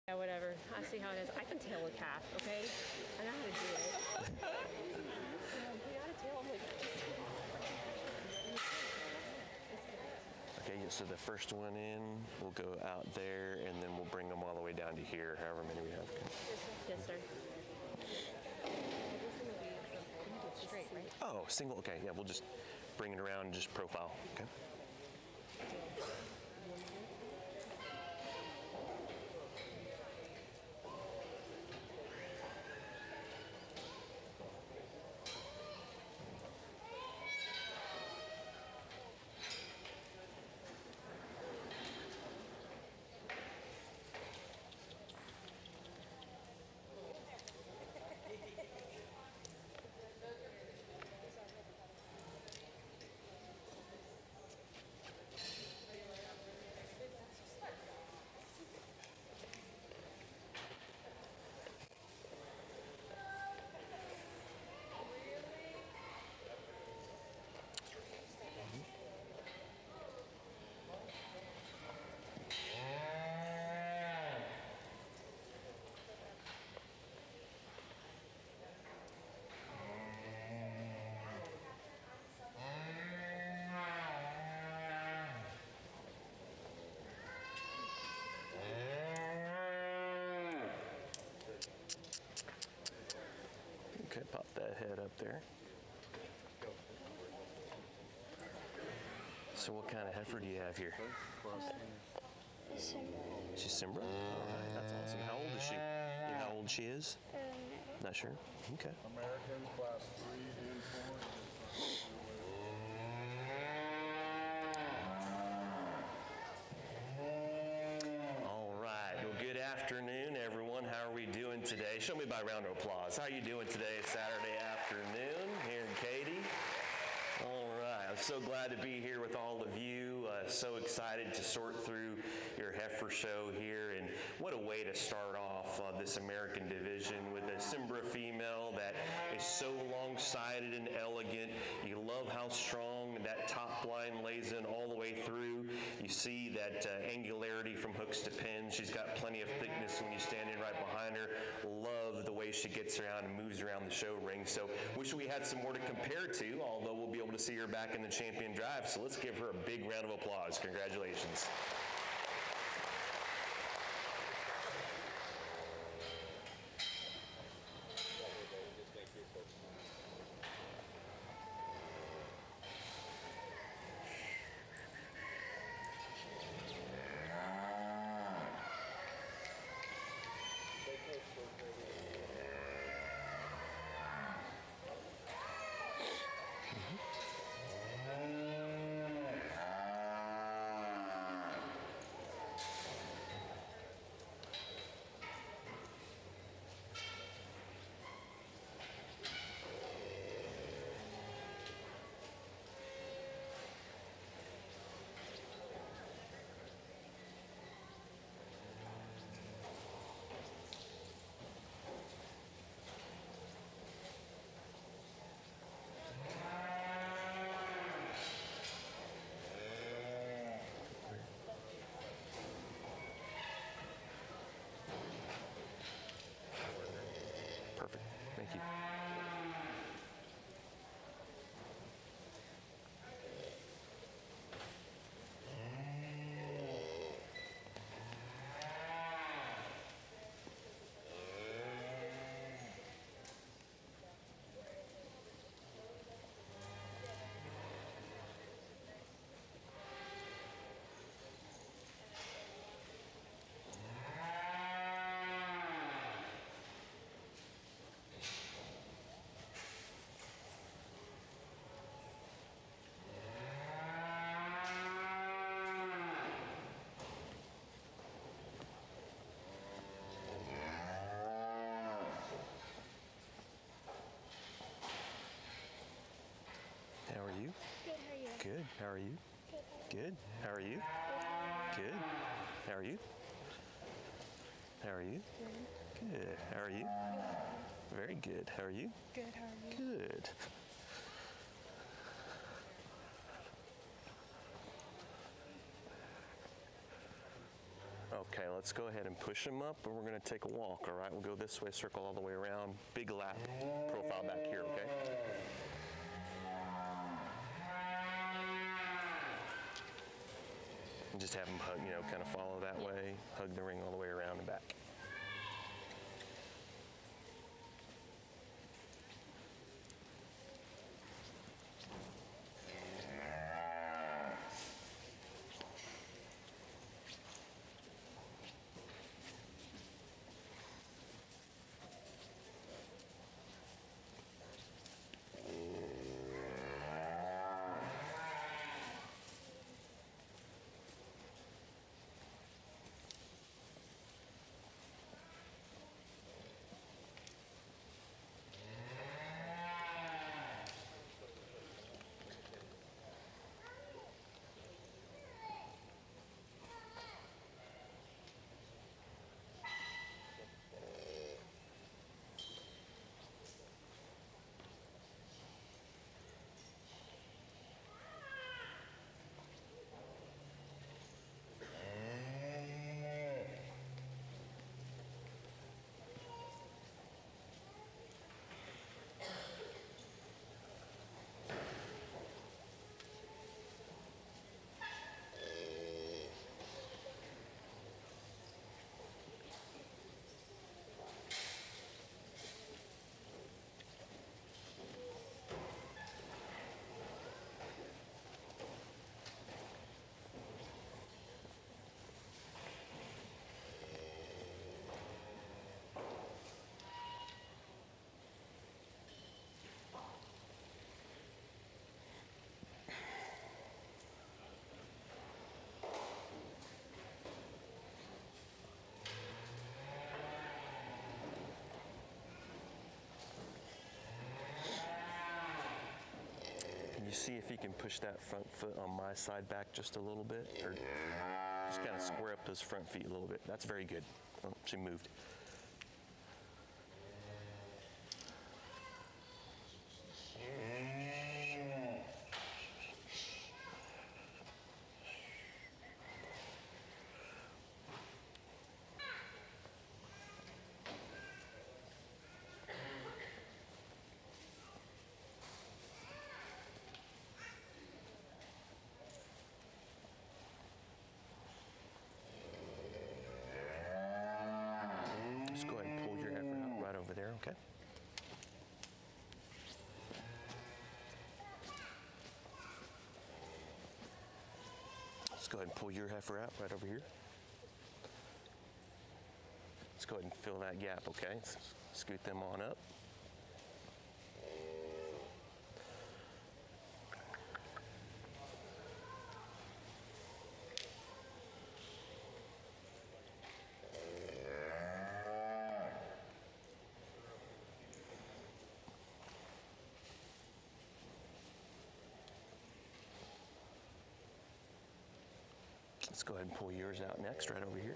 Yeah, whatever. I see how it is. I can tail a calf, okay? I know how to do it. You gotta tail them like Okay, so the first one in, we'll go out there, and then we'll bring them all the way down to here, however many we have. Yes, sir. Straight, right? Oh, single, okay, yeah, we'll just bring it around and just profile, okay? Okay, pop that head up there. So what kind of heifer do you have here? She's Simbra? All right, that's awesome. How old is she? You know how old she is? Not sure? Okay. American class 3 and 4. All right, well, good afternoon, everyone. How are we doing today? Show me by round of applause. How are you doing today, Saturday afternoon here in Katy? All right, I'm so glad to be here with all of you. So excited to sort through your heifer show here, and what a way to start off this American division with a Simbra female that is so long-sided and elegant. You love how strong that top line lays in all the way through. You see that angularity from hooks to pins. She's got plenty of thickness when you're standing right behind her. Love the way she gets around and moves around the show ring. So wish we had some more to compare to, although we'll be able to see her back in the champion drive. So let's give her a big round of applause. Congratulations. Perfect. Thank you. How are you? Good, how are you? Good, how are you? Good, how are you? How are you? Good, how are you? Very good, how are you? Good, how are you? Good. Okay, let's go ahead and push them up, and we're going to take a walk, all right? We'll go this way, circle all the way around. Big lap profile back here, okay? And just have them hug, kind of follow that way, hug the ring all the way around and back. You see if you can push that front foot on my side back just a little bit, or just kind of square up those front feet a little bit. That's very good. Oh, she moved. Just go ahead and pull your heifer out right over there, okay? Let's go ahead and pull your heifer out right over here. Let's go ahead and fill that gap, okay? Scoot them on up. Let's go ahead and pull yours out next, right over here.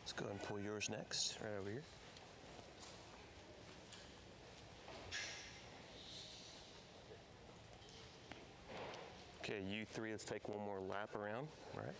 Let's go ahead and pull yours next, right over here. Okay, you three, let's take one more lap around, all right?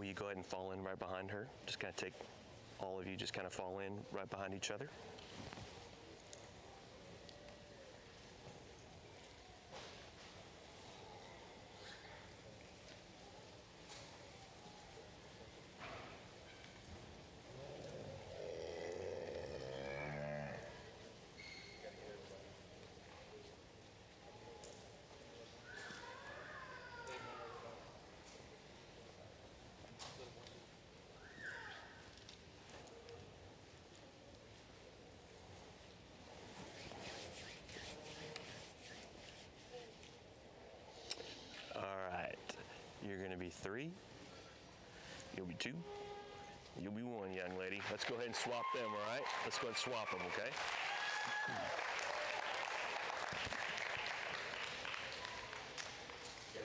you go ahead and fall in right behind her. Just kind of take, all of you just kind of fall in right behind each other. You're going to be 3. You'll be 2. You'll be 1, young lady. Let's go ahead and swap them, all right? Let's go ahead and swap them, okay?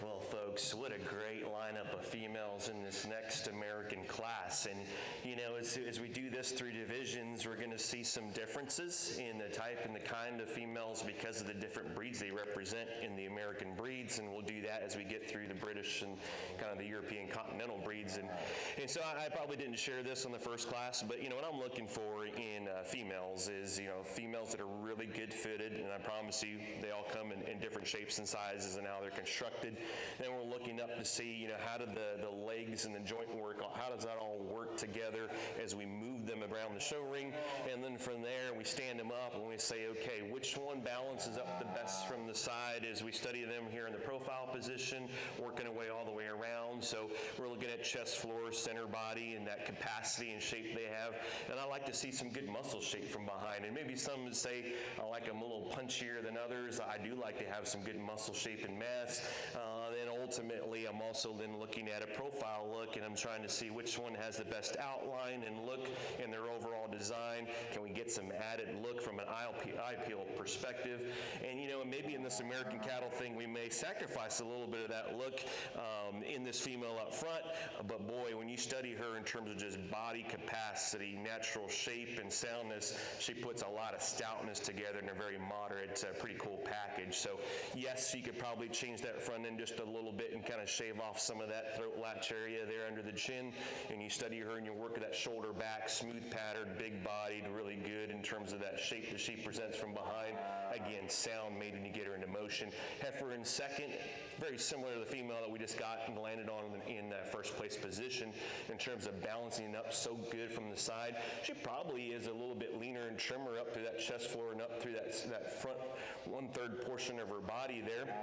Well, folks, what a great lineup of females in this next American class. And, you know, as we do this through divisions, we're going to see some differences in the type and the kind of females because of the different breeds they represent in the American breeds. And we'll do that as we get through the British and kind of the European continental breeds. And so I probably didn't share this on the first class, but, you know, what I'm looking for in females is, you know, females that are really good fitted. And I promise you, they all come in different shapes and sizes and how they're constructed. Then we're looking up to see, you know, how do the legs and the joint work, how does that all work together as we move them around the show ring. And then from there, we stand them up and we say, okay, which one balances up the best from the side as we study them here in the profile position, working our way all the way around. So we're looking at chest, floor, center body, and that capacity and shape they have. And I like to see some good muscle shape from behind. And maybe some would say I like them a little punchier than others. I do like to have some good muscle shape and mass. Then ultimately, I'm also then looking at a profile look, and I'm trying to see which one has the best outline and look in their overall design. Can we get some added look from an eye peel perspective? And, you know, maybe in this American cattle thing, we may sacrifice a little bit of that look in this female up front. But boy, when you study her in terms of just body capacity, natural shape, and soundness, she puts a lot of stoutness together in a very moderate, pretty cool package. So yes, she could probably change that front end just a little bit and kind of shave off some of that throat latch area there under the chin. And you study her and you work that shoulder back, smooth patterned, big bodied, really good in terms of that shape that she presents from behind. Again, sound made when you get her into motion. Heifer in second, very similar to the female that we just got and landed on in first place position in terms of balancing up so good from the side. She probably is a little bit leaner and trimmer up through that chest floor and up through that front 1/3 portion of her body there.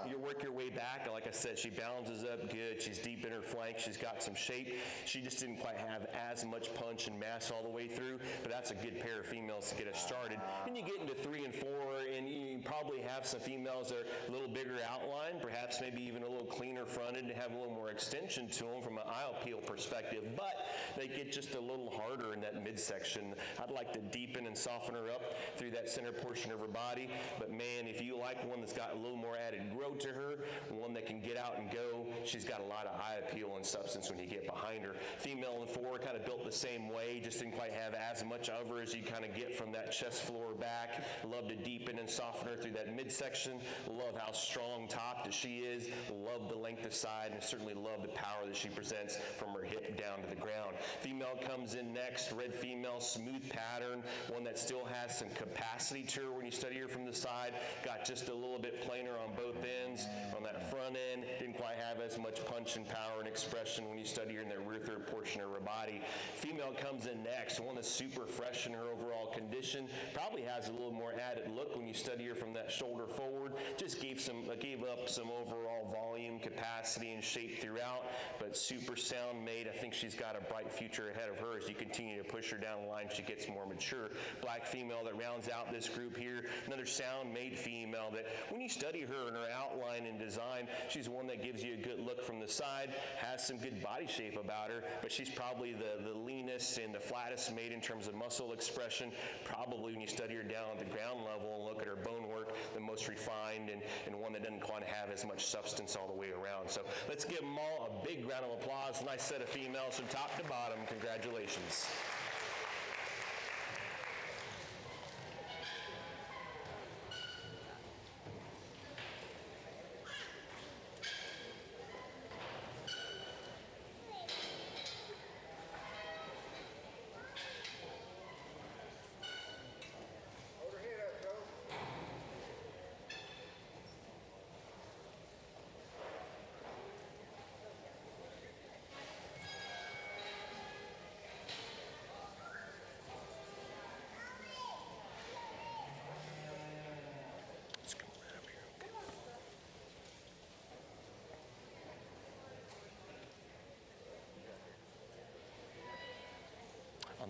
You work your way back. Like I said, she balances up good. She's deep in her flank. She's got some shape. She just didn't quite have as much punch and mass all the way through, but that's a good pair of females to get us started. And you get into 3 and 4, and you probably have some females that are a little bigger outline, perhaps maybe even a little cleaner fronted and have a little more extension to them from an eye peel perspective, but they get just a little harder in that midsection. I'd like to deepen and soften her up through that center portion of her body, but man, if you like one that's got a little more added growth to her, one that can get out and go, she's got a lot of eye appeal and substance when you get behind her. Female in 4 kind of built the same way, just didn't quite have as much of her as you kind of get from that chest floor back. Love to deepen and soften her through that midsection. Love how strong topped that she is. Love the length of side, and certainly love the power that she presents from her hip down to the ground. Female comes in next, red female, smooth pattern, one that still has some capacity to her when you study her from the side. Got just a little bit plainer on both ends. On that front end, didn't quite have as much punch and power and expression when you study her in that rear third portion of her body. Female comes in next, one that's super fresh in her overall condition. Probably has a little more added look when you study her from that shoulder forward. Just gave up some overall volume, capacity, and shape throughout, but super sound made. I think she's got a bright future ahead of her as you continue to push her down the line. She gets more mature. Black female that rounds out this group here. Another sound made female that when you study her in her outline and design, she's one that gives you a good look from the side, has some good body shape about her, but she's probably the leanest and the flattest made in terms of muscle expression. Probably when you study her down at the ground level and look at her bone work, the most refined and one that doesn't quite have as much substance all the way around. So let's give them all a big round of applause. Nice set of females from top to bottom. Congratulations.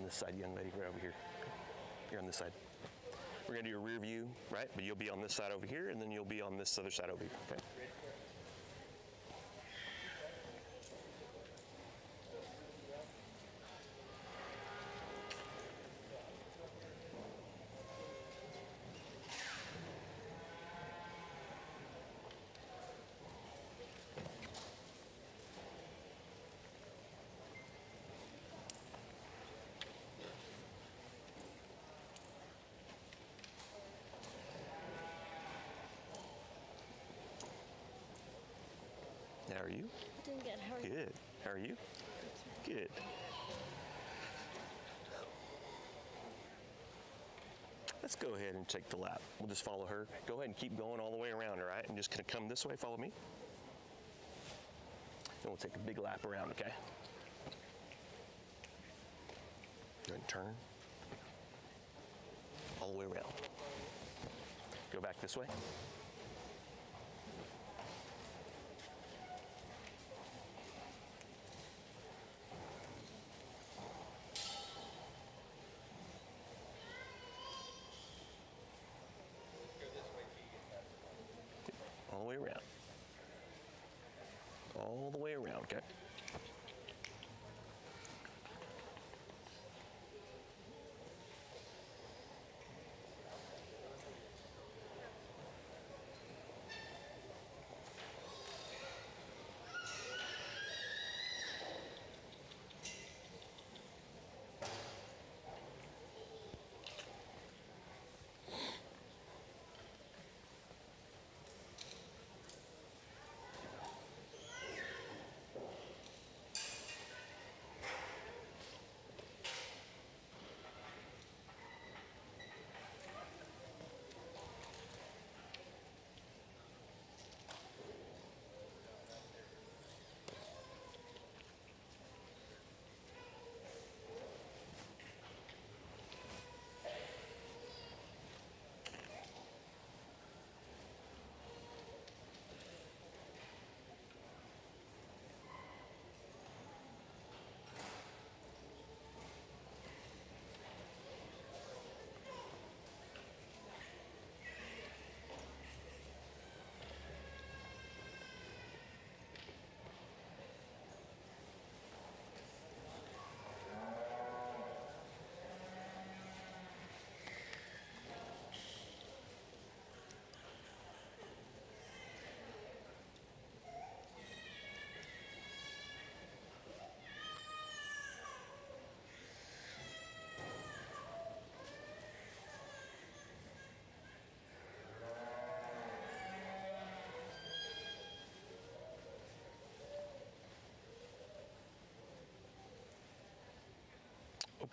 this side, young lady, right over here. You're on this side. We're gonna do a rear view, right? But you'll be on this side over here, and then you'll be on this other side over here, okay? How are you? Doing good. How are you? Good. How are you? Good. Let's go ahead and take the lap. We'll just follow her. Go ahead and keep going all the way around, all right? And just gonna come this way, follow me. And we'll take a big lap around, okay? Go ahead and turn. All the way around. Go back this way. All the way around. All the way around, okay?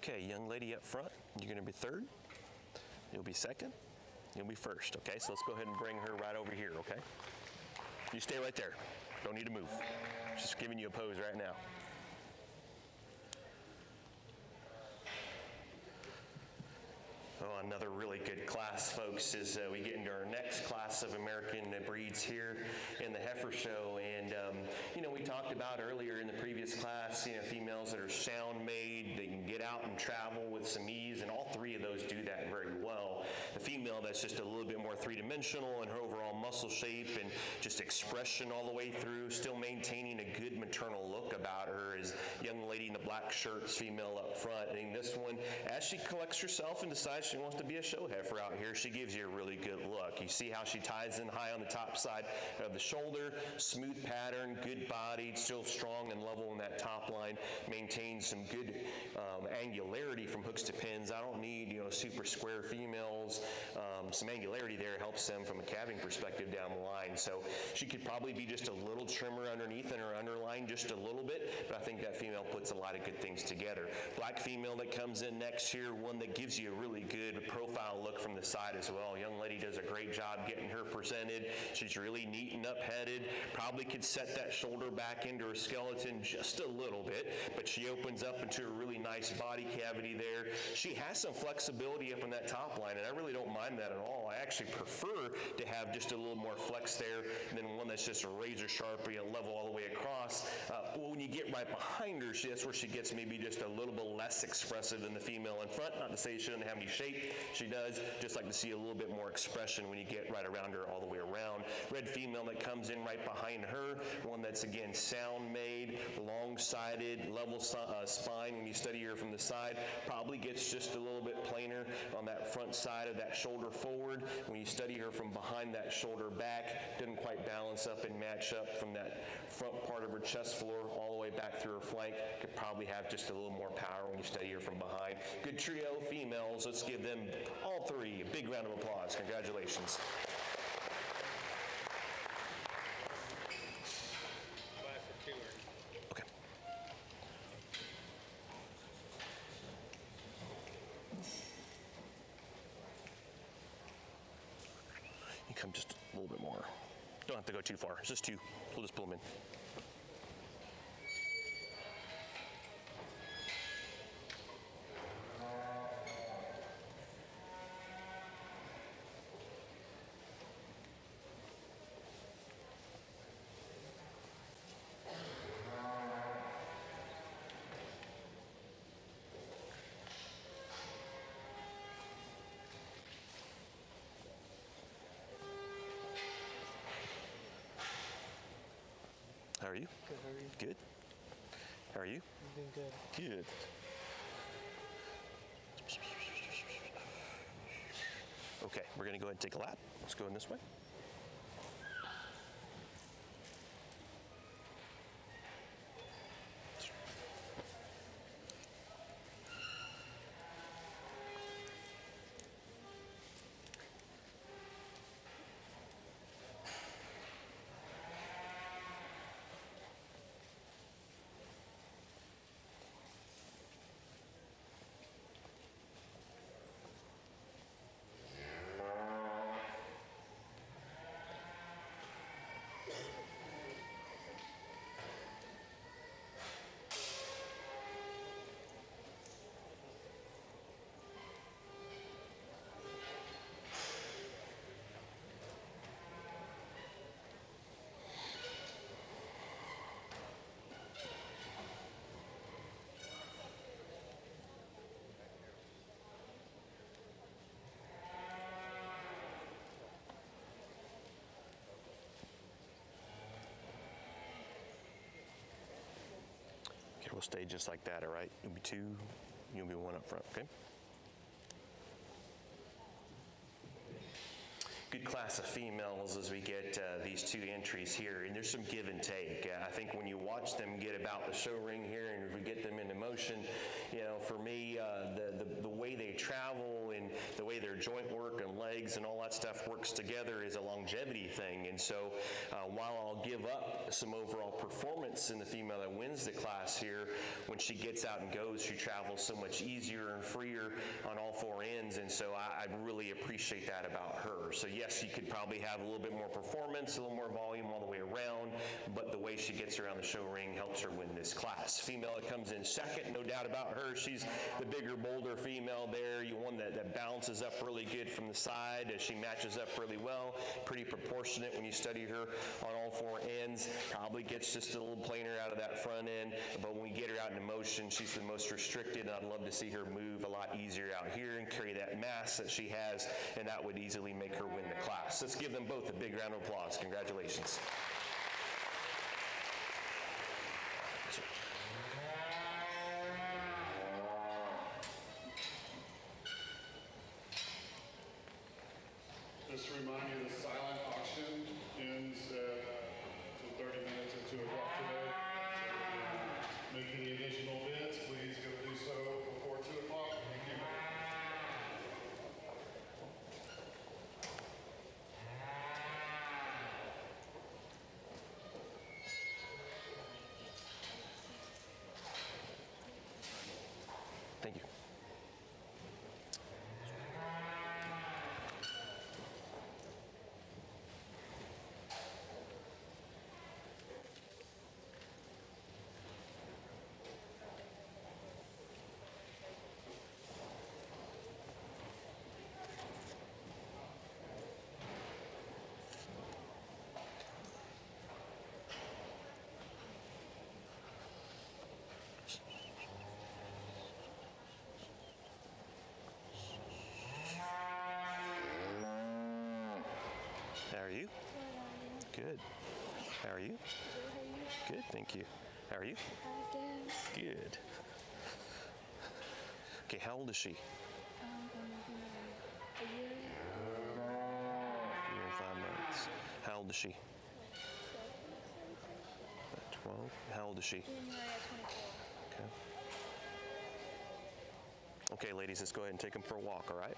Okay, young lady up front, you're gonna be third, you'll be second, you'll be first, okay? So let's go ahead and bring her right over here, okay? You stay right there, don't need to move. Just giving you a pose right now. Oh, another really good class, folks, as we get into our next class of American breeds here in the Heifer Show. And, you know, we talked about earlier in the previous class, you know, females that are sound made, they can get out and travel with some ease, and all three of those do that very well. The female that's just a little bit more three-dimensional in her overall muscle shape and just expression all the way through, still maintaining a good maternal look about her, is young lady in the black shirts, female up front. And this one, as she collects herself and decides she wants to be a show heifer out here, she gives you a really good look. You see how she ties in high on the top side of the shoulder, smooth pattern, good body, still strong and level in that top line, maintains some good angularity from hooks to pins. I don't need, you know, super square females. Some angularity there helps them from a calving perspective down the line. So she could probably be just a little trimmer underneath in her underline, just a little bit, but I think that female puts a lot of good things together. Black female that comes in next here, one that gives you a really good profile look from the side as well. Young lady does a great job getting her presented. She's really neat and up-headed. Probably could would set that shoulder back into her skeleton just a little bit, but she opens up into a really nice body cavity there. She has some flexibility up in that top line, and I really don't mind that at all. I actually prefer to have just a little more flex there than one that's just a razor sharp, level all the way across. When you get right behind her, that's where she gets maybe just a little bit less expressive than the female in front. Not to say she doesn't have any shape. She does. Just like to see a little bit more expression when you get right around her all the way around. Red female that comes in right behind her, one that's, again, sound made, long-sided, level spine. When you study her from the side, probably gets just a little bit plainer on that front side of that shoulder forward. When you study her from behind that shoulder back, doesn't quite balance up and match up from that front part of her chest floor all the way back through her flank. Could probably have just a little more power when you study her from behind. Good trio females. Let's give them all three a big round of applause. Congratulations. Okay. You come just a little bit more. Don't have to go too far. It's just two. We'll just pull them in. How are you? Good, how are you? Good. How are you? I'm doing good. Good. Okay, we're going to go ahead and take a lap. Let's go in this way. Okay, we'll stay just like that, all right? You'll be two, you'll be one up front, okay? Good class of females as we get these two entries here, and there's some give and take. I think when you watch them get about the show ring here and we get them into motion, you know, for me, the way they travel and the way their joint work and legs and all that stuff works together is a longevity thing. And so while I'll give up some overall performance in the female that wins the class here, when she gets out and goes, she travels so much easier and freer on all four ends. And so I really appreciate that about her. So yes, you could probably have a little bit more performance, a little more volume all the way around, but the way she gets around the show ring helps her win this class. Female that comes in second, no doubt about her. She's the bigger, bolder female there. You one that bounces up really good from the side as she matches up really well. Pretty proportionate when you study her on all four ends. Probably gets just a little plainer out of that front end, but when we get her out into motion, she's the most restricted, and I'd love to see her move a lot easier out here and carry that mass that she has, and that would easily make her win the class. Let's give them both a big round of applause. Congratulations. Just to remind you, the silent auction ends at 30 minutes at 2 o'clock today. So if you make any additional bids, please go do so before 2 o'clock. Thank you. Thank you. Good. How are you? Good, thank you. How are you? Good. Okay, how old is she? A year. A year and 5 months. How old is she? 12. How old is she? January at 24. Okay. Okay, ladies, let's go ahead and take them for a walk, all right?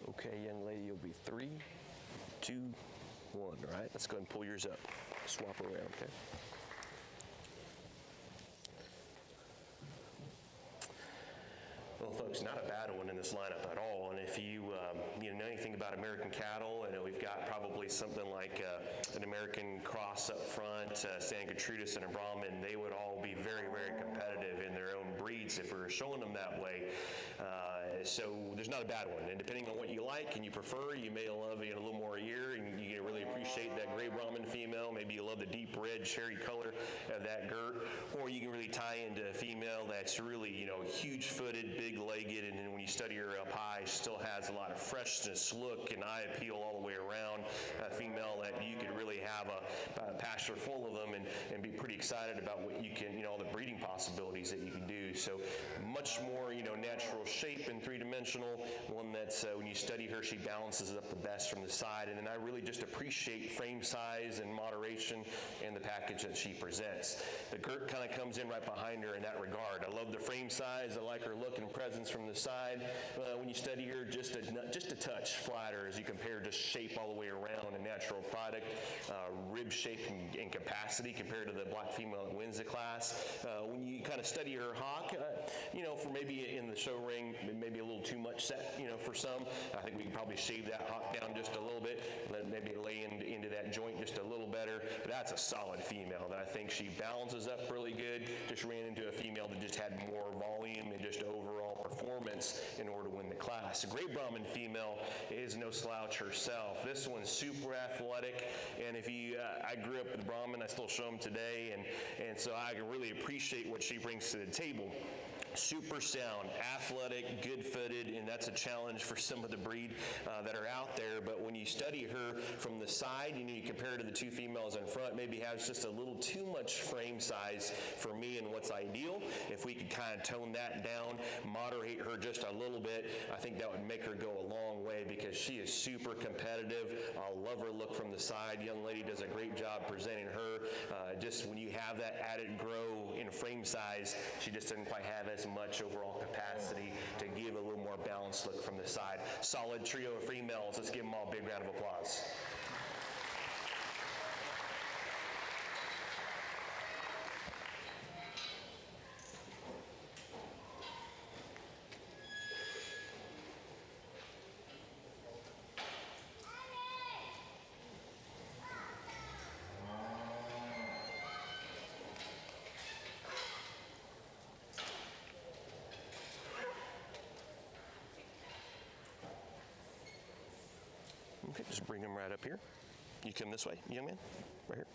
Okay, young lady, you'll be 3, 2, 1, all right? Let's go ahead and pull yours up. Swap around, okay? Well, folks, not a bad one in this lineup at all. And if you know anything about American cattle, we've got probably something like an American cross up front, San Gertrudis and a Brahmin. They would all be very, very competitive in their own breeds if we were showing them that way. So there's not a bad one. And depending on what you like and you prefer, you may love a little more ear, and you can really appreciate that gray Brahmin female. Maybe you love the deep red cherry color of that girt, or you can really tie into a female that's really, huge-footed, big-legged, and then when you study her up high, she still has a lot of freshness, look, and eye appeal all the way around. A female that you could really have a pasture full of them and be pretty excited about what you can, all the breeding possibilities that you can do. So much more, natural shape and three-dimensional. One that's, when you study her, she balances up the best from the side. And then I really just appreciate frame size and moderation in the package that she presents. The girt kind of comes in right behind her in that regard. I love the frame size. I like her look and presence from the side. When you study her, just a touch flatter as you compare just shape all the way around, a natural product, rib shape and capacity compared to the black female that wins the class. When you kind of study her hock, for maybe in the show ring, maybe a little too much set, for some. I think we can probably shave that hock down just a little bit, let maybe lay into that joint just a little better. But that's a solid female that I think she balances up really good. Just ran into a female that just had more volume and just overall performance in order to win the class. The Great Brahmin female is no slouch herself. This one's super athletic, and if you, I grew up with Brahmin, I still show them today, and so I can really appreciate what she brings to the table. super sound, athletic, good-footed, and that's a challenge for some of the breed that are out there. But when you study her from the side, you compare her to the two females in front, maybe has just a little too much frame size for me and what's ideal. If we could kind of tone that down, moderate her just a little bit, I think that would make her go a long way because she is super competitive. I love her look from the side. Young lady does a great job presenting her. Just when you have that added grow in frame size, she just doesn't quite have as much overall capacity to give a little more balanced look from the side. Solid trio of females. Let's give them all a big round of applause. Okay, just bring them right up here. You come this way, young man, right here.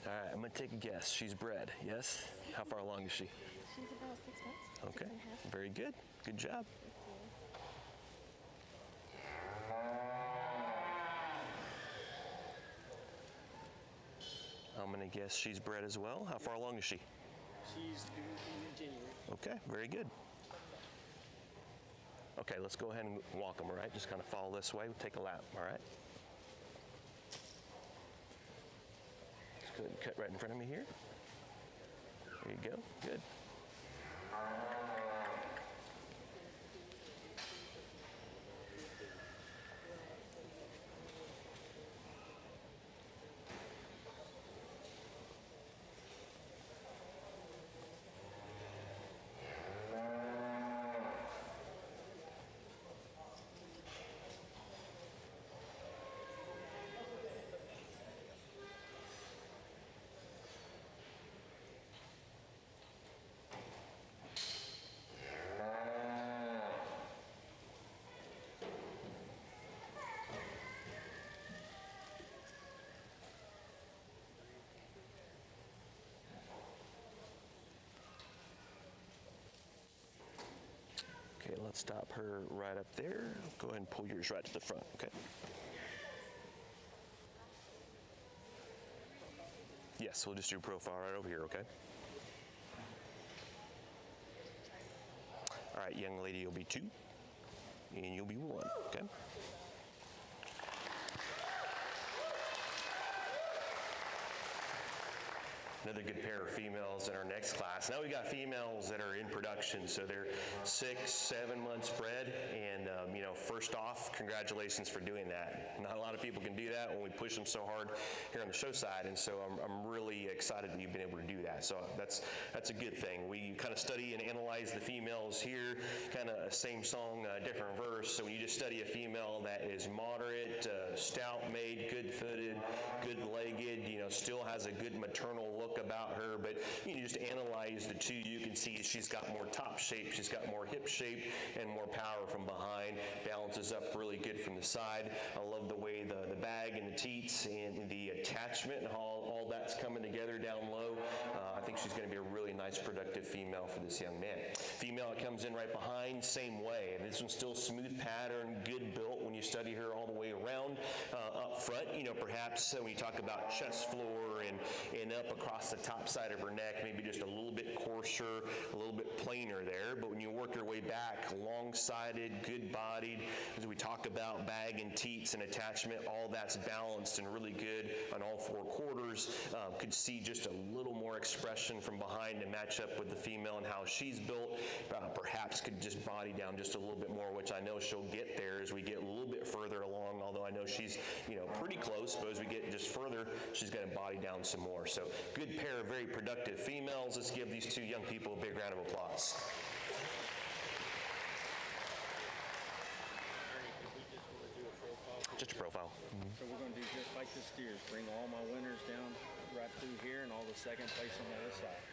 All right, I'm gonna take a guess. She's bred, yes? How far along is she? She's about 6 months. Okay, very good. Good job. I'm going to guess she's bred as well. How far along is she? She's in January. Okay, very good. Okay, let's go ahead and walk them, all right? Just kind of follow this way. We'll take a lap, all right? Just go ahead and cut right in front of me here. There you go. Good. Okay, let's stop her right up there. Go ahead and pull yours right to the front, okay? Yes, we'll just do profile right over here, okay? All right, young lady, you'll be 2, and you'll be 1, okay? Another good pair of females in our next class. Now we got females that are in production, so they're 6, 7 months bred, and first off, congratulations for doing that. Not a lot of people can do that when we push them so hard here on the show side, and so I'm really excited that you've been able to do that. So that's a good thing. We kind of study and analyze the females here, kind of same song, different verse. So when you just study a female that is moderate, stout-made, good-footed, good-legged, still has a good maternal look about her, but you just analyze the two, you can see she's got more top shape, she's got more hip shape, and more power from behind, balances up really good from the side. I love the way the bag and the teats and the attachment and how all that's coming together down low. I think she's going to be a really nice, productive female for this young man. Female that comes in right behind, same way. This one's still smooth pattern, good built when you study her all the way around. Up front, perhaps when you talk about chest floor and up across the top side of her neck, maybe just a little bit coarser, a little bit plainer there. But when you work your way back, long-sided, good-bodied, as we talk about bag and teats and attachment, all that's balanced and really good on all 4 quarters. Could see just a little more expression from behind to match up with the female and how she's built. Perhaps could just body down just a little bit more, which I know she'll get there as we get a little bit further along, although I know she's pretty close, but as we get just further, she's going to body down some more. So good pair of very productive females. Let's give these 2 young people a big round of applause. Just a profile. Mm-hmm. So we're going to do just like the steers. Bring all my winners down right through here and all the second place on the other side.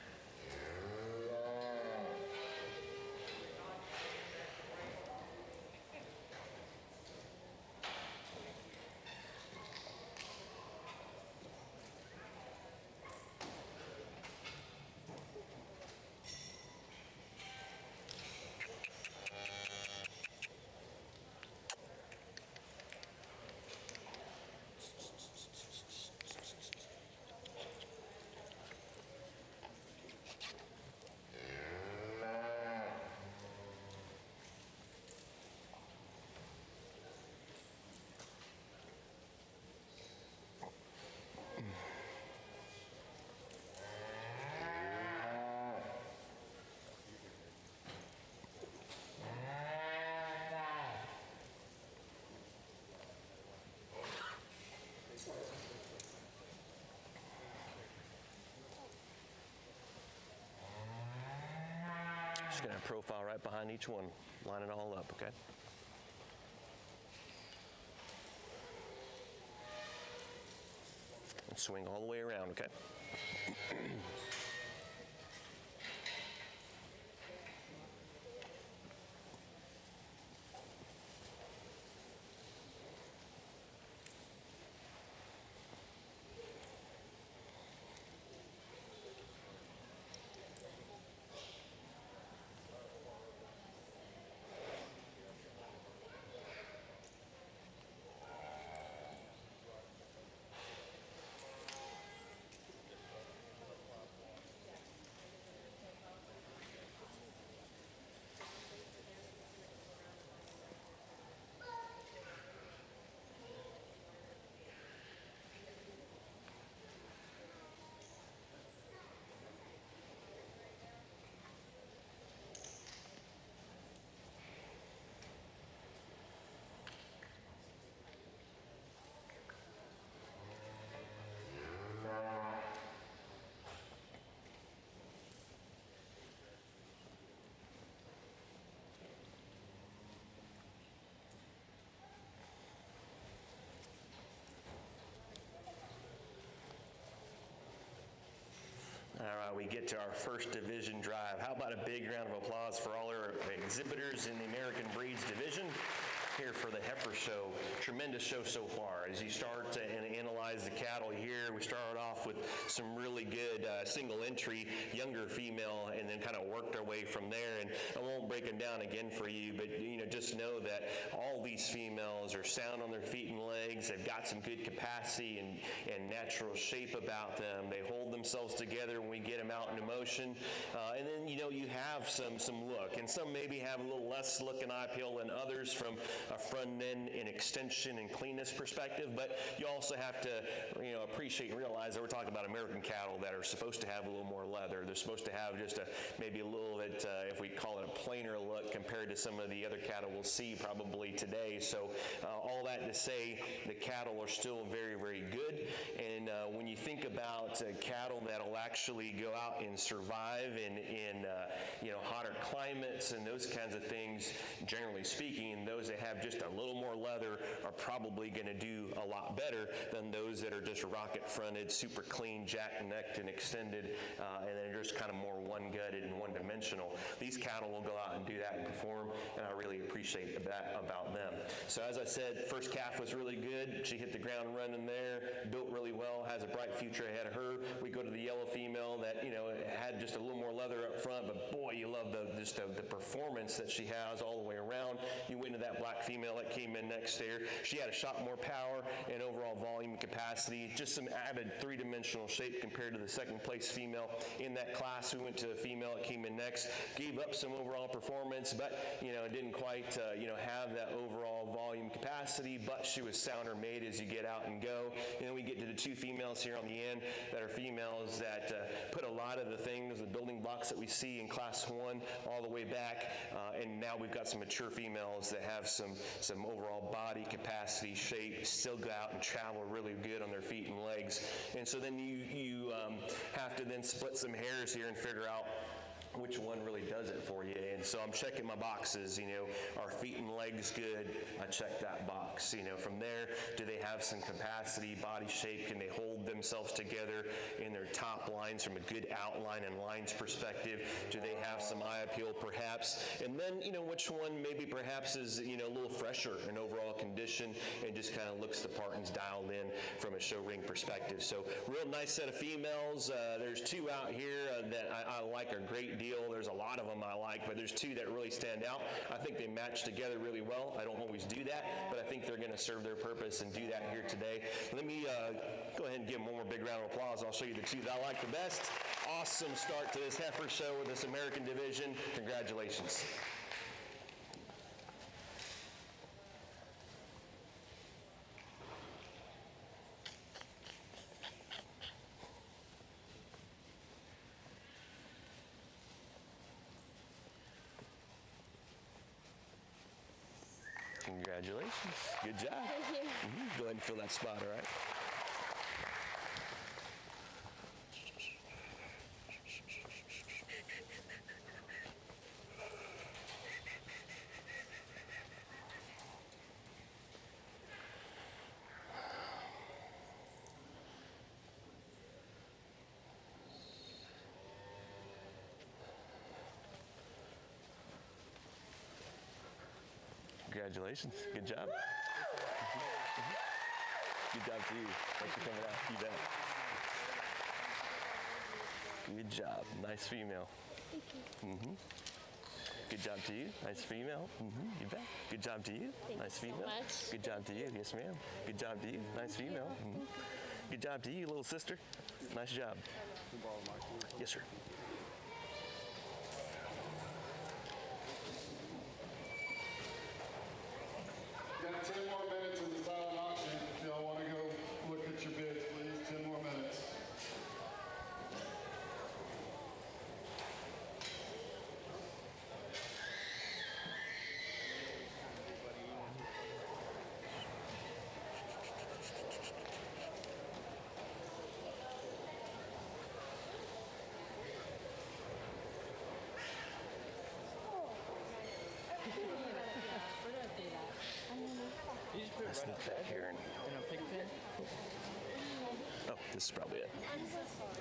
Just gonna profile right behind each one, line it all up, okay? And swing all the way around, okay? All right, we get to our first division drive. How about a big round of applause for all our exhibitors in the American Breeds division here for the Heifer Show. Tremendous show so far. As you start to analyze the cattle here, we started off with some really good single entry, younger female, and then kind of worked our way from there. And I won't break them down again for you, but just know that all these females are sound on their feet and legs. They've got some good capacity and natural shape about them. They hold themselves together when we get them out into motion. And then, you have some look, and some maybe have a little less look and eye appeal than others from a front end and extension and cleanness perspective, but you also have to, appreciate and realize that we're talking about American cattle that are supposed to have a little more leather. They're supposed to have just maybe a little bit, if we call it a plainer look compared to some of the other cattle we'll see probably today. So all that to say, the cattle are still very, very good. And when you think about cattle that'll actually go out and survive in hotter climates and those kinds of things, generally speaking, those that have just a little more leather are probably going to do a lot better than those that are just rocket fronted, super clean, jack-necked and extended, and then just kind of more one-gutted and one-dimensional. These cattle will go out and do that and perform, and I really appreciate that about them. So as I said, first calf was really good. She hit the ground running there, built really well, has a bright future ahead of her. We go to the yellow female that, had just a little more leather up front, but boy, you love the performance that she has all the way around. You went into that black female that came in next there. She had a shot more power and overall volume and capacity, just some added three-dimensional shape compared to the second place female in that class. We went to the female that came in next, gave up some overall performance, but didn't quite have that overall volume capacity, but she was sounder made as you get out and go. And then we get to the two females here on the end that are females that put a lot of the things, the building blocks that we see in class 1 all the way back, and now we've got some mature females that have some overall body capacity, shape, still go out and travel really good on their feet and legs. And so then you have to then split some hairs here and figure out which one really does it for you. And so I'm checking my boxes, are feet and legs good? I check that box. From there, do they have some capacity, body shape? Can they hold themselves together in their top lines from a good outline and lines perspective? Do they have some eye appeal perhaps? And then, which one maybe perhaps is, a little fresher in overall condition and just kind of looks the part and's dialed in from a show ring perspective. So real nice set of females. There's two out here that I like a great deal. There's a lot of them I like, but there's two that really stand out. I think they match together really well. I don't always do that, but I think they're going to serve their purpose and do that here today. Let me go ahead and give them one more big round of applause. I'll show you the two that I like the best. Awesome start to this Heifer show with this American division. Congratulations. Congratulations. Good job. Thank you. Go ahead and fill that spot, all right? Congratulations. Good job. Good job to you. Thanks for coming out. You bet. Good job. Nice female. Thank you. Good job to you. Nice female. You bet. Good job to you. Thank Nice you so female. much. Good job to you. Yes, ma'am. Good job to you. Nice female. Good job to you, little sister. Nice job. Yes, sir. Got 10 more minutes in the silent auction. If y'all want to go look at your bids, please. 10 more minutes. You just put it Let's right sneak that here. in a pig pen. Oh, this is probably it. I'm so sorry.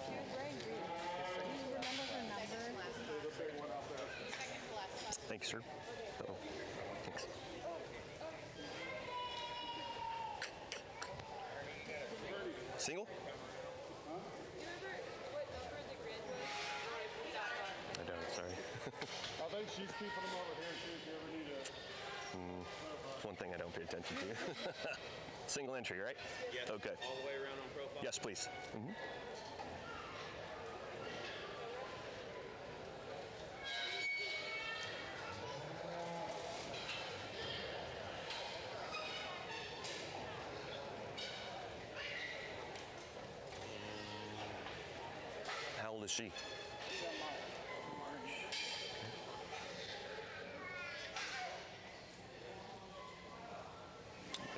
She was wearing green. Do you remember her number? Thank you, sir. Uh-oh. Thanks. Single? I don't, sorry. I think she's keeping them over here too, if you ever need it. One thing I don't pay attention to. Single entry, right? Yes. Okay. All the way around on profile. Yes, please. How old is she?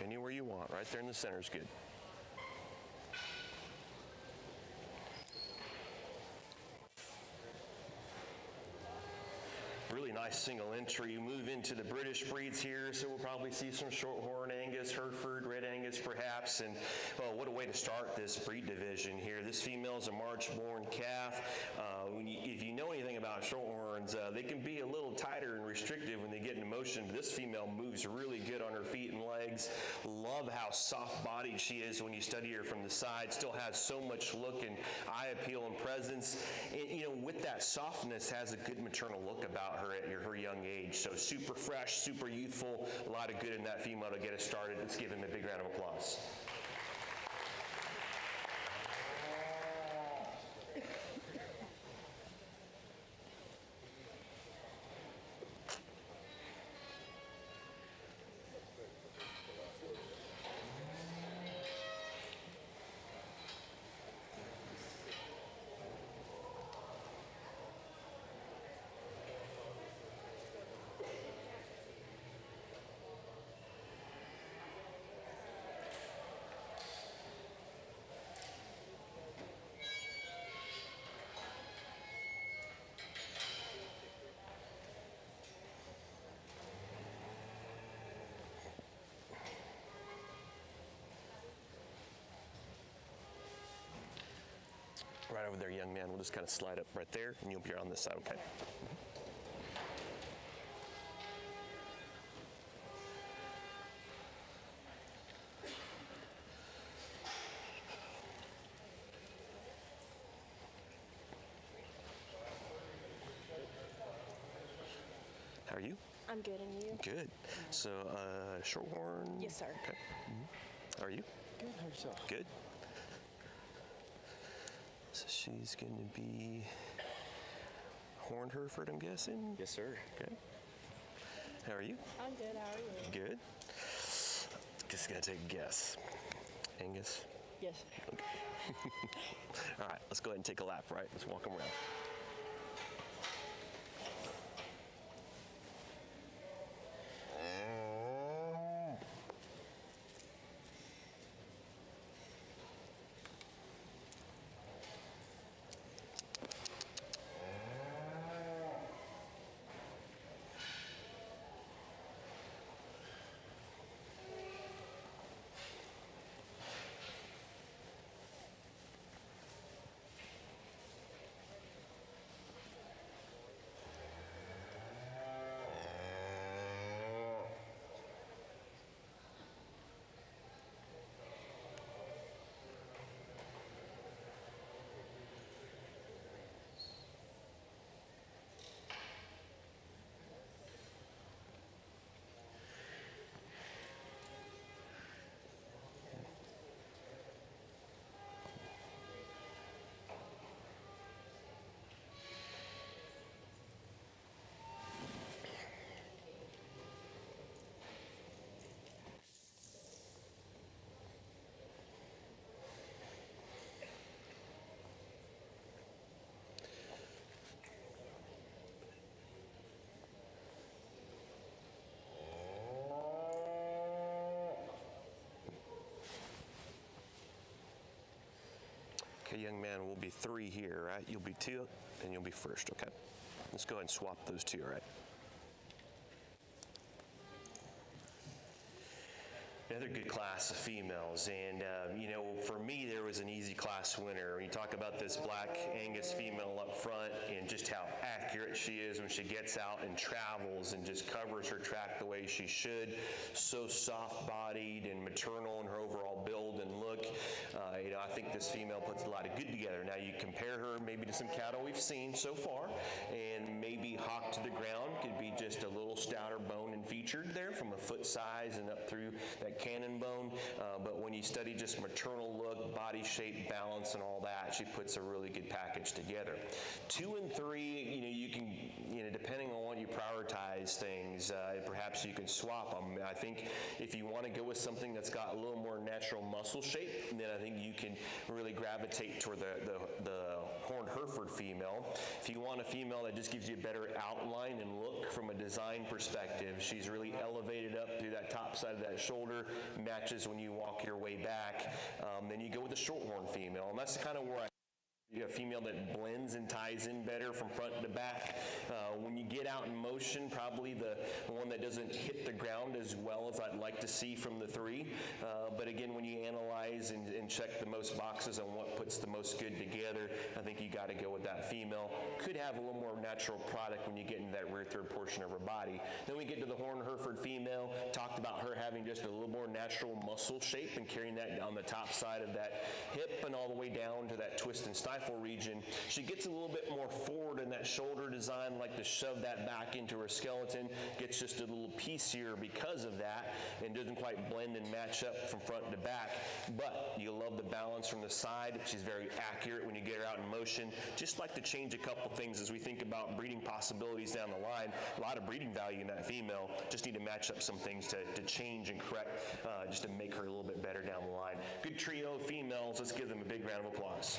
Anywhere you want, right there in the center is good. Really nice single entry. You move into the British breeds here, so we'll probably see some Shorthorn Angus, Hereford, Red Angus perhaps, and well, what a way to start this breed division here. This female is a March-born calf. If you know anything about Shorthorns, they can be a little tighter and restrictive when they get into motion, but this female moves really good on her feet and legs. Love how soft-bodied she is when you study her from the side. Still has so much look and eye appeal and presence. And, with that softness, has a good maternal look about her at her young age. So super fresh, super youthful, a lot of good in that female to get us started. Let's give him a big round of applause. Right over there, young man. We'll just kind of slide up right there, and you'll be on this side, okay? How are you? I'm good, and you? Good. So, Shorthorn? Yes, sir. Okay. How are you? Good. How yourself? Good. So she's going to be Horned Hereford, I'm guessing? Yes, sir. Okay. How are you? I'm good. How are you? Good. Just going to take a guess. Angus? Yes. All right, let's go ahead and take a lap, right? Let's walk them around. Okay, young man, we'll be 3 here, right? You'll be 2, and you'll be first, okay? Let's go ahead and swap those 2, right? Another good class of females, and you know, for me, there was an easy class winner. When you talk about this black Angus female up front and just how accurate she is when she gets out and travels and just covers her track the way she should, so soft-bodied and maternal in her overall build and look. You know, I think this female puts a lot of good together. Now, you compare her maybe to some cattle we've seen so far, and maybe hock to the ground could be just a little stouter bone and featured there from a foot size and up through that cannon bone, but when you study just maternal look, body shape, balance, and all that, she puts a really good package together. 2 and 3, you know, you can, you know, depending on what you prioritize things, perhaps you can swap them. I think if you want to go with something that's got a little more natural muscle shape, then I think you can really gravitate toward the horned Hereford female. If you want a female that just gives you a better outline and look from a design perspective, she's really elevated up through that top side of that shoulder, matches when you walk your way back, then you go with the shorthorn female, and that's kind of where you have a female that blends and ties in better from front to back. When you get out in motion, probably the one that doesn't hit the ground as well as I'd like to see from the 3. But again, when you analyze and check the most boxes on what puts the most good together, I think you got to go with that female. Could have a little more natural product when you get into that rear third portion of her body. Then we get to the horned Hereford female, talked about her having just a little more natural muscle shape and carrying that down the top side of that hip and all the way down to that twist and stifle region. She gets a little bit more forward in that shoulder design, like to shove that back into her skeleton, gets just a little piecier because of that, and doesn't quite blend and match up from front to back. But you love the balance from the side. She's very accurate when you get her out in motion. Just like to change a couple things as we think about breeding possibilities down the line. A lot of breeding value in that female. Just need to match up some things to change and correct, just to make her a little bit better down the line. Good trio of females. Let's give them a big round of applause.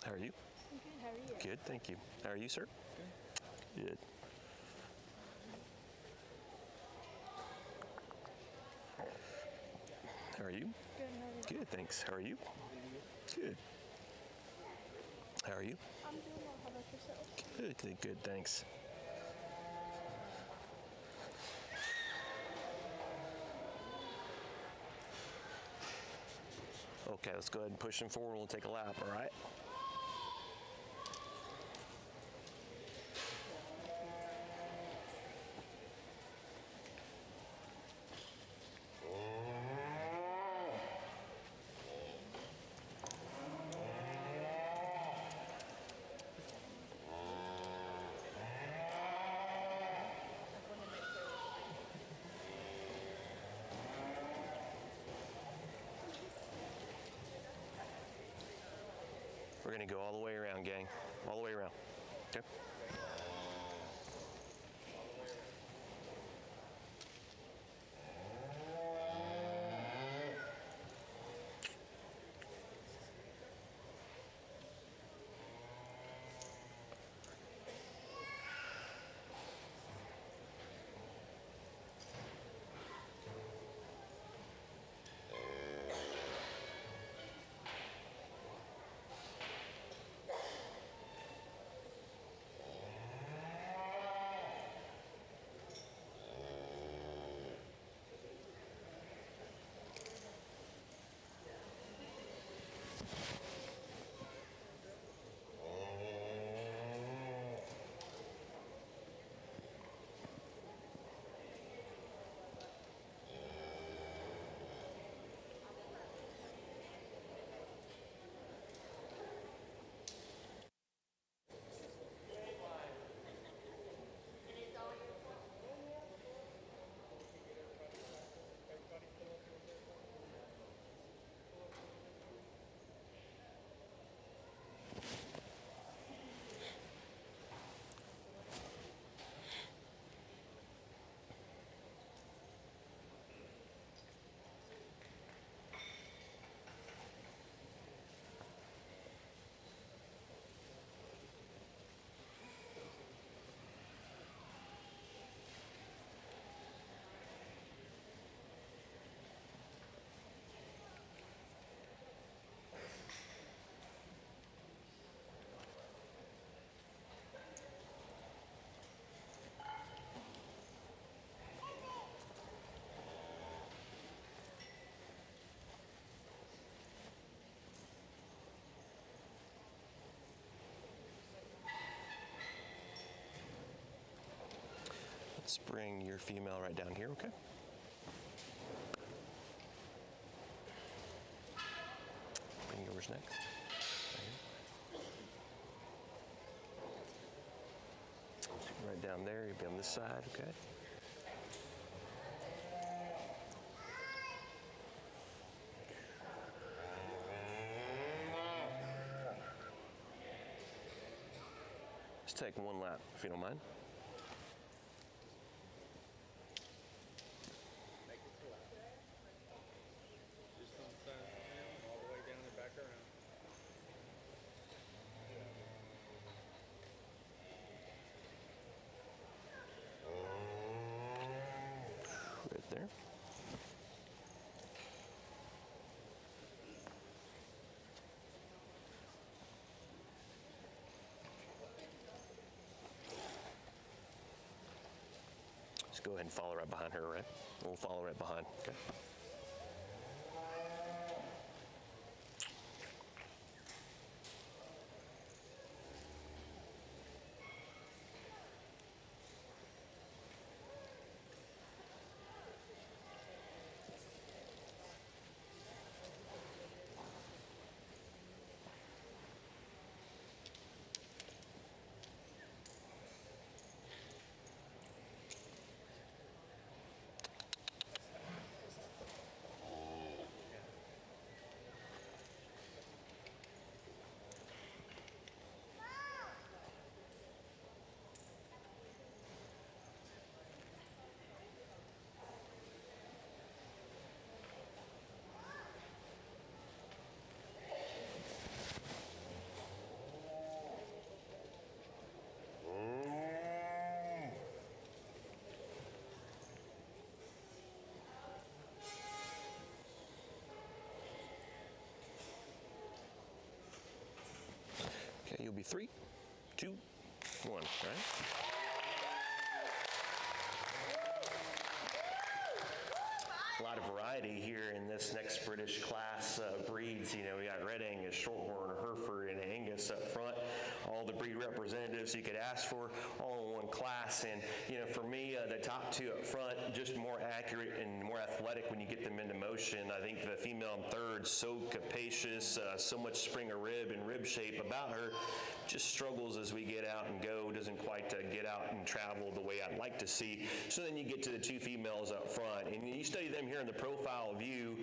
How are you? I'm good. How are you? Good, thank you. How are you, sir? Good. Good. How are you? Good. How are you? Good, thanks. How are you? Good. How are you? I'm doing well. How about yourself? Good, good, good, thanks. Okay, let's go ahead and push him forward. We'll take a lap, all right? We're gonna go all the way around, gang. All the way around. Okay? Let's bring your female right down here, okay? Bring yours next. Right down there, you'll be on this side, okay? Let's take one lap, if you don't mind. Make it to lap. Just on the side of the hand, all the way down and back around. Right there. Just go ahead and follow right behind her, right? We'll follow right behind, okay? Okay, you'll be 3, 2, 1, right? A lot of variety here in this next British class breeds. You know, we got Red Angus, Shorthorn, Hereford, and Angus up front. All the breed representatives you could ask for, all in one class. And, you know, for me, the top two up front, just more accurate and more athletic when you get them into motion. I think the female in third, so capacious, so much spring of rib and rib shape about her, just struggles as we get out and go, doesn't quite get out and travel the way I'd like to see. So then you get to the two females up front, and you study them here in the profile view,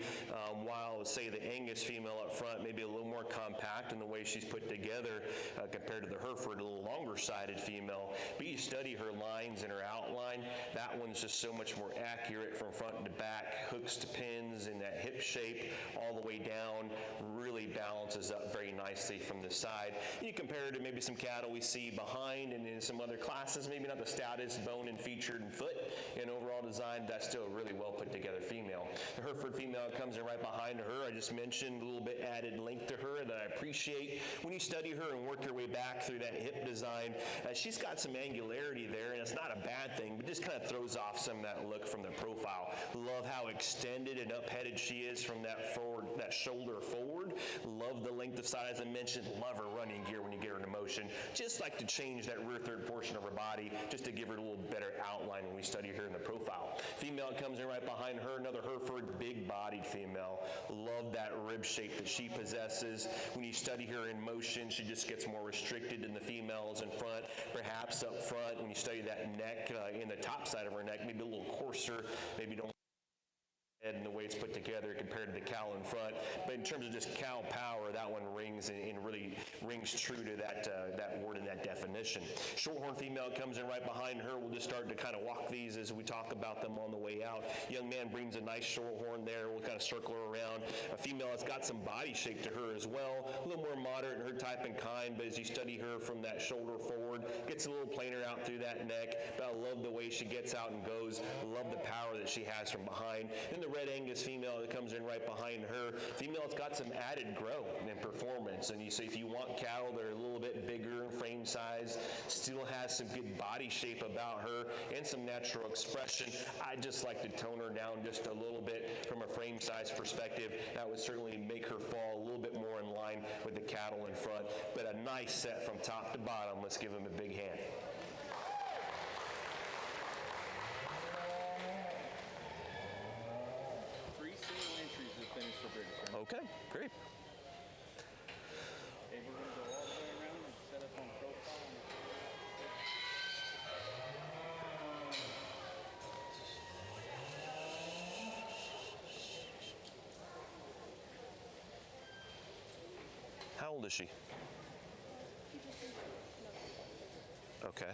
while, say, the Angus female up front maybe a little more compact in the way she's put together compared to the Hereford, a little longer-sided female. But you study her lines and her outline, that one's just so much more accurate from front to back, hooks to pins in that hip shape all the way down, really balances up very nicely from the side. You compare her to maybe some cattle we see behind and in some other classes, maybe not the stoutest bone and featured and foot in overall design, that's still a really well put together female. The Hereford female comes in right behind her. I just mentioned a little bit added length to her that I appreciate. When you study her and work your way back through that hip design, she's got some angularity there, and it's not a bad thing, but just kind of throws off some of that look from the profile. Love how extended and up-headed she is from that forward, that shoulder forward. Love the length of side, as I mentioned. Love her running gear when you get her into motion. Just like to change that rear third portion of her body just to give her a little better outline when we study her in the profile. Female comes in right behind her, another Hereford, big-bodied female. Love that rib shape that she possesses. When you study her in motion, she just gets more restricted than the females in front. Perhaps up front, when you study that neck, in the top side of her neck, maybe a little coarser, maybe don't and the way it's put together compared to the cow in front. But in terms of just cow power, that one rings and really rings true to that word and that definition. Shorthorn female comes in right behind her. We'll just start to kind of walk these as we talk about them on the way out. Young man brings a nice shorthorn there. We'll kind of circle her around. A female has got some body shape to her as well. A little more moderate in her type and kind, but as you study her from that shoulder forward, gets a little plainer out through that neck. But I love the way she gets out and goes. Love the power that she has from behind. And the Red Angus female that comes in right behind her. Female's got some added growth and performance. And you say if you want cattle that are a little bit bigger in frame size, still has some good body shape about her and some natural expression, I just like to tone her down just a little bit from a frame size perspective. That would certainly make her fall a little bit more in line with the cattle in front. But a nice set from top to bottom. Let's give them a big hand. Great. Okay, we're gonna go all the way around and set up on profile. How old is she? Okay.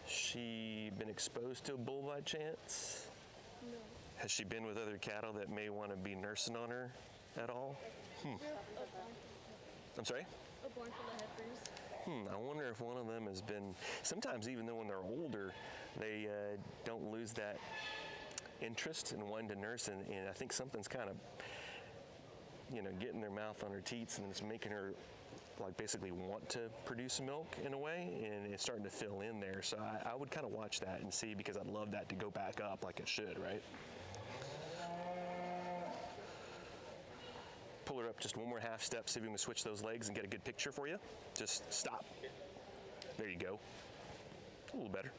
She been exposed to a bull by chance? No. Has she been with other cattle that may want to be nursing on her at all? I'm sorry? A barn full of heifers. I wonder if one of them has been, sometimes even though when they're older, they don't lose that interest in wanting to nurse, and I think something's kind of, getting their mouth on her teats, and it's making her like basically want to produce milk in a way, and it's starting to fill in there. So I would kind of watch that and see, because I'd love that to go back up like it should, right? Pull her up just one more half step, see if we can switch those legs and get a good picture for you. Just stop. There you go. A little better.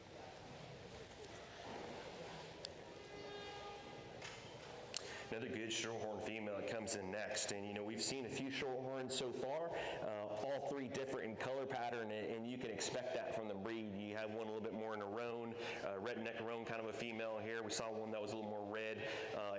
Another good shorthorn female that comes in next, and we've seen a few shorthorns so far, all three different in color pattern, and you can expect that from the breed. You have one a little bit more in a roan, redneck roan kind of a female here. We saw one that was a little more red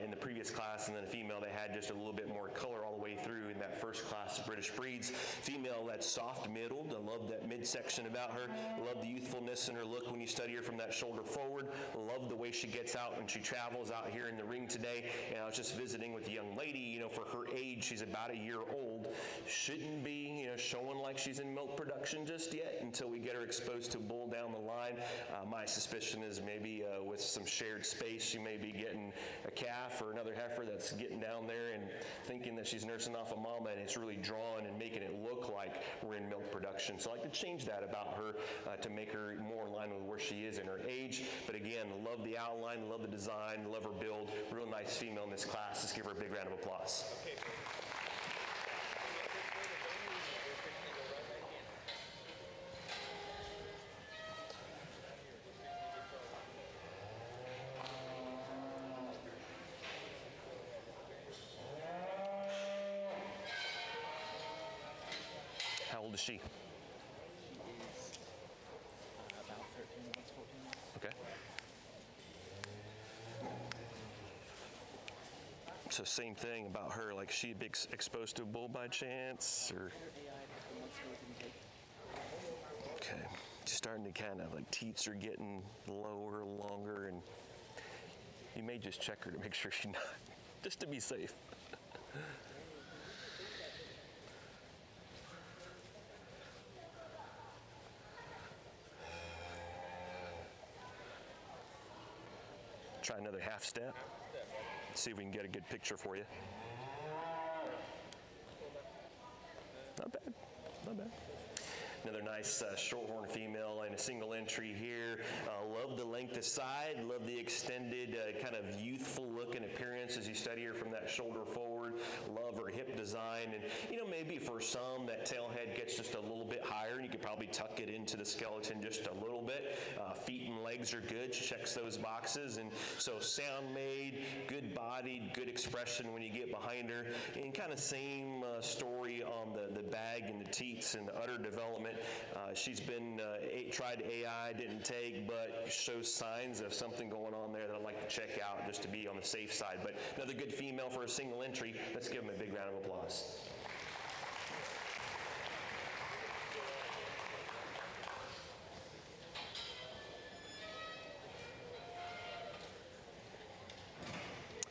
in the previous class, and then a female that had just a little bit more color all the way through in that first class of British breeds. Female that's soft middled. I love that midsection about her. Love the youthfulness in her look when you study her from that shoulder forward. Love the way she gets out when she travels out here in the ring today. And I was just visiting with a young lady, for her age, she's about a year old. Shouldn't be, showing like she's in milk production just yet until we get her exposed to a bull down the line. My suspicion is maybe with some shared space, she may be getting a calf or another heifer that's getting down there and thinking that she's nursing off a mama, and it's really drawing and making it look like we're in milk production. So I like to change that about her to make her more in line with where she is in her age. But again, love the outline, love the design, love her build. Real nice female in this class. Let's give her a big round of applause. How old is she? She is about 13 months, 14 months. Okay. So same thing about her, like she been exposed to a bull by chance, or? Okay, she's starting to kind of like teats are getting lower, longer, and you may just check her to make sure she's not, just to be safe. Try another half step. See if we can get a good picture for you. Not bad, not bad. Another nice shorthorn female in a single entry here. Love the length of side, love the extended kind of youthful look and appearance as you study her from that shoulder forward. Love her hip design, and maybe for some that tail head gets just a little bit higher, and you could probably tuck it into the skeleton just a little bit. Feet and legs are good, she checks those boxes, and so sound made, good bodied, good expression when you get behind her, and kind of same story on the bag and the teats and the udder development. She's been tried AI, didn't take, but shows signs of something going on there that I'd like to check out just to be on the safe side. But another good female for a single entry. Let's give them a big round of applause.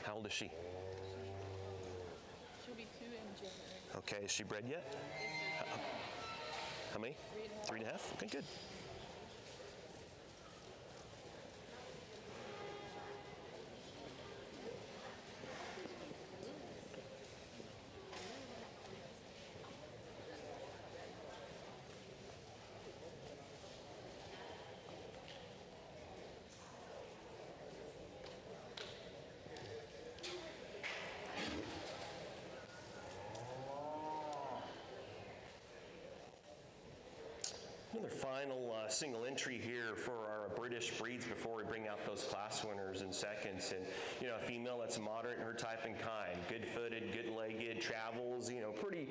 How old is she? She'll be 2 in January. Okay, is she bred yet? How many? 3.5. Okay, good. Another final single entry here for our British breeds before we bring out those classes. class winners and seconds. And, you know, a female that's moderate in her type and kind, good-footed, good-legged, travels, you know, pretty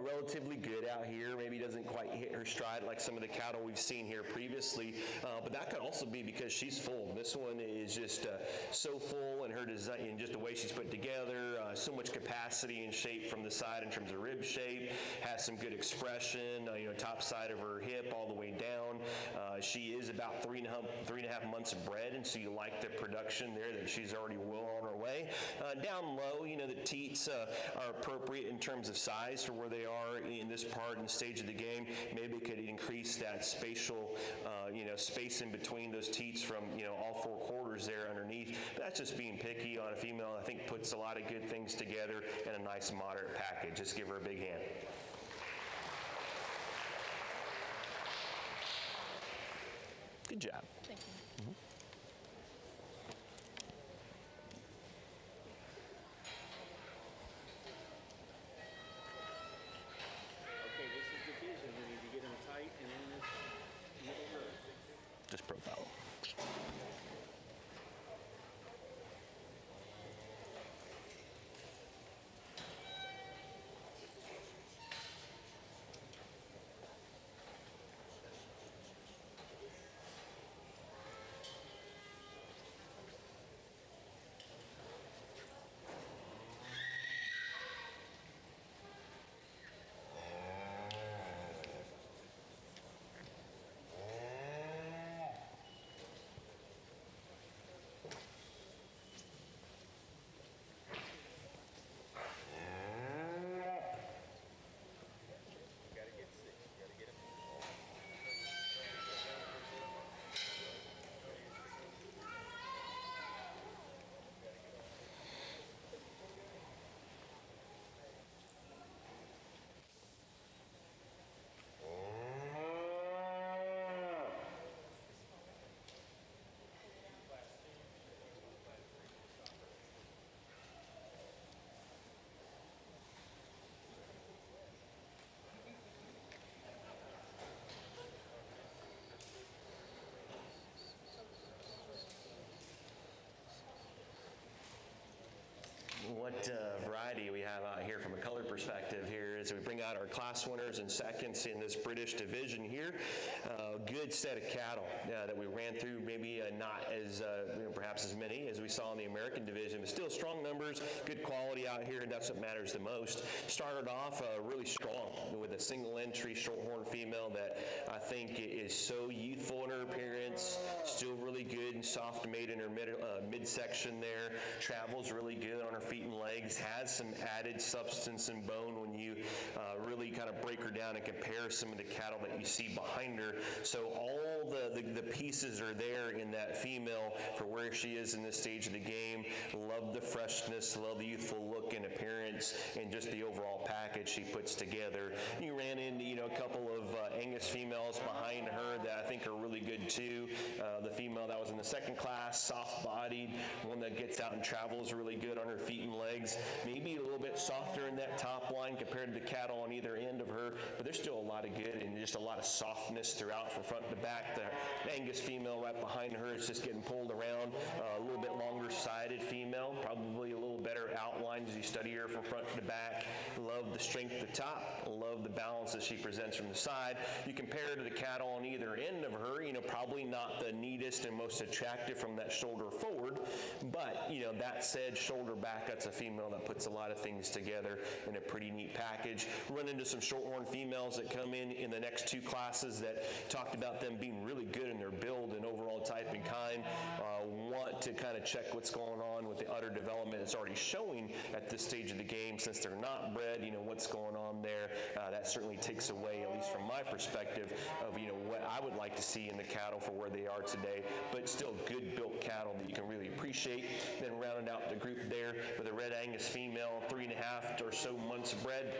relatively good out here. Maybe doesn't quite hit her stride like some of the cattle we've seen here previously, but that could also be because she's full. This one is just so full in her design and just the way she's put together, so much capacity and shape from the side in terms of rib shape, has some good expression, you know, top side of her hip all the way down. She is about 3.5 months bred, and so you like the production there that she's already well on her way. Down low, you know, the teats are appropriate in terms of size for where they are in this part and stage of the game. Maybe it could increase that spatial, you know, space in between those teats from, you know, all 4 quarters there underneath. But that's just being picky on a female. I think puts a lot of good things together in a nice moderate package. Just give her a big hand. Good job. Thank you. Okay, this is the vision. We need to get them tight and in this middle row. Just profile. What variety we have out here from a color perspective here as we bring out our class winners and seconds in this British division here. Good set of cattle that we ran through, maybe not as, you know, perhaps as many as we saw in the American division, but still strong numbers, good quality out here, and that's what matters the most. Started off really strong with a single entry shorthorn female that I think is so youthful in her appearance, still really good and soft made in her midsection there, travels really good on her feet and legs, has some added substance and bone when you really kind of break her down and compare some of the cattle that you see behind her. So all the pieces are there in that female for where she is in this stage of the game. Love the freshness, love the youthful look and appearance, and just the overall package she puts together. You ran into, you know, a couple of Angus females behind her that I think are really good too. The female that was in the second class, soft-bodied, one that gets out and travels really good on her feet and legs. Maybe a little bit softer in that top line compared to the cattle on either end of her, but there's still a lot of good and just a lot of softness throughout from front to back. The Angus female right behind her is just getting pulled around. A little bit longer-sided female, probably a little better outline as you study her from front to back. Love the strength at the top. Love the balance that she presents from the side. You compare her to the cattle on either end of her, you know, probably not the neatest and most attractive from that shoulder forward, but, you know, that said, shoulder back, that's a female that puts a lot of things together in a pretty neat package. Run into some shorthorn females that come in the next 2 classes that talked about them being really good in their build and overall type and kind. Want to kind of check what's going on with the udder development that's already showing at this stage of the game. Since they're not bred, you know, what's going on there. That certainly takes away, at least from my perspective, of, you know, what I would like to see in the cattle for where they are today, but still good built cattle that you can really appreciate. Then rounding out the group there with a red Angus female, 3.5 or so months bred.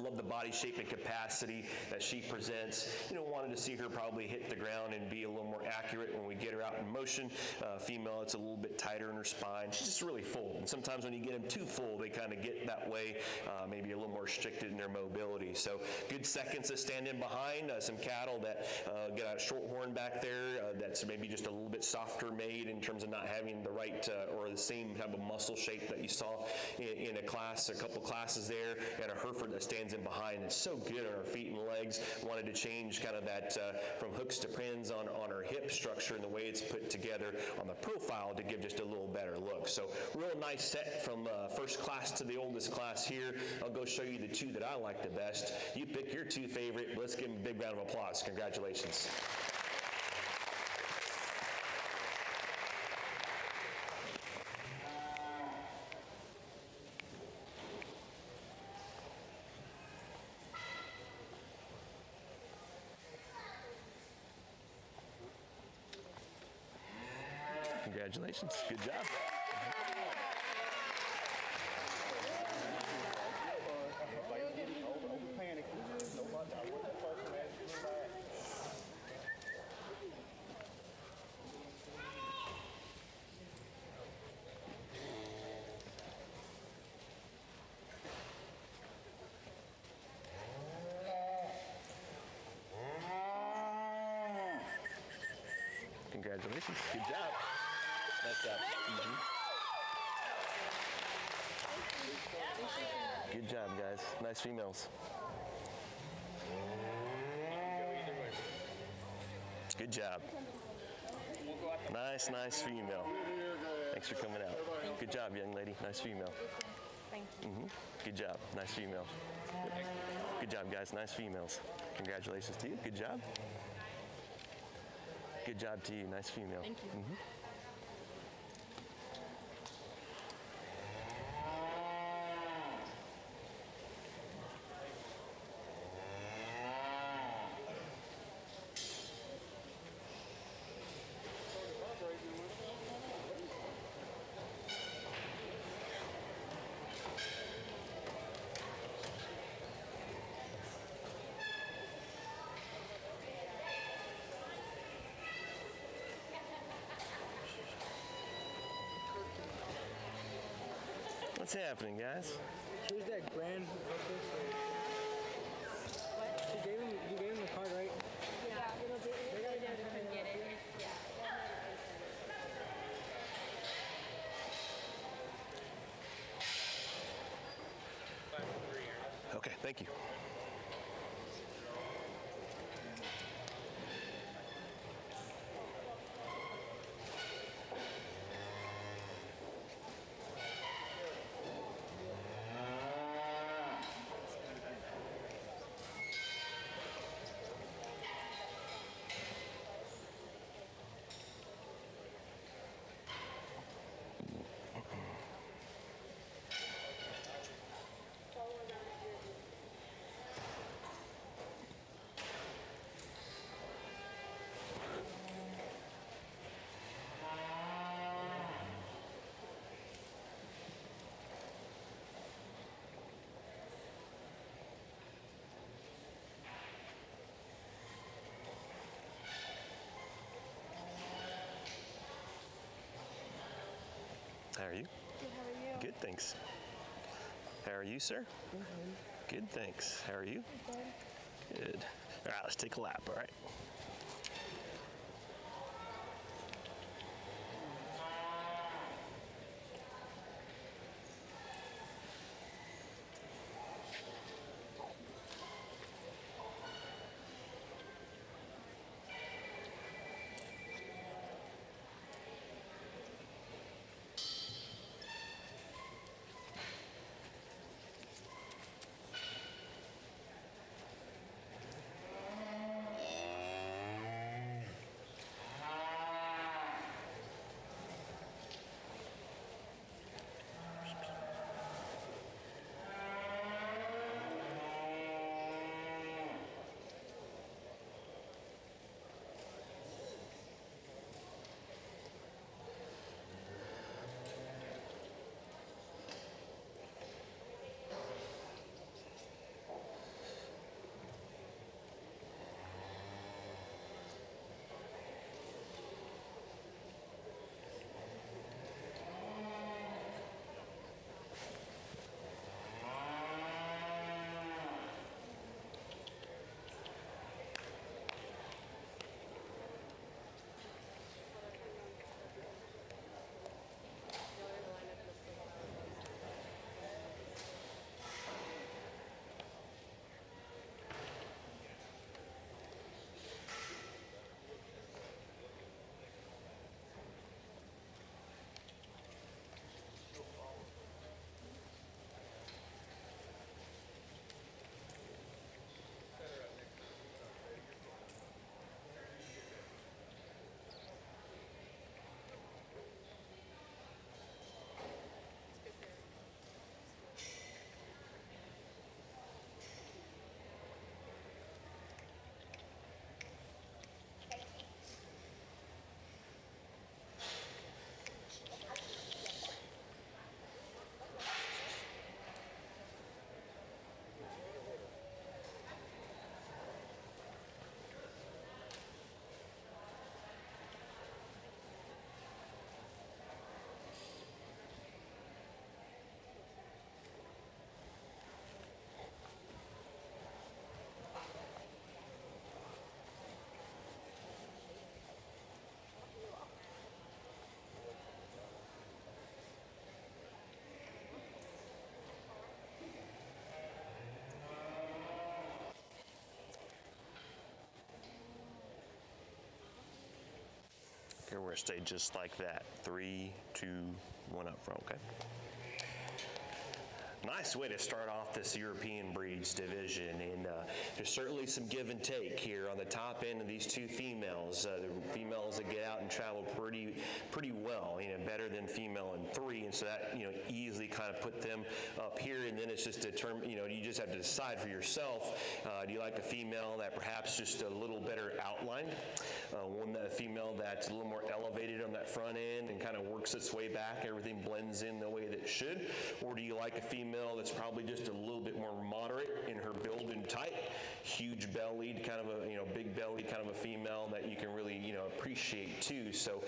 Love love the body shape and capacity that she presents. You know, wanted to see her probably hit the ground and be a little more accurate when we get her out in motion. Female, it's a little bit tighter in her spine. She's just really full. And sometimes when you get them too full, they kind of get that way, maybe a little more restricted in their mobility. So good seconds to stand in behind. Some cattle that got a short horn back there that's maybe just a little bit softer made in terms of not having the right or the same type of muscle shape that you saw in a couple classes there, and a Heifer that stands in behind. It's so good on her feet and legs. Wanted to change kind of that from hooks to pins on her hip structure and the way it's put together on the profile to give just a little better look. So real nice set from first class to the oldest class here. I'll go show you the two that I like the best. You pick your two favorite. Let's give them a big round of applause. Congratulations. Congratulations. Good job. Congratulations. Good job. Nice job. Good job, guys. Nice females. Good job. Nice female. Thanks for coming out. Good job, young lady. Nice female. Thank you. Good job. Nice female. Good job, guys. Nice females. Congratulations to you. Good job. Good job to you. Nice female. Thank you. What's happening, guys? Here's that grand. What? You gave him the card, right? Yeah, it'll be, they gotta come get it. Yeah. Okay, thank you. How are you? Good, how are you? Good, thanks. How are you, sir? Good, thanks. How are you? Good. All right, let's take a lap, all right? camera. Stay just like that. 3, 2, 1 up front, okay? Nice way to start off this European breeds division, and there's certainly some give and take here on the top end of these two females. The females that get out and travel pretty well, better than female in 3, and so that easily kind of put them up here. And then it's just determine, you just have to decide for yourself. Do you like a female that perhaps just a little better outlined, a female that's a little more elevated on that front end and kind of works its way back, everything blends in the way that it should, or do you like a female that's probably just a little bit more moderate in her build and type, huge bellied, kind of a big bellied kind of a female that you can really appreciate too. So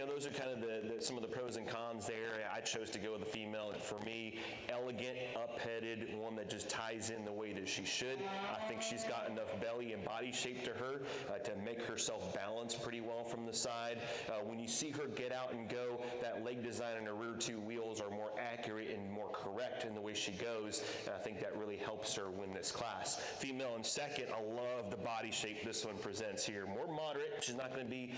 those are kind of some of the pros and cons there. I chose to go with a female that, for me, elegant, up-headed, one that just ties in the way that she should. I think she's got enough belly and body shape to her to make herself balance pretty well from the side. When you see her get out and go, that leg design and her rear 2 wheels are more accurate and more correct in the way she goes, and I think that really helps her win this class. Female in second, I love the body shape this one presents here. More moderate. She's not going to be,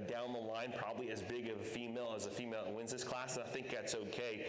down the line probably as big of a female as a female that wins this class, and I think that's okay.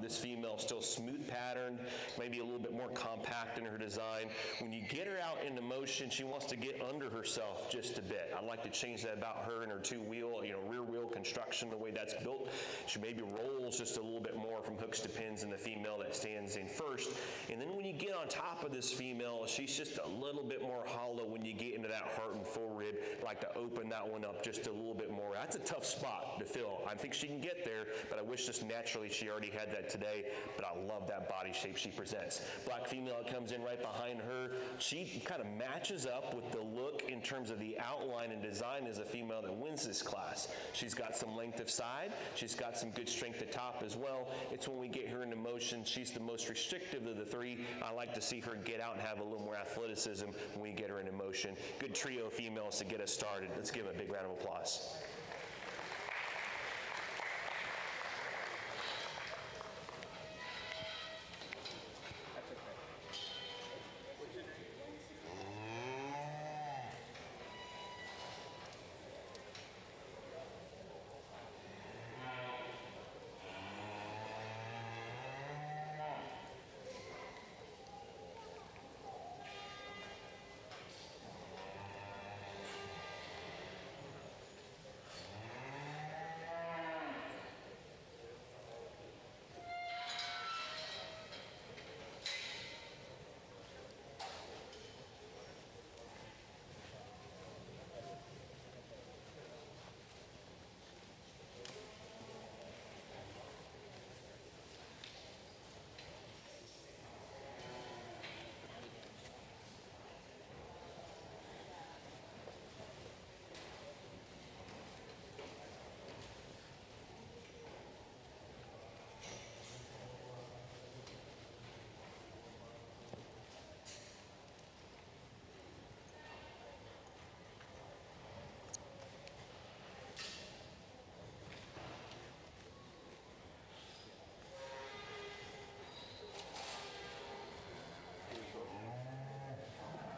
This female is still smooth patterned, maybe a little bit more compact in her design. When you get her out into motion, she wants to get under herself just a bit. I like to change that about her and her 2-wheel, rear wheel construction, the way that's built. She maybe rolls just a little bit more from hooks to pins than the female that stands in first. And then when you get on top of this female, she's just a little bit more hollow when you get into that heart and forerib. I like to open that one up just a little bit more. That's a tough spot to fill. I think she can get there, but I wish just naturally she already had that today, but I love that body shape she presents. Black female comes in right behind her. She kind of matches up with the look in terms of the outline and design as a female that wins this class. She's got some length of side. She's got some good strength at top as well. It's when we get her into motion, she's the most restrictive of the 3. I like to see her get out and have a little more athleticism when we get her into motion. Good trio of females to get us started. Let's give them a big round of applause.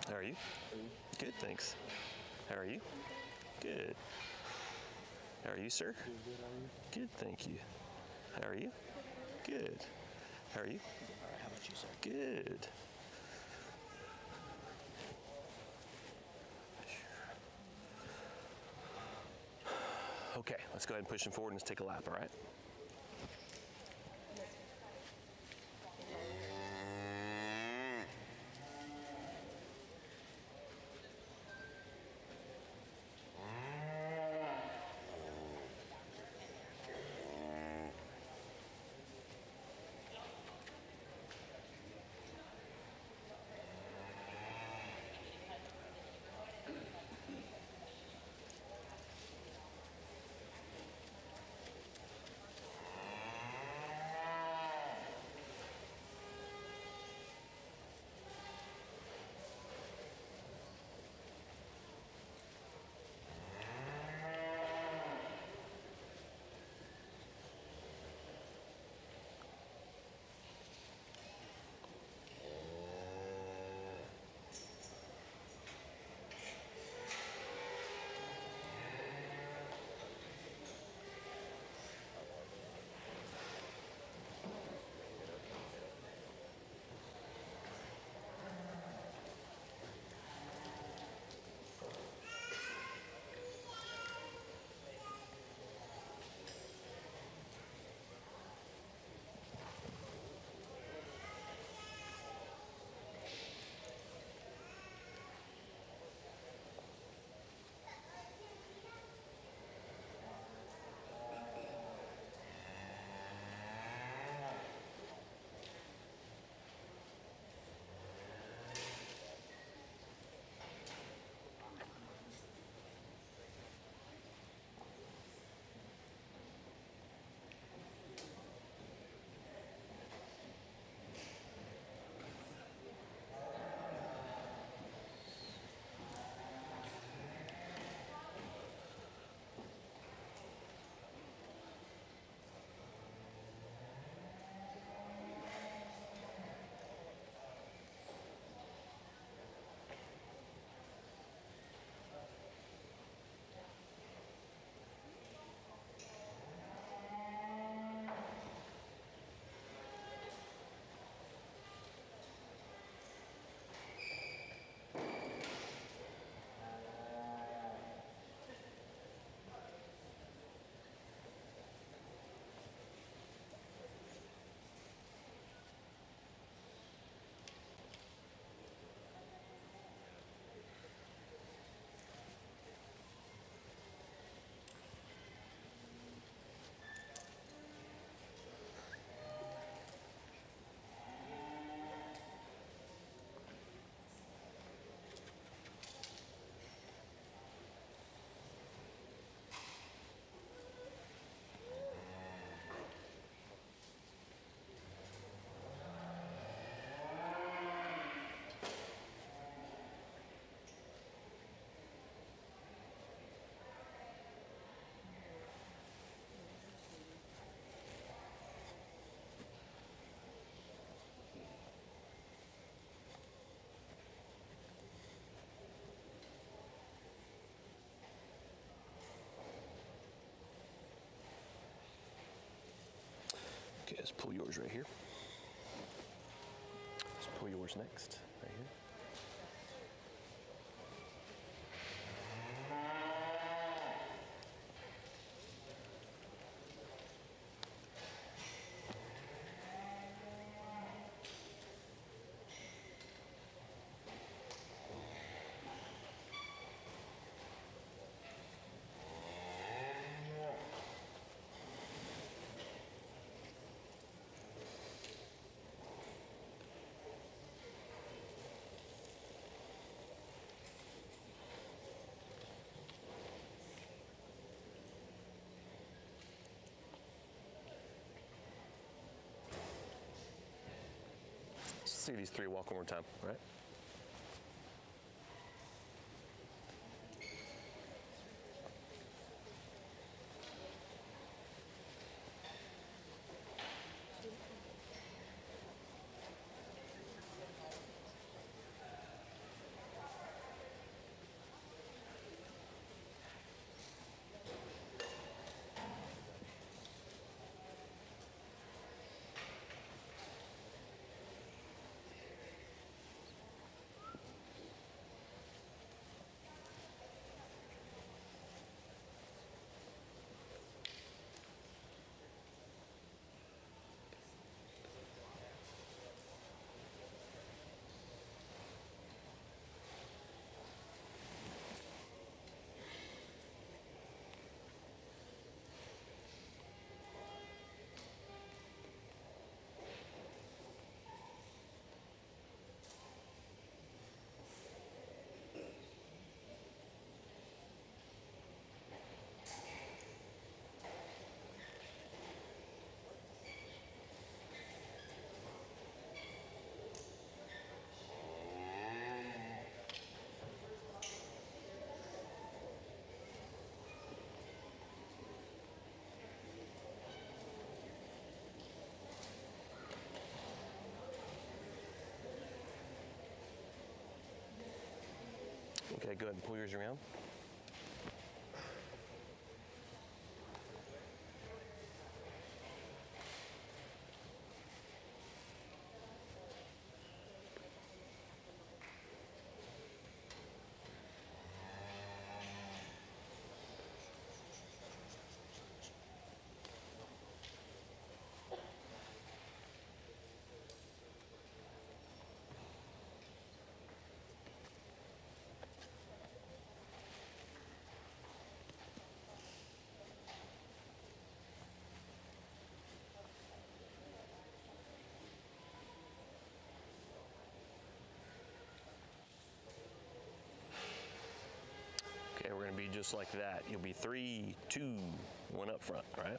How are you? Good, thanks. How are you? Good. How are you, sir? Good, thank you. How are you? Good. How are you? How about you, sir? Good. Okay, let's go ahead and push him forward and let's take a lap, all right? Just pull yours right here. Let's pull yours next, right here. See these three walk one more time, right? Okay, good. Pull yours around. Okay, we're gonna be just like that. You'll be 3, 2, 1 up front, right?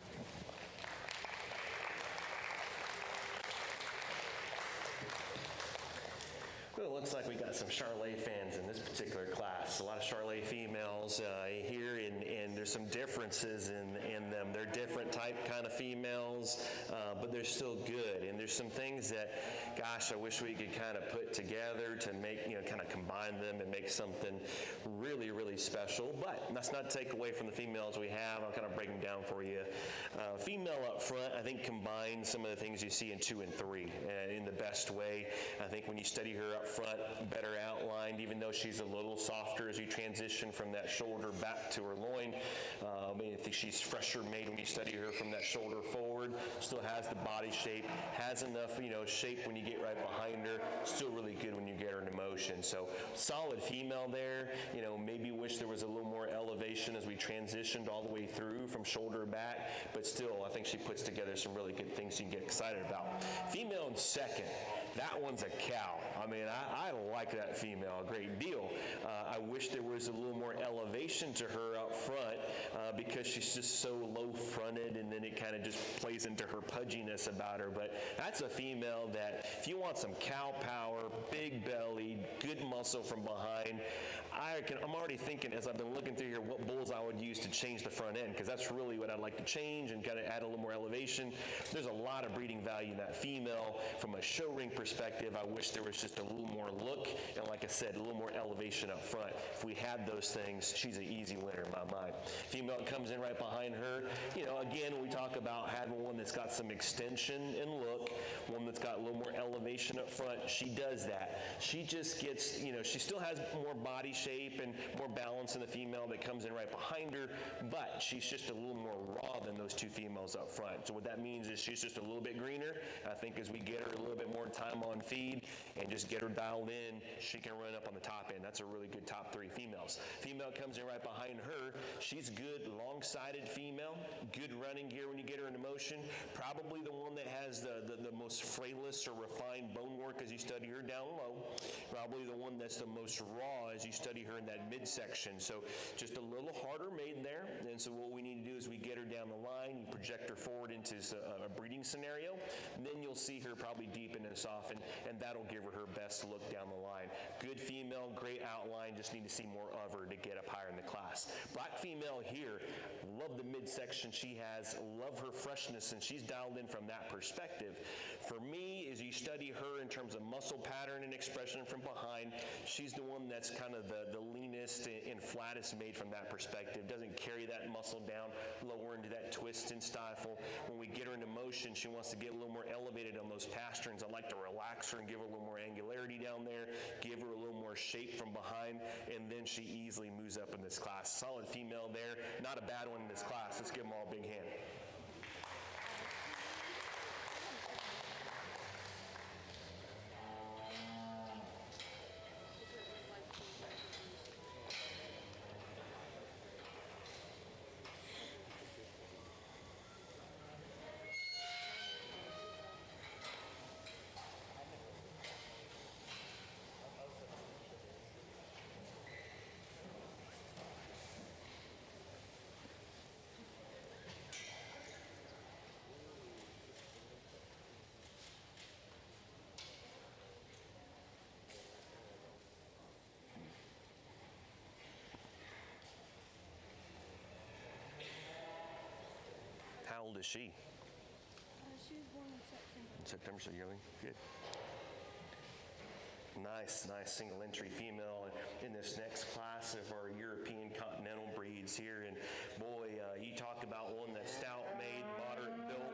Well, it looks like we got some Charolais fans in this particular class. A lot of Charolais females here, and there's some differences in them. They're different type kind of females, but they're still good. And there's some things that, gosh, I wish we could kind of put together to make, kind of combine them and make something really, really special. But that's not to take away from the females we have. I'll kind of break them down for you. Female up front, I think, combines some of the things you see in 2 and 3 in the best way. I think when you study her up front, better outlined, even though she's a little softer as you transition from that shoulder back to her loin. I think she's fresher made when you study her from that shoulder forward. Still has the body shape, has enough, shape when you get right behind her. Still really good when you get her into motion. So solid female there. Maybe wish there was a little more elevation as we transitioned all the way through from shoulder back, but still, I think she puts together some really good things you can get excited about. Female in second. That one's a cow. I like that female a great deal. I wish there was a little more elevation to her up front because she's just so low-fronted, and then it kind of just plays into her pudginess about her. But that's a female that, if you want some cow power, big belly, good muscle from behind, I'm already thinking, as I've been looking through here, what bulls I would use to change the front end, because that's really what I'd like to change and kind of add a little more elevation. There's a lot of breeding value in that female from a show ring perspective. perspective, I wish there was just a little more look, and like I said, a little more elevation up front. If we had those things, she's an easy winner in my mind. Female comes in right behind her. You know, again, we talk about having one that's got some extension and look, one that's got a little more elevation up front. She does that. She just gets, you know, she still has more body shape and more balance than the female that comes in right behind her, but she's just a little more raw than those two females up front. So what that means is she's just a little bit greener. I think as we get her a little bit more time on feed and just get her dialed in, she can run up on the top end. That's a really good top 3 females. Female comes in right behind her. She's good, long-sided female, good running gear when you get her into motion. Probably the one that has the most frailest or refined bone work as you study her down low. Probably the one that's the most raw as you study her in that midsection. So just a little harder made there. And so what we need to do is we get her down the line, you project her forward into a breeding scenario, then you'll see her probably deepen and soften, and that'll give her her best look down the line. Good female, great outline, just need to see more of her to get up higher in the class. Black female here, love the midsection she has, love her freshness, and she's dialed in from that perspective. For me, as you study her in terms of muscle pattern and expression from behind, she's the one that's kind of the leanest and flattest made from that perspective. Doesn't carry that muscle down lower into that twist and stifle. When we get her into motion, she wants to get a little more elevated on those pasterns. I like to relax her and give her a little more angularity down there, give her a little more shape from behind, and then she easily moves up in this class. Solid female there, not a bad one in this class. Let's give them all a big hand. How old is she? She was born in September. In September, so young. Good. Nice single entry female in this next class of our European continental breeds here. And boy, you talk about one that's stout made, moderate built,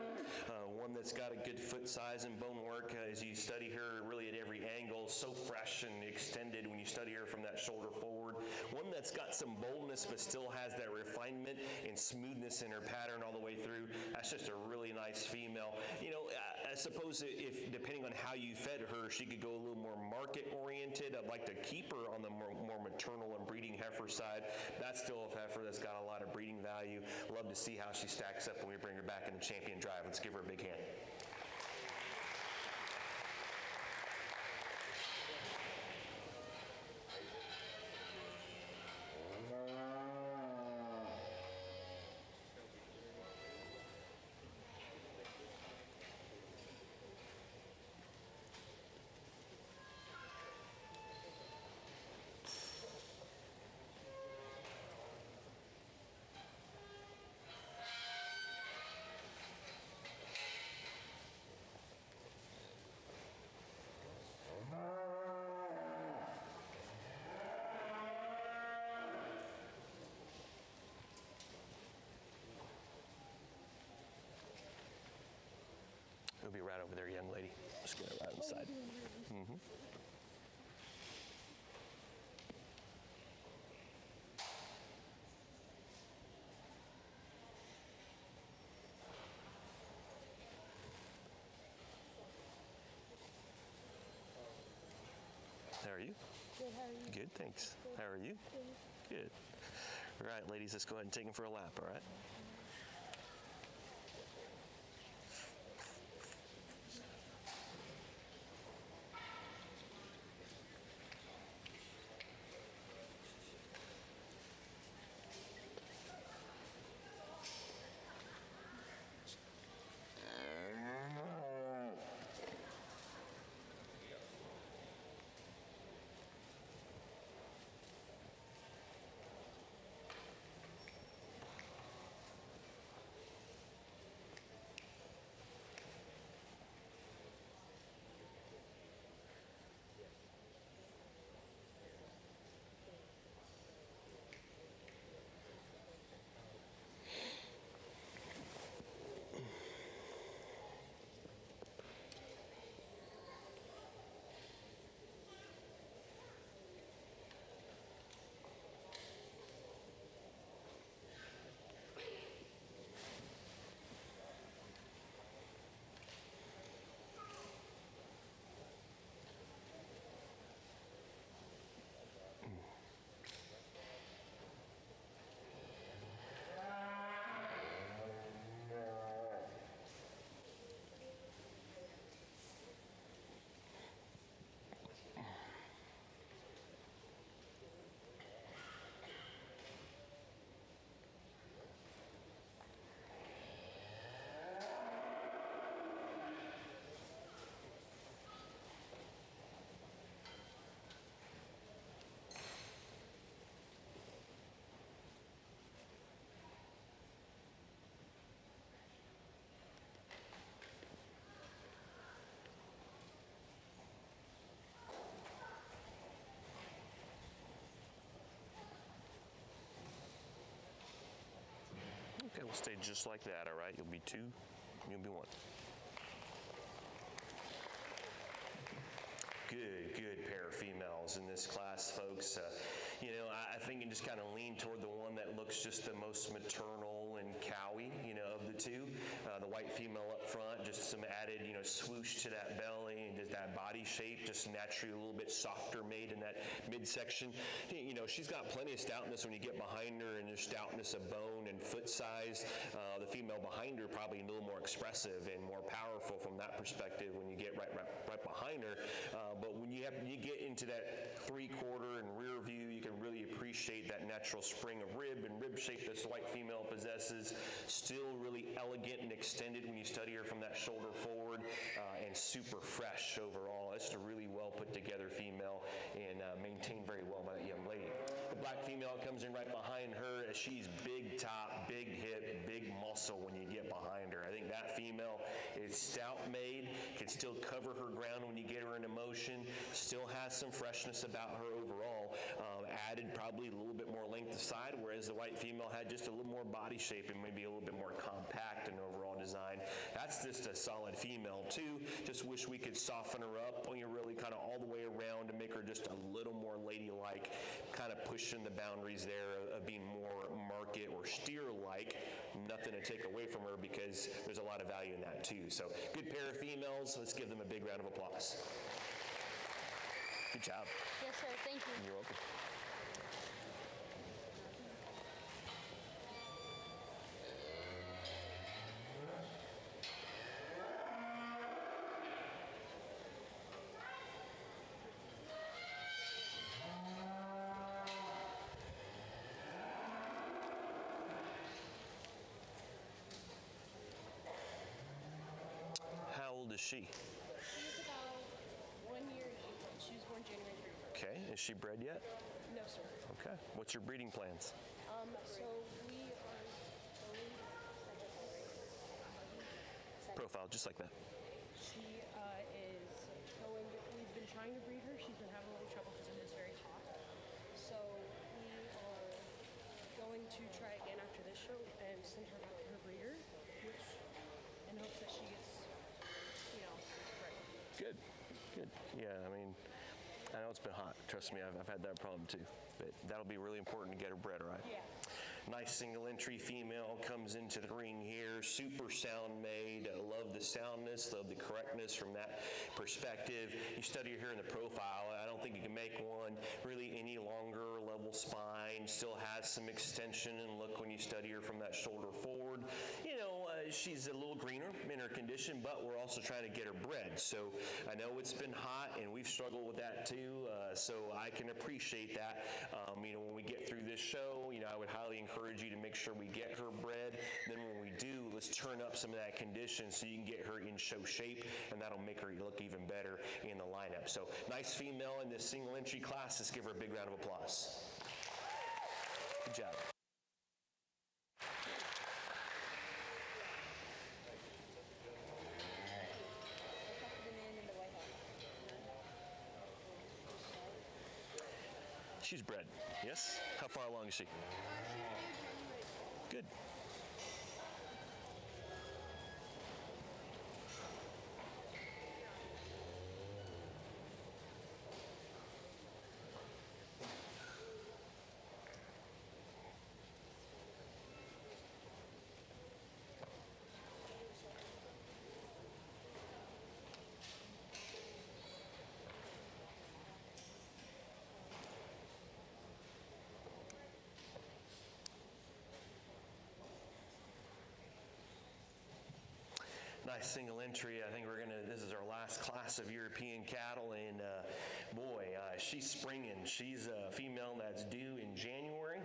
one that's got a good foot size and bone work as you study her really at every angle, so fresh and extended when you study her from that shoulder forward. One that's got some boldness but still has that refinement and smoothness in her pattern all the way through. That's just a really nice female. You know, I suppose if depending on how you fed her, she could go a little more market oriented. I'd like to keep her on the more maternal and breeding heifer side. That's still a heifer that's got a lot of breeding value. Love to see how she stacks up when we bring her back in the champion drive. Let's give her a big hand. It'll be right over there, young lady. Just get it right inside. Mm-hmm. How are you? Good, how are you? Good, thanks. How are you? Good. All right, ladies, let's go ahead and take them for a lap, all right? Stay just like that, all right? You'll be 2, you'll be 1. Good pair of females in this class, folks. I think you just kind of lean toward the one that looks just the most maternal and cowy, of the two. The white female up front, just some added, swoosh to that belly and just that body shape, just naturally a little bit softer made in that midsection. She's got plenty of stoutness when you get behind her, and there's stoutness of bone and foot size. The female behind her probably a little more expressive and more powerful from that perspective when you get right behind her. But when you get into that 3/4 and rear view, you can really appreciate that natural spring of rib and rib shape this white female possesses. Still really elegant and extended when you study her from that shoulder forward, and super fresh overall. It's a really well put together female and maintained very well by that young lady. The black female comes in right behind her as she's big top, big hip, big muscle when you get behind her. I think that female is stout made, can still cover her ground when you get her into motion, still has some freshness about her overall, added probably a little bit more length of side, whereas the white female had just a little more body shape and maybe a little bit more compact in overall design. That's just a solid female too. Just wish we could soften her up when you're really kind of all the way around to make her just a little more ladylike, kind of pushing the boundaries there of being more market or steer-like. Nothing to take away from her because there's a lot of value in that too. So good pair of females. Let's give them a big round of applause. Good job. Yes, sir. Thank you. You're welcome. How old is she? She's about 1 year. She was born January 31st. Okay. Is she bred yet? No, sir. Okay. What's your breeding plans? So we are going. Profile, just like that. She is going. We've been trying to breed her. She's been having a little trouble because it is very hot. So we are going to try again after this show and send her back to her breeder, which in hopes that she gets, bred. Good. Yeah, I know it's been hot. Trust me, I've had that problem too. But that'll be really important to get her bred, right? Yeah. Nice single entry female comes into the ring here. Super sound made. Love the soundness, love the correctness from that perspective. You study her in the profile. I don't think you can make one really any longer. Level spine. Still has some extension and look when you study her from that shoulder forward. She's a little greener in her condition, but we're also trying to get her bred. So I know it's been hot, and we've struggled with that too. So I can appreciate that. When we get through this show, I would highly encourage you to make sure we get her bred. Then when we do, let's turn up some of that condition so you can get her in show shape, and that'll make her look even better in the lineup. So nice female in this single entry class. Let's give her a big round of applause. Good job. She's bred, yes? How far along is she? Good. Nice single entry. I think this is our last class of European cattle, and she's springing. She's a female that's due in January.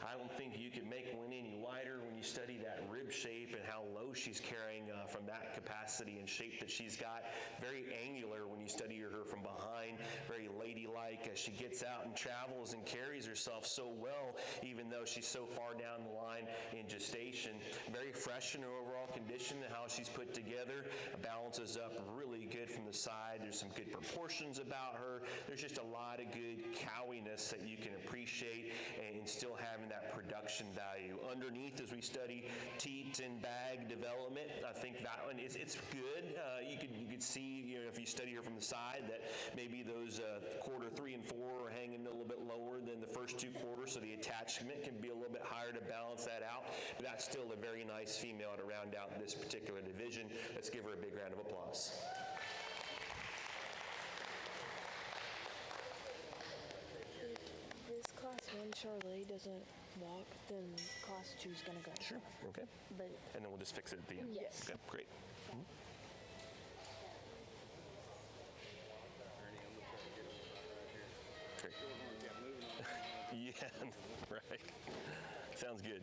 I don't think you could make one any wider when you study that rib shape and how low she's carrying from that capacity and shape that she's got. Very angular when you study her from behind, very ladylike as she gets out and travels and carries herself so well, even though she's so far down the line in gestation. Very fresh in her overall condition and how she's put together, balances up really good from the side. There's some good proportions about her. There's just a lot of good cowiness that you can appreciate and still having that production value. Underneath, as we study teat and bag development, I think that one it's good. You could see, you know, if you study her from the side, that maybe those quarter 3 and 4 are hanging a little bit lower than the first 2 quarters, so the attachment can be a little bit higher to balance that out. But that's still a very nice female to round out this particular division. Let's give her a big round of applause. If this class 1 Charlet doesn't walk, then class 2 is going to go. Sure, okay. But And then we'll just fix it at the end. Yes. Okay, great. Great. Yeah, right. Sounds good.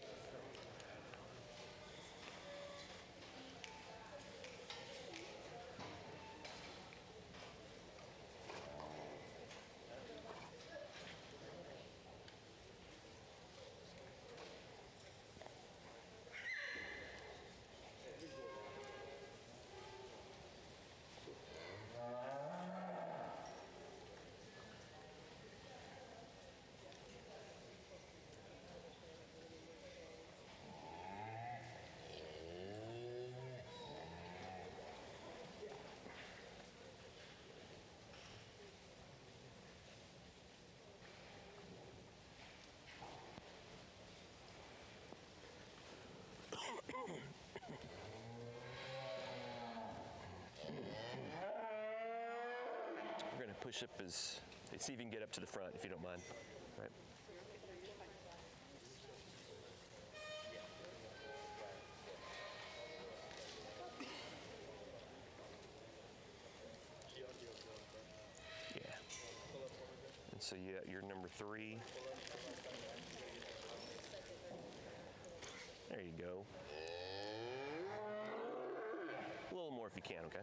We're going to push up see if you can get up to the front, if you don't mind. Right. Yeah. And so you're number 3. There you go. A little more if you can, okay?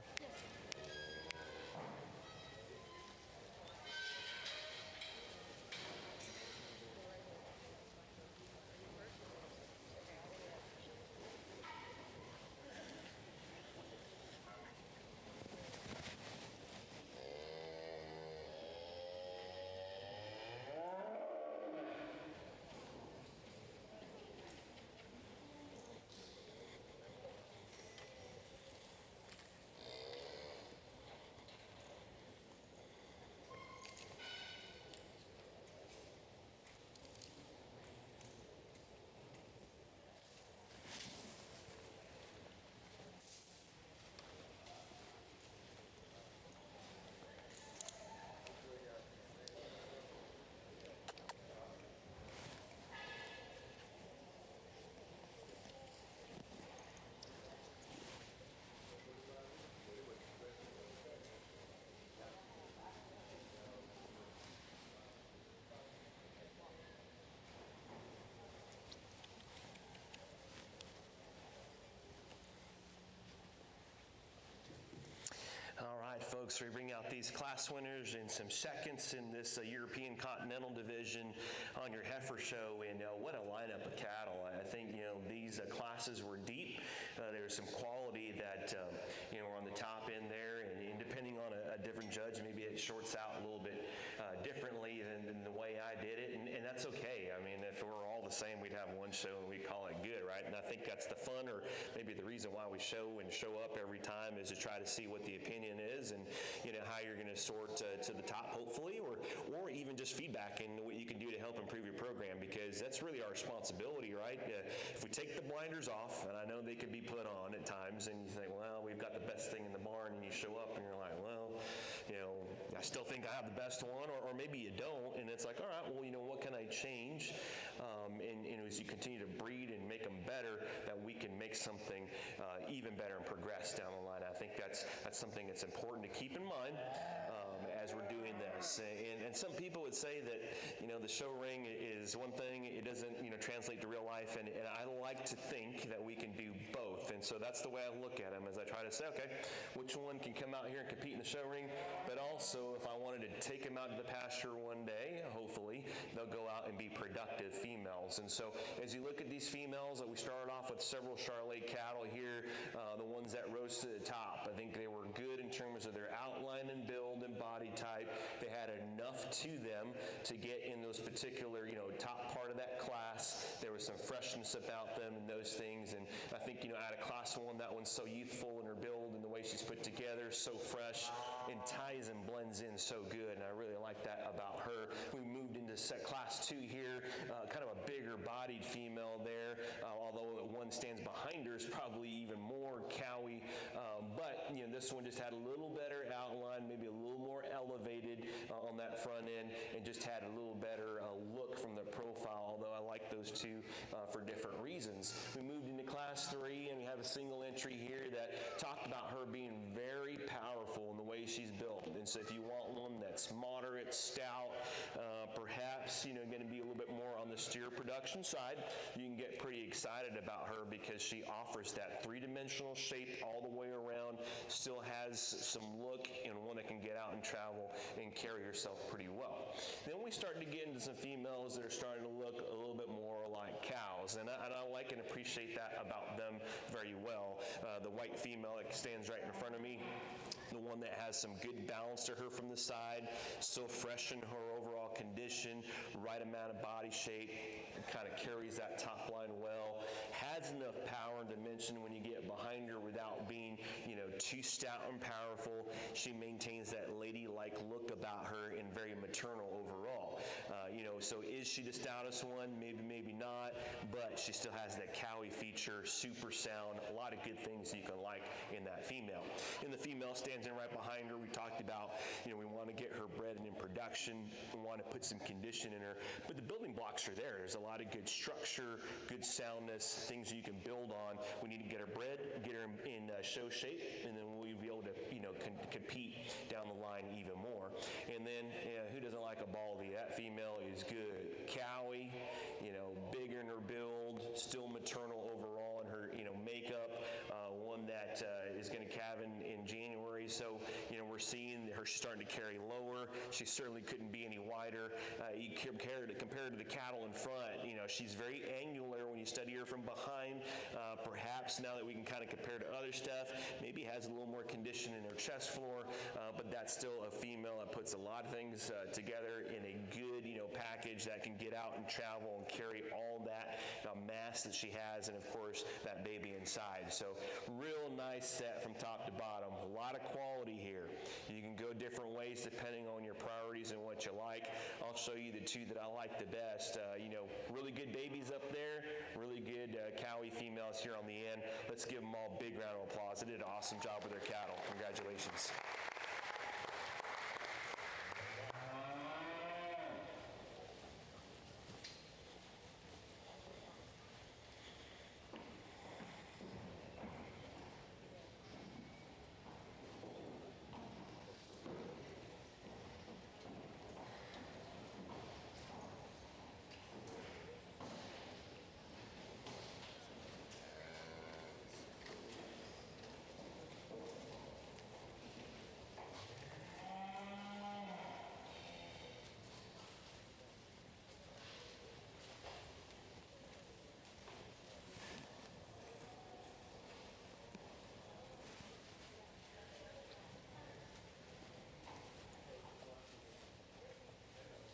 All right, folks, we bring out these class winners and some seconds in this European Continental Division on your Heifer show, and what a lineup of cattle. I think, these classes were deep. There was some quality that, were on the top end there, and depending on a different judge, maybe it shorts out a little bit differently than the way I did it, and that's okay. I mean, if we're all the same, we'd have one show and we'd call it good, right? And I think that's the fun, or maybe the reason why we show up every time, is to try to see what the opinion is, and how you're going to sort to the top, hopefully, or even just feedback and what you can do to help improve your program, because that's really our responsibility, right? If we take the blinders off, and I know they can be put on at times, and you think, well, we've got the best thing in the barn, and you show up and you're like, well, I still think I have the best one, or maybe you don't, and it's like, all right, well, what can I change? And as you continue to breed and make them better, that we can make something even better and progress down the line. I think that's something that's important to keep in mind as we're doing this. And some people would say that, the show ring is one thing, it doesn't, translate to real life, and I like to think that we can do both. And so that's the way I look at them, as I try to say, okay, which one can come out here and compete in the show ring, but well. So if I wanted to take them out to the pasture one day, hopefully, they'll go out and be productive females. And so as you look at these females, we started off with several Charolais cattle here, the ones that rose to the top. I think they were good in terms of their outline and build and body type. They had enough to them to get in those particular, top part of that class. There was some freshness about them and those things. And I think, out of class 1, that one's so youthful in her build and the way she's put together, so fresh, and ties and blends in so good. And I really like that about her. We moved into class 2 here, kind of a bigger bodied female there, although the one stands behind her is probably even more cowy. But this one just had a little better outline, maybe a little more elevated on that front end, and just had a little better look from the profile, although I like those two for different reasons. We moved into class 3, and we have a single entry here that talked about her being very powerful in the way she's built. And so if you want one that's moderate, stout, perhaps, going to be a little bit more on the steer production side, you can get pretty excited about her because she offers that three-dimensional shape all the way around, still has some look, and one that can get out and travel and carry herself pretty well. Then we start to get into some females that are starting to look a little bit more like cows, and I like and appreciate that about them very well. The white female that stands right in front of me, the one that has some good balance to her from the side, still fresh in her overall condition, right amount of body shape, kind of carries that top line well, has enough power and dimension when you get behind her without being, too stout and powerful. She maintains that ladylike look about her and very maternal overall. So is she the stoutest one? Maybe not, but she still has that cowy feature, super sound, a lot of good things you can like in that female. And the female stands in right behind her. We talked about, we want to get her bred and in production. We want to put some condition in her, but the building blocks are there. There's a lot of good structure, good soundness, things you can build on. We need to get her bred, get her in show shape, and then we'll be able to, compete down the line even more. And then, who doesn't like a baldy? That female is good. Cowy, bigger in her build, still maternal overall in her, makeup, one that is going to calve in January. So, we're seeing her starting to carry lower. She certainly couldn't be any wider. You compare to the cattle in front, she's very angular when you study her from behind. Perhaps now that we can kind of compare to other stuff, maybe has a little more condition in her chest floor, but that's still a female that puts a lot of things together in a good, package that can get out and travel and carry all that mass that she has, and of course that baby inside. So real nice set from top to bottom. A lot of quality here. You can go different ways depending on your priorities and what you like. I'll show you the two that I like the best. Really good babies up there, really good cowy females here on the end. Let's give them all a big round of applause. They did an awesome job with their cattle. Congratulations.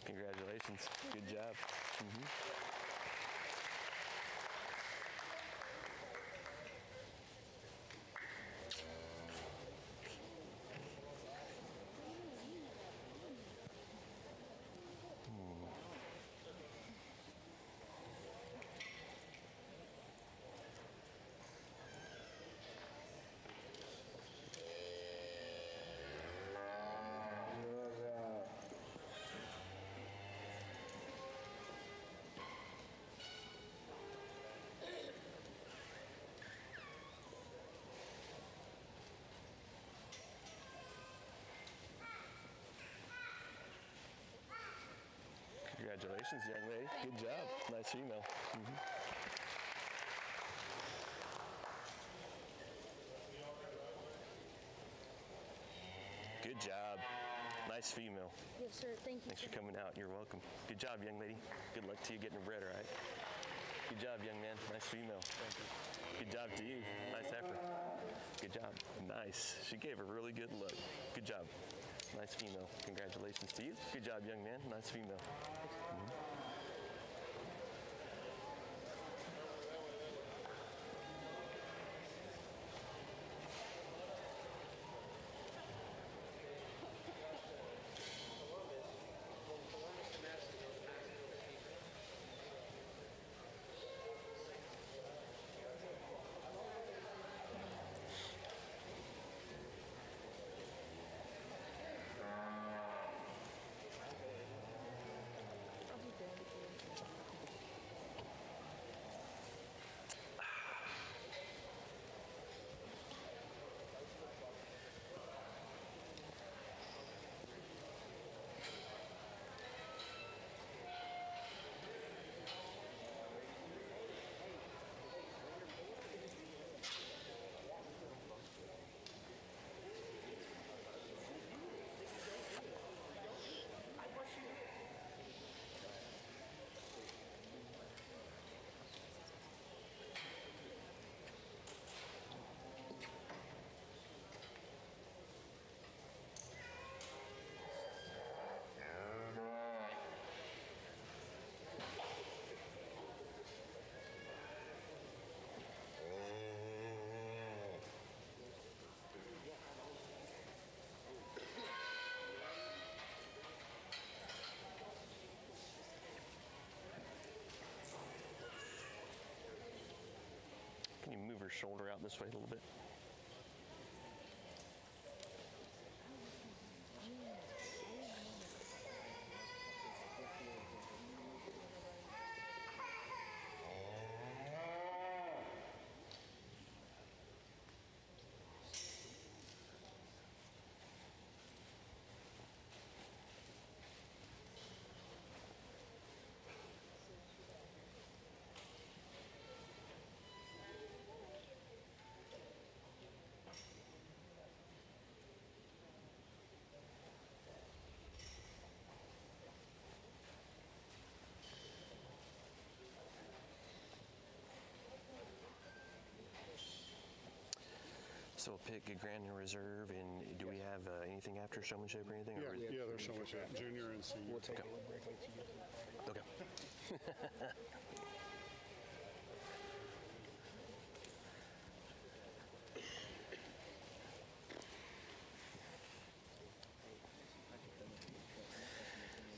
Congratulations. Good job. Congratulations, young lady. Good job. Nice female. Good job. Nice female. Yes, sir. Thank you. Thanks for coming out. You're welcome. Good job, young lady. Good luck to you getting her bred, all right? Good job, young man. Nice female. Thank you. Good job to you. Nice heifer. Good job. Nice. She gave a really good look. Good job. Nice female. Congratulations to you. Good job, young man. Nice female. Can you move her shoulder out this way a little bit? So we'll pick a Grand and Reserve, and do we have anything after Showmanship or anything? Or Yeah, there's Showmanship, junior and senior. We'll take a little break, let you get to the Okay.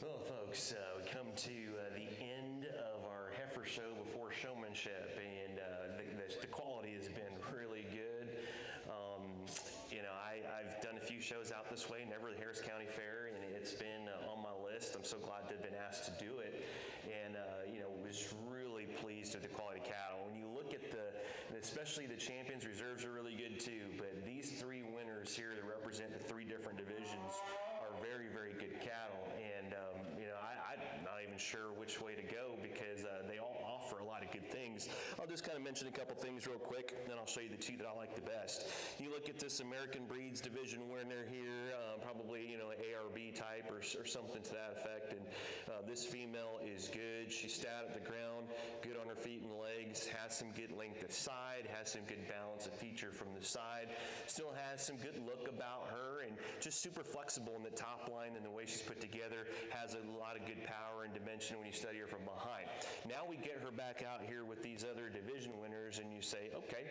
Well, folks, we come to the end of our heifer show before Showmanship, and the quality has been really good. I've done a few shows out this way, never the Harris County Fair, and it's been on my list. I'm so glad to have been asked to do it, and was really pleased with the quality cattle. When you look at especially the champions, reserves are really good too, but these three winners here that represent the three different divisions are very, very good cattle, and I'm not even sure which way to go because they all offer a lot of good things. I'll just kind of mention a couple things real quick, and then I'll show you the two that I like the best. You look at this American Breeds division winner here, probably ARB type or something to that effect, and this female is good. She's stat at the ground, good on her feet and legs, has some good length of side, has some good balance of feature from the side, still has some good look about her, and just super flexible in the top line and the way she's put together, has a lot of good power and dimension when you study her from behind. Now we get her back out here with these other division winners, and you say, okay,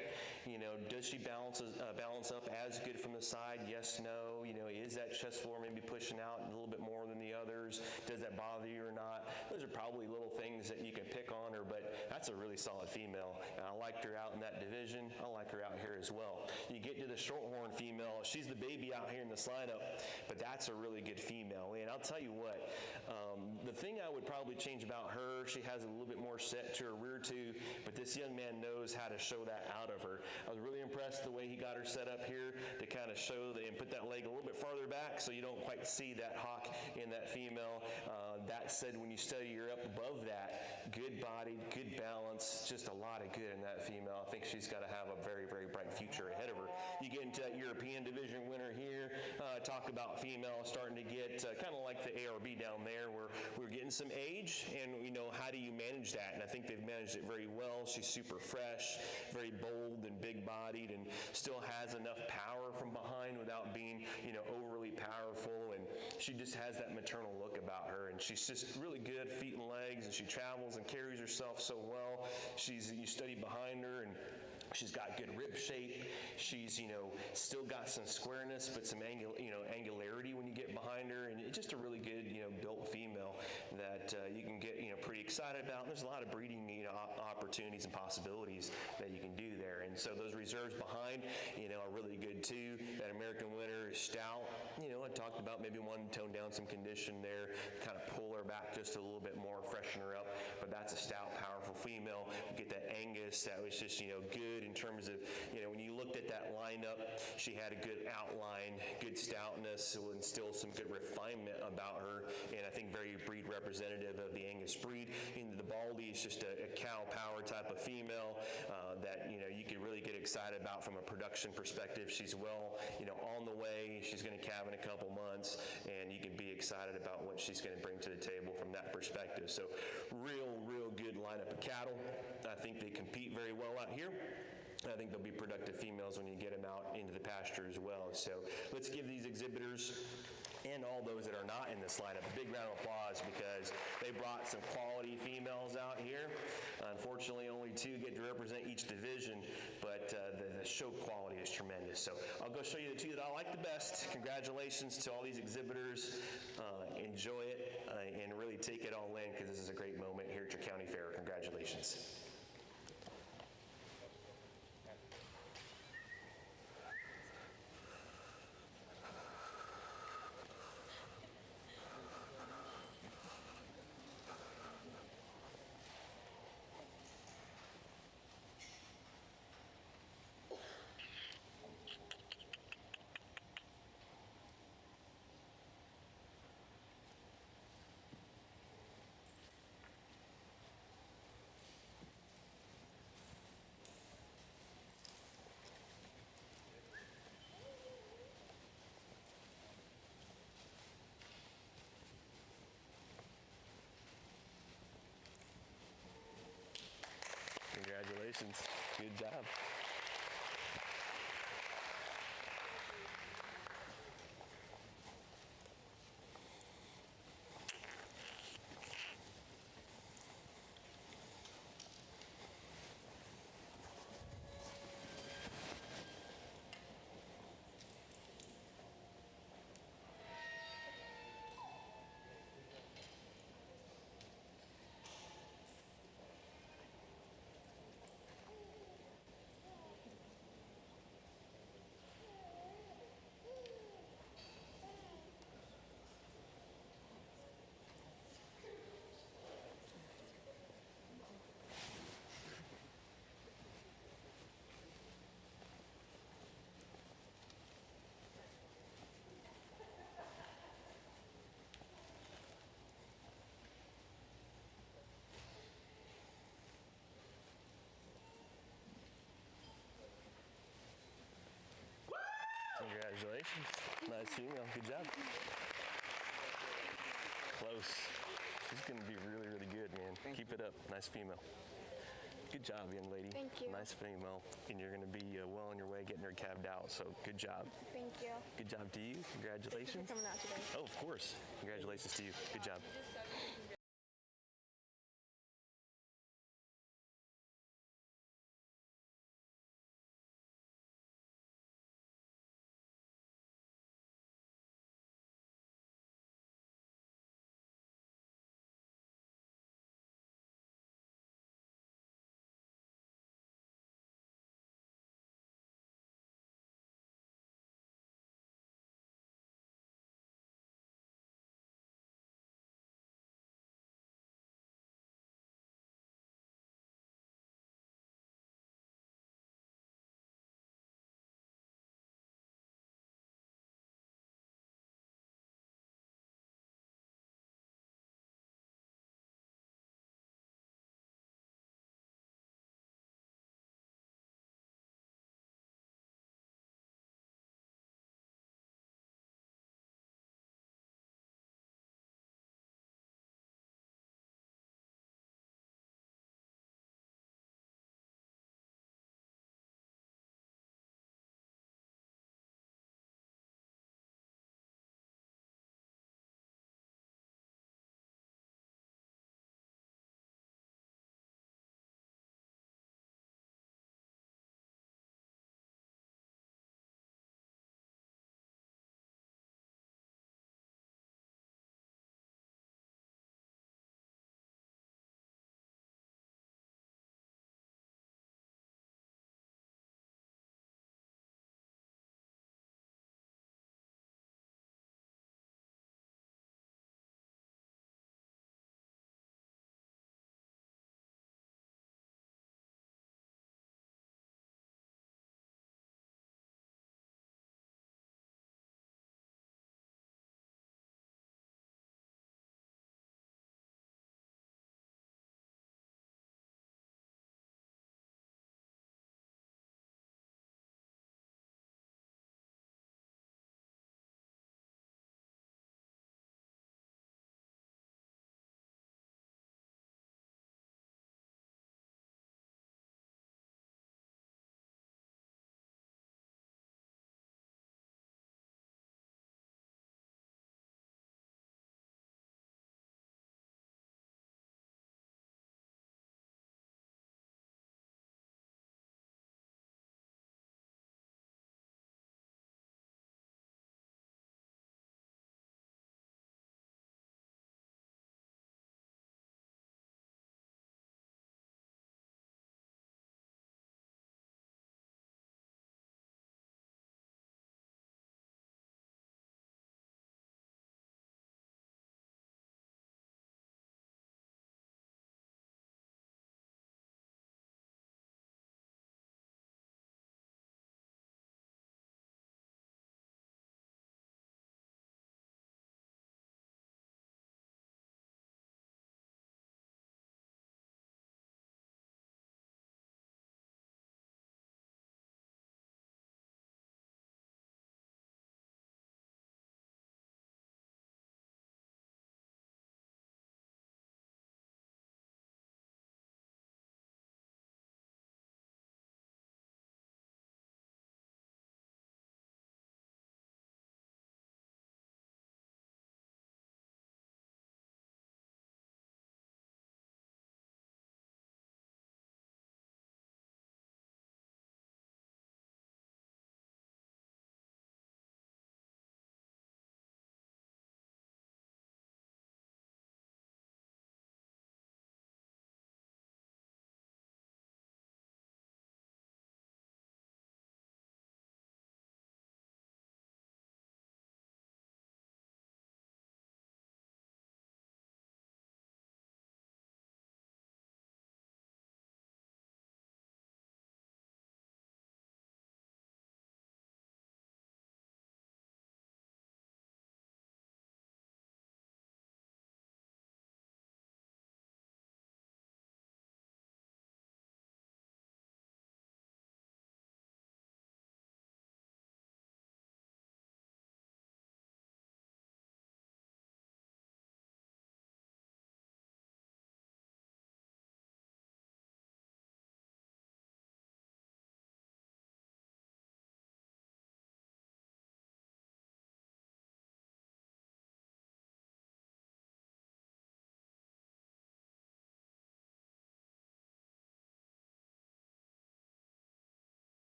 does she balance up as good from the side? Yes, no. Is that chest floor maybe pushing out a little bit more than the others? Does that bother you or not? Those are probably little things that you can pick on her, but that's a really solid female. And I liked her out in that division. I like her out here as well. You get to the shorthorn female. She's the baby out here in this lineup, but that's a really good female. And I'll tell you what, the thing I would probably change about her, she has a little bit more set to her rear tooth, but this young man knows how to show that out of her. I was really impressed the way he got her set up here to kind of show and put that leg a little bit farther back so you don't quite see that hock in that female. That said, when you study her up above that, good body, good balance, balance, just a lot of good in that female. I think she's got to have a very, very bright future ahead of her. You get into that European division winner here, talk about females starting to get kind of like the ARB down there, where we're getting some age, and how do you manage that? And I think they've managed it very well. She's super fresh, very bold and big-bodied, and still has enough power from behind without being, overly powerful. And she just has that maternal look about her, and she's just really good feet and legs, and she travels and carries herself so well. You study behind her, and she's got good rib shape. She's, still got some squareness, but some angularity when you get behind her, and it's just a really good, built female that you can get, pretty excited about. And there's a lot of breeding, opportunities and possibilities that you can do there. And so those reserves behind, are really good too. That American winner is stout. I talked about maybe wanting to tone down some condition there, kind of pull her back just a little bit more, freshen her up. But that's a stout, powerful female. You get that Angus that was just, good in terms of, when you looked at that lineup, she had a good outline, good stoutness, and still some good refinement about her. And I think very breed representative of the Angus breed. And the Baldy is just a cow power type of female that, you could really get excited about from a production perspective. She's well, on the way. She's going to calve in a couple months, and you can be excited about what she's going to bring to the table from that perspective. So real good lineup of cattle. I think they compete very well out here. I think they'll be productive females when you get them out into the pasture as well. So let's give these exhibitors and all those that are not in this lineup a big round of applause, because they brought some quality females out here. Unfortunately, only 2 get to represent each division, but the show quality is tremendous. So I'll go show you the 2 that I like the best. Congratulations to all these exhibitors. Enjoy it and really take it all in, because this is a great moment here at your county fair. Congratulations. Congratulations. Good job. Congratulations. Nice female. Good job. Close. She's going to be really, really good, man. Keep it up. Nice female. Good job, young lady. Thank you. Nice female. And you're going to be well on your way getting her calved out. So good job. Thank you. Good job to you. Congratulations. Thank you for coming out today. Oh, of course. Congratulations to you. Good job.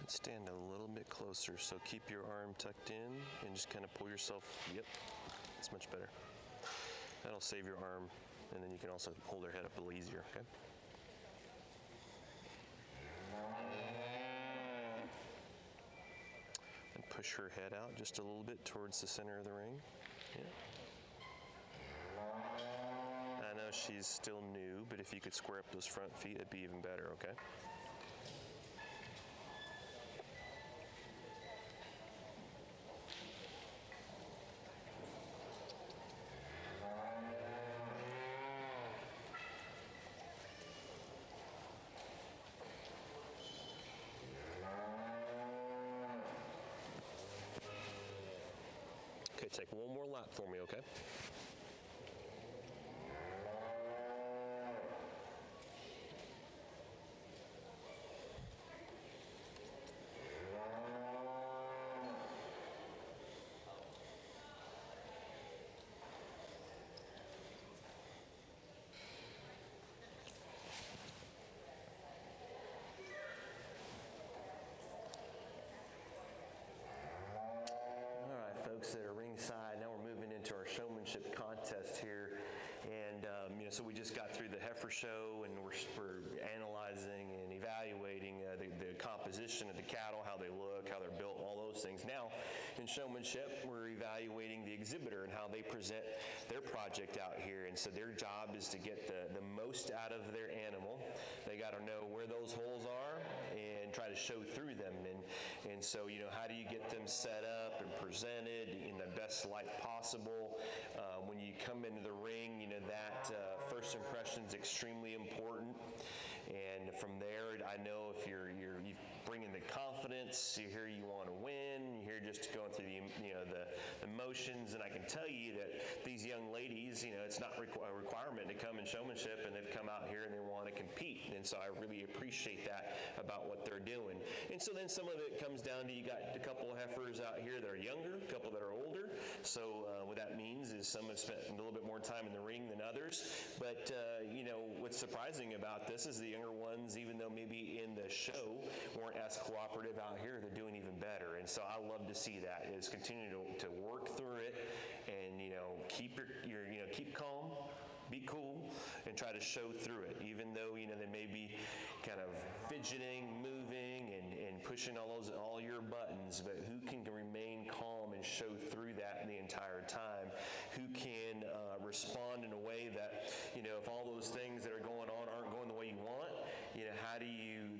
Let's stand a little bit closer. So keep your arm tucked in and just kind of pull yourself. Yep, that's much better. That'll save your arm, and then you can also hold her head up a little easier, okay? And push her head out just a little bit towards the center of the ring. Yeah. I know she's still new, but if you could square up those front feet, it'd be even better, okay? Okay, take one more lap for me, okay? Folks that are ringside, now we're moving into our showmanship contest here, and so we just got through the Heifer show, and we're analyzing and evaluating the composition of the cattle, how they look, how they're built, all those things. Now, in showmanship, we're evaluating the exhibitor and how they present their project out here, and so their job is to get the most out of their animal. They got to know where those holes are and try to show through them, and so how do you get them set up and presented in the best light possible? When you come into the ring, that first impression is extremely important, and from there, I know if you're bringing the confidence, you're here, you want to win, you're here just going through the motions, and I can tell you that these young ladies, it's not a requirement to come in showmanship, and they've come out here and they want to compete, and so I really appreciate that about what they're doing. And so then some of it comes down to, you got a couple of heifers out here that are younger, a couple that are older, so what that means is some have spent a little bit more time in the ring than others, but what's surprising about this is the younger ones, even though maybe in the show weren't as cooperative, out here they're doing even better, and so I love to see that, is continue to work through it, and keep keep calm, be cool, and try to show through it, even though they may be kind of fidgeting, moving, and pushing all your buttons, but who can remain calm and show through that the entire time? Who can respond in a way that, if all those things that are going on aren't going the way you want, how do you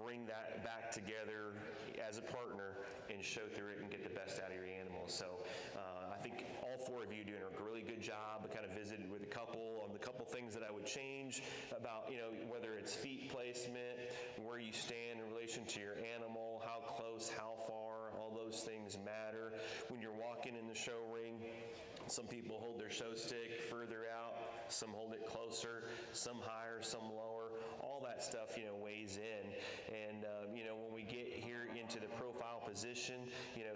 bring that back together as a partner and show through it and get the best out of your animal? So I think all four of you are doing a really good job. I kind of visited with a couple on the couple things that I would change about, whether it's feet placement, where you stand in relation to your animal, how close, how far, all those things matter. When you're walking in the show ring, some people hold their show stick further out, some hold it closer, some higher, some lower. All that stuff, weighs in. And, when we get here into the profile position,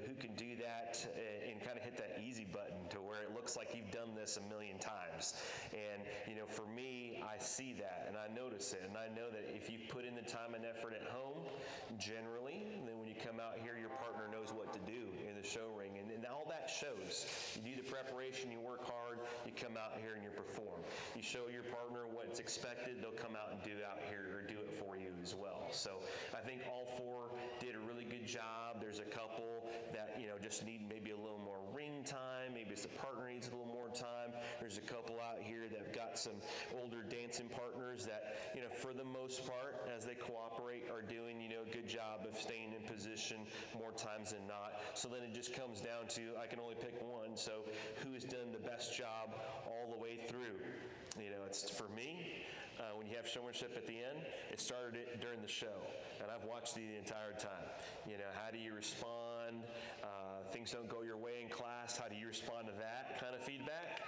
who can do that and kind of hit that easy button to where it looks like you've done this a million times. And, for me, I see that and I notice it. And I know that if you put in the time and effort at home, generally, then when you come out here, your partner knows what to do in the show ring. And all that shows. You do the preparation, you work hard, you come out here and you perform. You show your partner what's expected, they'll come out and do out here or do it for you as well. So I think all four did a really good job. There's a couple that, just need maybe a little more ring time. Maybe it's the partner needs a little more time. There's a couple out here that have got some older dancing partners that, for the most part, as they cooperate, are doing, a good job of staying in position more times than not. So then it just comes down to, I can only pick one. So who has done the best job all the way through? It's for me. When you have showmanship at the end, it started during the show, and I've watched the entire time. How do you respond? Things don't go your way in class. How do you respond to that kind of feedback?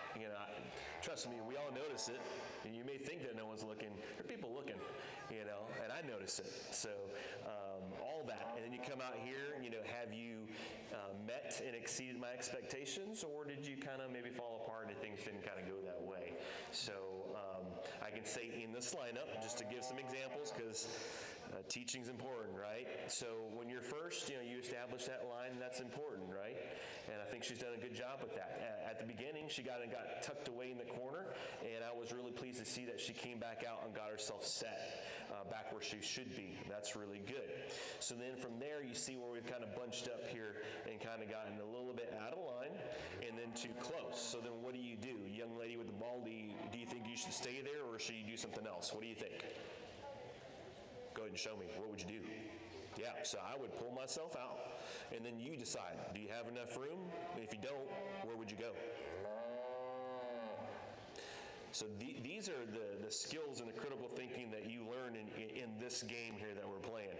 Trust me, we all notice it. And you may think that no one's looking. There are people looking, and I notice it. So all that, and then you come out here. Have you met and exceeded my expectations, or did you kind of maybe fall apart and things didn't kind of go that way? So I can say in this lineup, just to give some examples, because Teaching's important, right? So when you're first, you establish that line, and that's important, right? And I think she's done a good job with that. At the beginning, she got tucked away in the corner, and I was really pleased to see that she came back out and got herself set back where she should be. That's really good. So then from there, you see where we've kind of bunched up here and kind of gotten a little bit out of line and then too close. So then what do? Young lady with the ball, do you think you should stay there, or should you do something else? What do you think? Go ahead and show me. What would you do? Yeah, so I would pull myself out, and then you decide. Do you have enough room? And if you don't, where would you go? So these are the skills and the critical thinking that you learn in this game here that we're playing.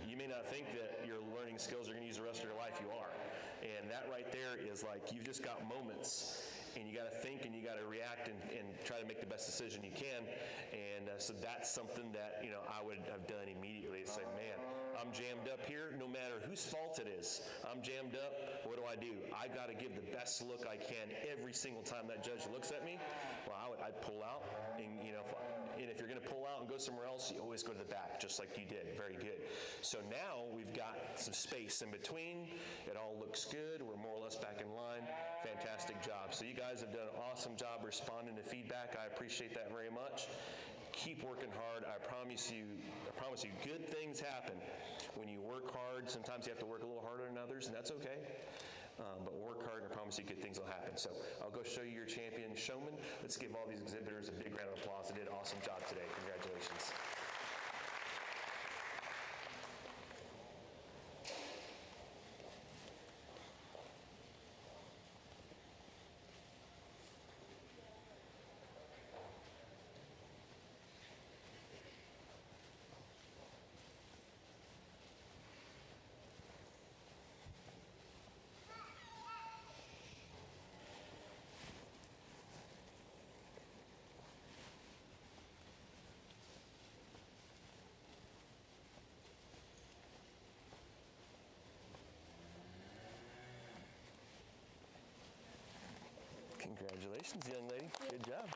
You may not think that you're learning skills you're going to use the rest of your life. You are. And that right there is like you've just got moments, and you got to think and you got to react and try to make the best decision you can. And so that's something that I would have done immediately. It's like, man, I'm jammed up here. No matter whose fault it is, I'm jammed up. What do? I got to give the best look I can every single time that judge looks at me. Well, I'd pull out, and if you're going to pull out and go somewhere else, you always go to the back, just like you did. Very good. So now we've got some space in between. It all looks good. We're more or less back in line. Fantastic job. So you guys have done an awesome job responding to feedback. I appreciate that very much. Keep working hard. I promise you, good things happen when you work hard. Sometimes you have to work a little harder than others, and that's okay. But work hard, and I promise you good things will happen. So I'll go show you your champion showman. Let's give all these exhibitors a big round of applause. They did an awesome job today. Congratulations. Congratulations, young lady. Good job.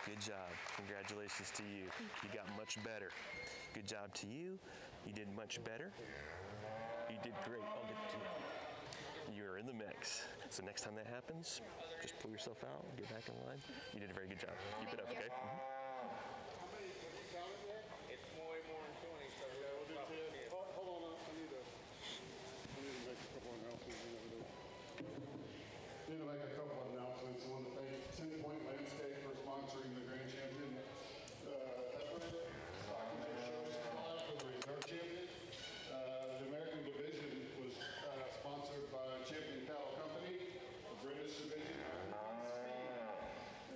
Good job. Congratulations to you. You got much better. Good job to you. You did much better. You did great. I'll get to you. You're in the mix. So next time that happens, just pull yourself out, get back in line. You did a very good job. Keep it up, okay? It's way more than 20, so We'll do 10. Hold on, I need to make a couple of announcements. Need to make a couple of announcements. I want to thank 10 Point Landscape for sponsoring the Grand Champion Heifer documentary shows live for the Reserve Champion. The American division was sponsored by Champion Cattle Company, the British division,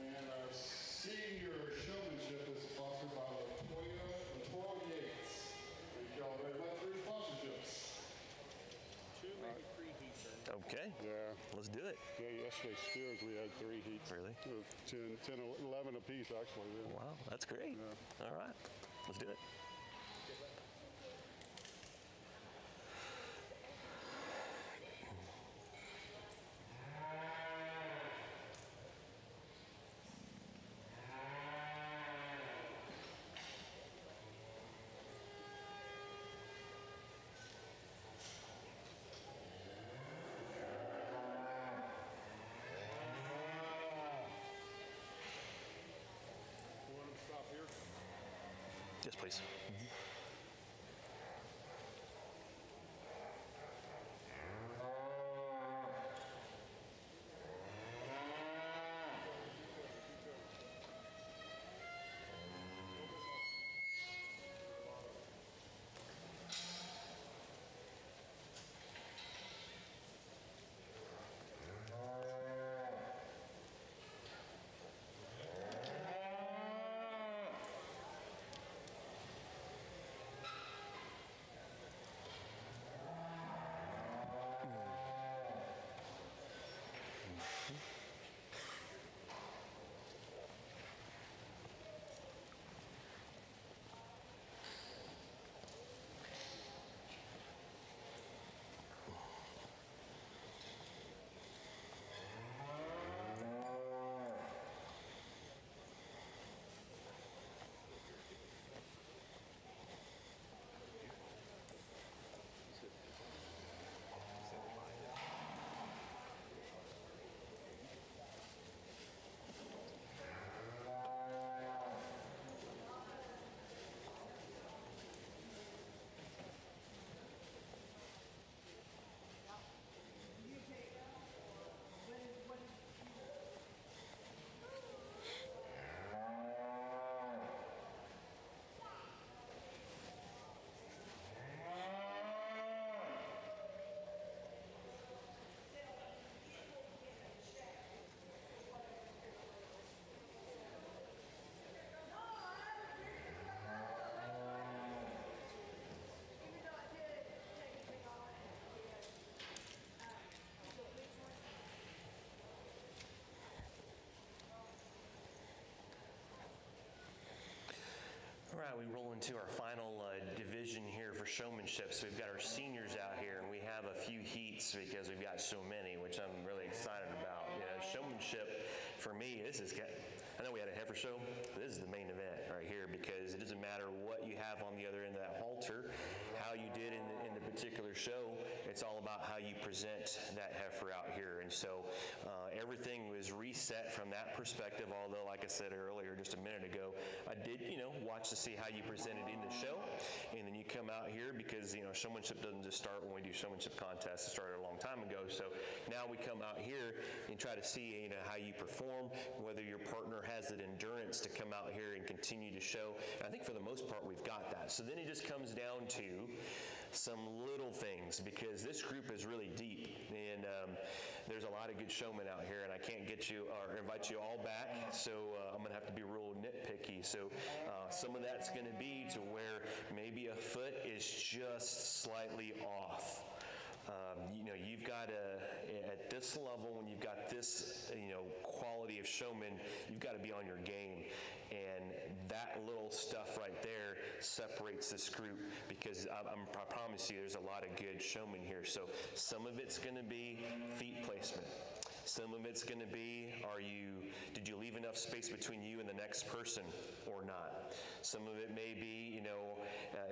and our senior showmanship is sponsored by Latoya Yates. Thank you all very much for your sponsorships. 2, maybe 3 heats. Okay. Yeah. Let's do it. Yeah, yesterday steers we had 3 heats. Really? 10, 11 apiece actually. Yeah. Wow, that's great. Yeah. All right. Let's do it. Yes, please. we roll into our final division here for showmanship. So we've got our seniors out here, and we have a few heats because we've got so many, which I'm really excited about. You know, showmanship for me, I know we had a heifer show, but this is the main event right here because it doesn't matter what you have on the other end of that halter, how you did in the particular show. It's all about how you present that heifer out here. And so everything was reset from that perspective, although like I said earlier, just a minute ago, I did, watch to see how you presented in the show, and then you come out here because, showmanship doesn't just start when we do showmanship contests. It started a long time ago. So now we come out here and try to see, how you perform, whether your partner has the endurance to come out here and continue to show. And I think for the most part, we've got that. So then it just comes down to some little things because this group is really deep, and there's a lot of good showmen out here, and I can't get you or invite you all back, so I'm going to have to be real nitpicky. So some of that's going to be to where maybe a foot is just slightly off. You've got to, at this level, when you've got this, quality of showman, you've got to be on your game. And that little stuff right there separates this group because I promise you there's a lot of good showmen here. So some of it's going to be feet placement. Some of it's going to be, did you leave enough space between you and the next person or not? Some of it may be,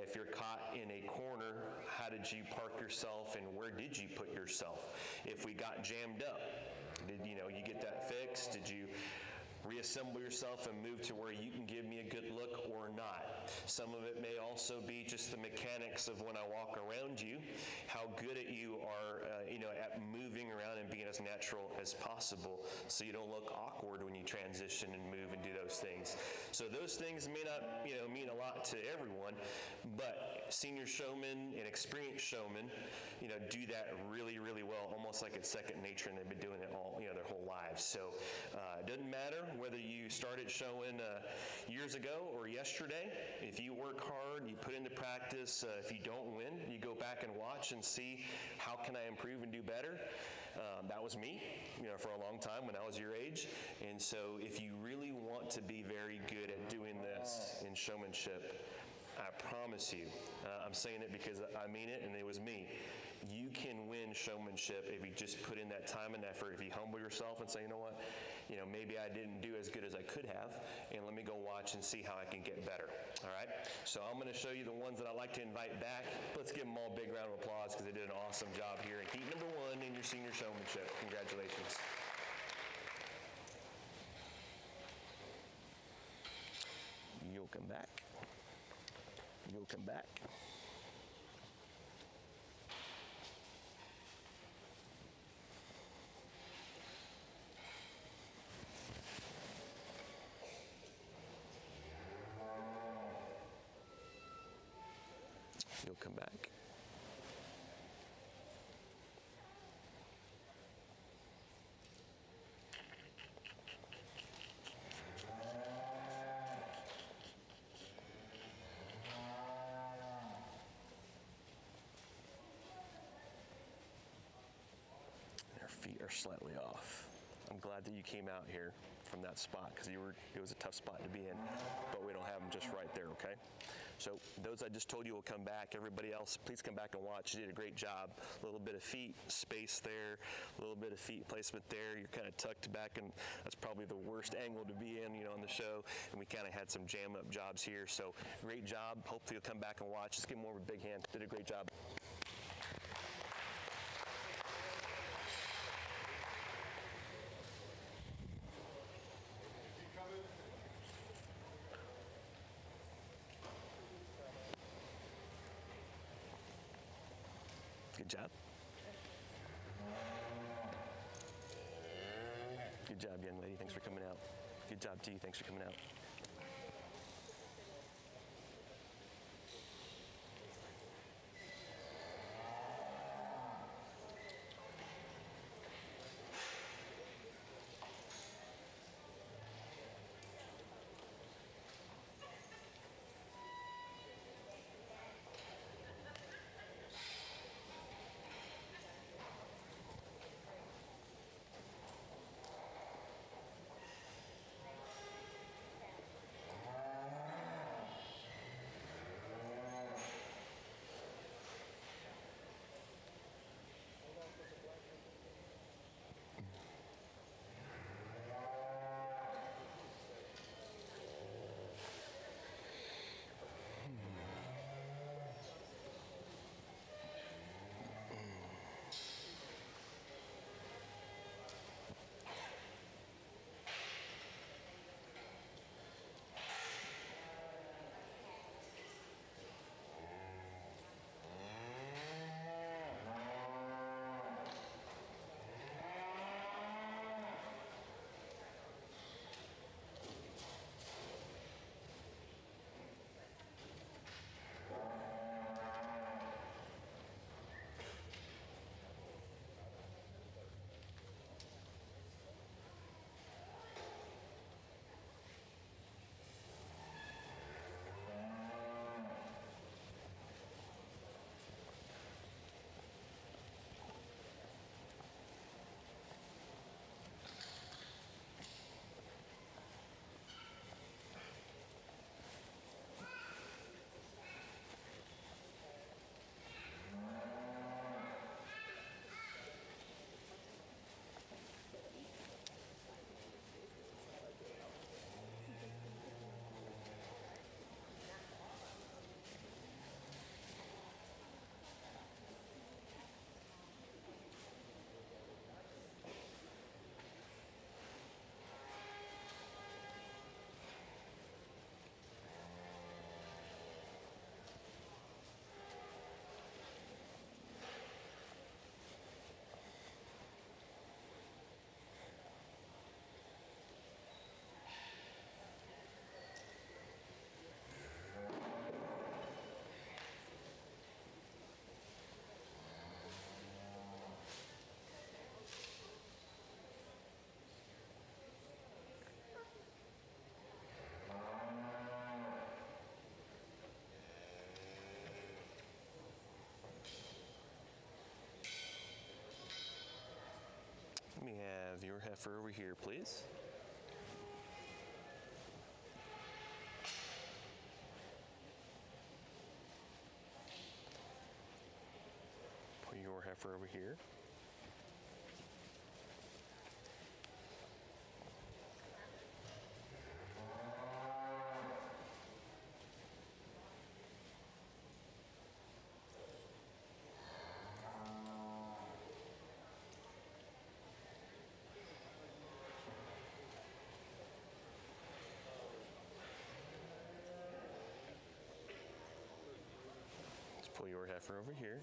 if you're caught in a corner, how did you park yourself and where did you put yourself? If we got jammed up, did you get that fixed? Did you reassemble yourself and move to where you can give me a good look or not? Some of it may also be just the mechanics of when I walk around you, how good at you are, at moving around and being as natural as possible so you don't look awkward when you transition and move and do those things. So those things may not, mean a lot to everyone, but senior showmen and experienced showmen, do that really, really well, almost like it's second nature, and they've been doing it all, their whole lives. So it doesn't matter whether you started showing years ago or yesterday. If you work hard, you put into practice, if you don't win, you go back and watch and see how can I improve and do better. That was me, for a long time when I was your age. And so if you really want to be very good at doing this in showmanship, I promise you, I'm saying it because I mean it and it was me. You can win showmanship if you just put in that time and effort. If you humble yourself and say, you know what, maybe I didn't do as good as I could have, and let me go watch and see how I can get better. All right? So I'm going to show you the ones that I'd like to invite back. Let's give them all a big round of applause because they did an awesome job here in heat number 1 in your senior showmanship. Congratulations. You'll come back. You'll come back. You'll come back. Their feet are slightly off. I'm glad that you came out here from that spot because it was a tough spot to be in, but we don't have them just right there, okay? So those I just told you will come back. Everybody else, please come back and watch. You did a great job. A little bit of feet space there, a little bit of feet placement there. You're kind of tucked back, and that's probably the worst angle to be in, on the show. And we kind of had some jam up jobs here. So great job. Hopefully you'll come back and watch. Just give them more of a big hand. Did a great job. Good job. Good job, young lady. Thanks for coming out. Good job to you. Thanks for coming out. your heifer over here, please. Put your heifer over here. Let's pull your heifer over here.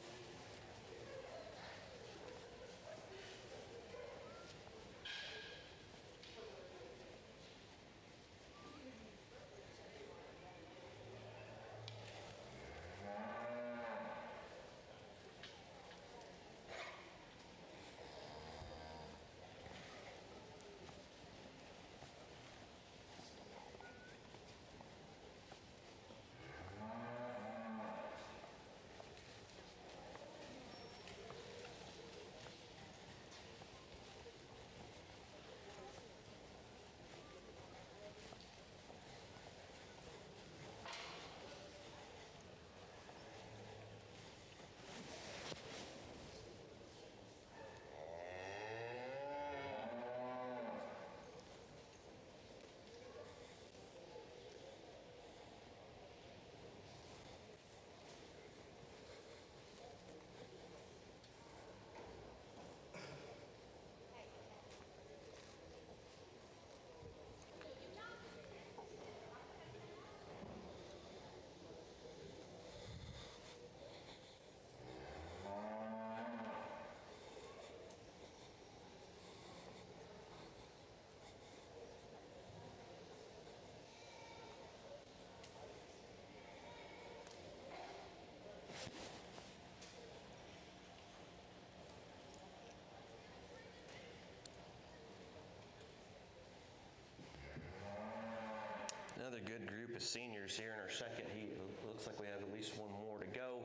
Another good group of seniors here in our second heat. It looks like we have at least one more to go.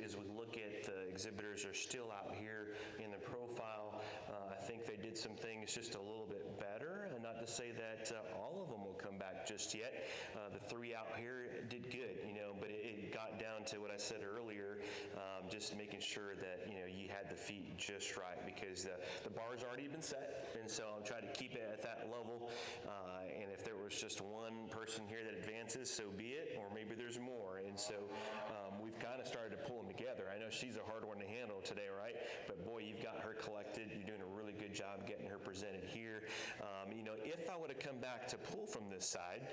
As we look at the exhibitors are still out here in the profile, I think they did some things just a little bit better. And not to say that all of them will come back just yet. The three out here did good, but it got down to what I said earlier, just making sure that, you had the feet just right, because the bar's already been set. And so I'm trying to keep it at that level. And if there was just one person here that advances, so be it, or maybe there's more. And so we've kind of started to pull them together. I know she's a hard one to handle today, right? But boy, you've got her collected. You're doing a really good job getting her presented here. If I would have come back to pull from this side,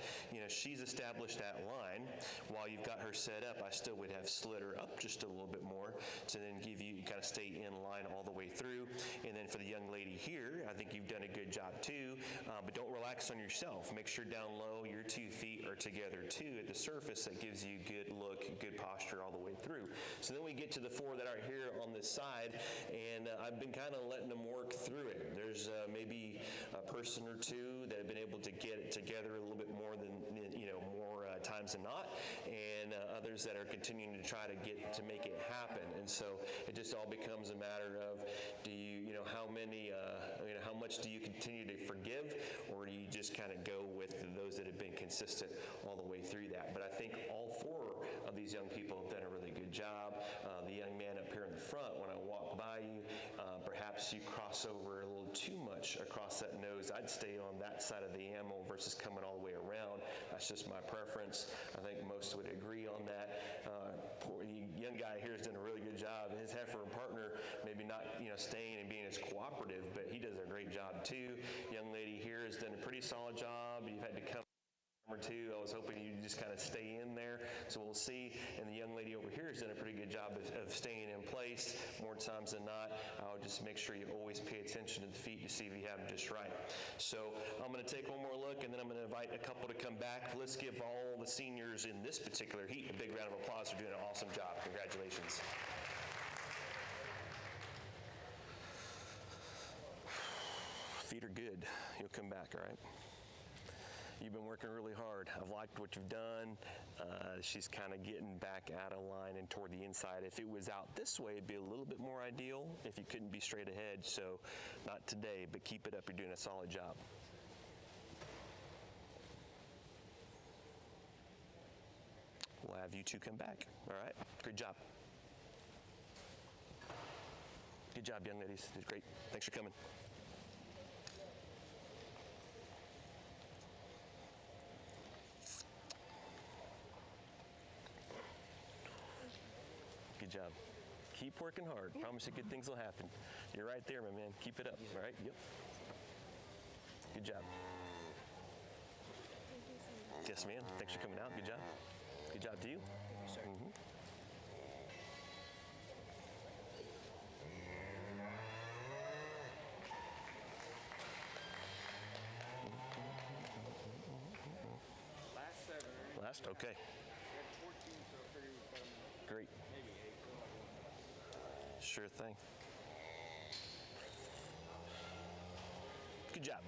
she's established that line. While you've got her set up, I still would have slid her up just a little bit more to then give you kind of stay in line all the way through. And then for the young lady here, I think you've done a good job too, but don't relax on yourself. Make sure down low your 2 feet are together too at the surface. That gives you good look, good posture all the way through. So then we get to the 4 that are here on this side, and I've been kind of letting them work through it. There's maybe a person or two that have been able to get it together a little bit more than, more times than not, and others that are continuing to try to make it happen. And so it just all becomes a matter of, do you, how much do you continue to forgive, or do you just kind of go with those that have been consistent all the way through that? But I think all 4 of these young people have done a really good job. The young man up here in the front, when I walk by you, perhaps you cross over a little too much across that nose. I'd stay on that side of the animal versus coming all the way around. That's just my preference. I think most would agree on that. Poor young guy here has done a really good job. His heifer partner maybe not, staying and being as cooperative, but he does a great job too. Young lady here has done a pretty solid job. You've had to come or two. I was hoping you'd just kind of stay in there. So we'll see. And the young lady over here has done a pretty good job of staying in place more times than not. I'll just make sure you always pay attention to the feet to see if you have them just right. So I'm going to take one more look, and then I'm going to invite a couple to come back. Let's give all the seniors in this particular heat a big round of applause for doing an awesome job. Congratulations. Feet are good. You'll come back, all right? you've been working really hard. I've liked what you've done. She's kind of getting back out of line and toward the inside. If it was out this way, it'd be a little bit more ideal if you couldn't be straight ahead. So not today, but keep it up. You're doing a solid job. We'll have you two come back. All right? Good job. Good job, young ladies. Did great. Thanks for coming. Good job. Keep working hard. Promise you good things will happen. You're right there, my man. Keep it up. All right? Yep. Good job. Yes, ma'am. Thanks for coming out. Good job. Good job to you. Thank you, sir. Last 7. Last? Okay. We had 14, so I figured we'd cut them in Great. maybe 8. Sure thing. Good job.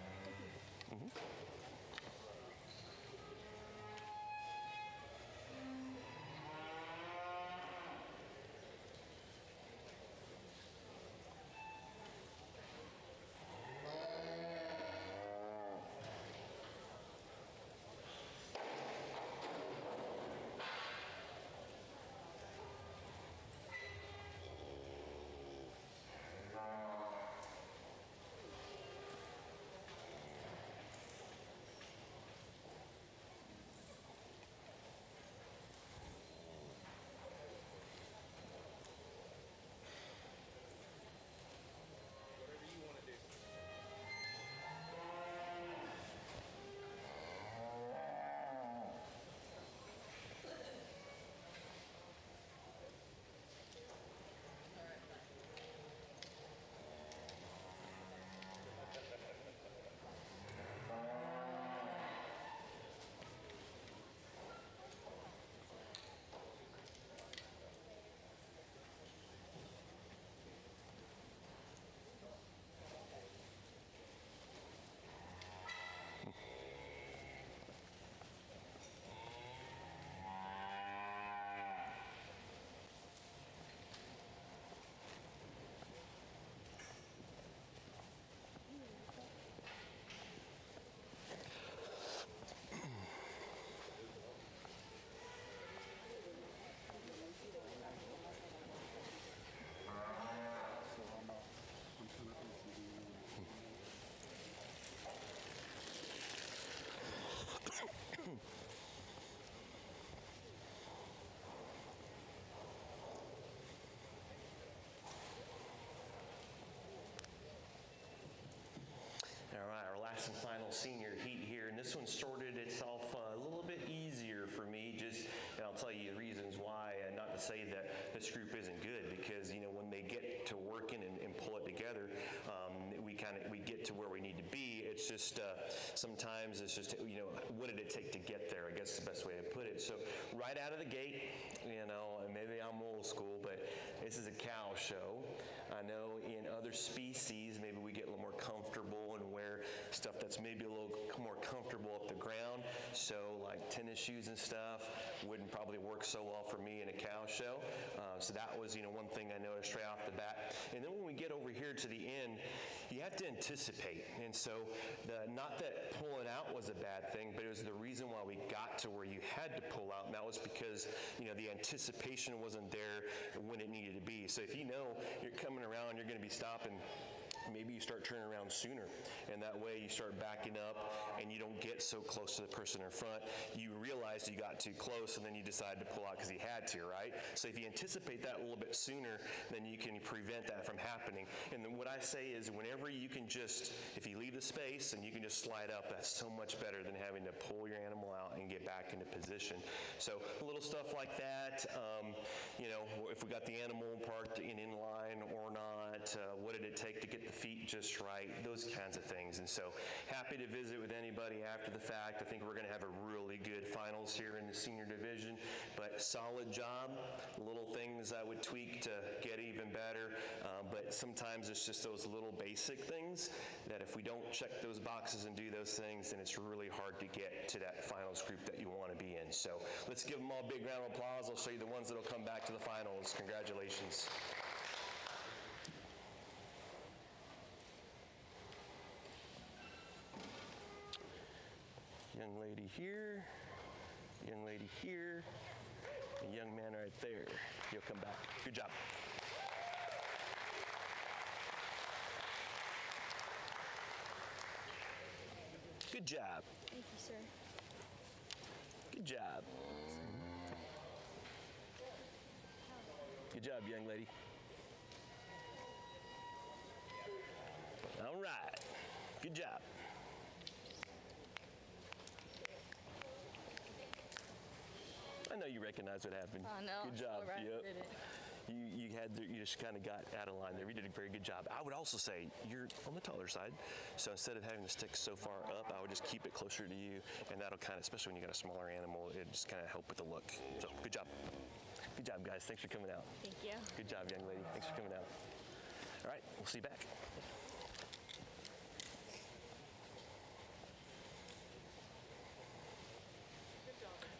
Whatever you want to do. All right, our last and final senior heat here, and this one sorted itself a little bit easier for me. And I'll tell you the reasons why. Not to say that this group isn't good, because when they get to working and pull it together, we get to where we need to be. It's just sometimes it's just what did it take to get there? I guess is the best way to put it. So right out of the gate, and maybe I'm old school, but this is a cow show. I know in other species maybe we get a little more comfortable and wear stuff that's maybe a little more comfortable up the ground. So like tennis shoes and stuff wouldn't probably work so well for me in a cow show. So that was one thing I noticed right off the bat. And then when we get over here to the end, you have to anticipate. And so not that pulling out was a bad thing, but it was the reason why we got to where you had to pull out, and that was because the anticipation wasn't there when it needed to be. So if you're coming around, you're going to be stopping, maybe you start turning around sooner, and that way you start backing up and you don't get so close to the person in front. You realize you got too close and then you decide to pull out because you had to, right? So if you anticipate that a little bit sooner, then you can prevent that from happening. And then what I say is whenever you can if you leave the space and you can just slide up, that's so much better than having to pull your animal out and get back into position. So little stuff like that, if we got the animal parked in line or not, what did it take to get the feet just right, those kinds of things. And so happy to visit with anybody after the fact. I think we're going to have a really good final finals here in the senior division, but solid job. Little things I would tweak to get even better, but sometimes it's just those little basic things that if we don't check those boxes and do those things, then it's really hard to get to that finals group that you want to be in. So let's give them all a big round of applause. I'll show you the ones that will come back to the finals. Congratulations. Young lady here, young lady here, a young man right there. He'll come back. Good job. Good job. Thank you, sir. Good job. Good job, young lady. All right. Good job. I know you recognize what happened. I know. Good job. Right, Yep. did it. You just kind of got out of line there. You did a very good job. I would also say you're on the taller side, so instead of having the stick so far up, I would just keep it closer to you, and that'll kind of, especially when you got a smaller animal, it just kind of help with the look. So good job. Good job, guys. Thanks for coming out. Thank you. Good job, young lady. Thanks for coming out. All right, we'll see you back.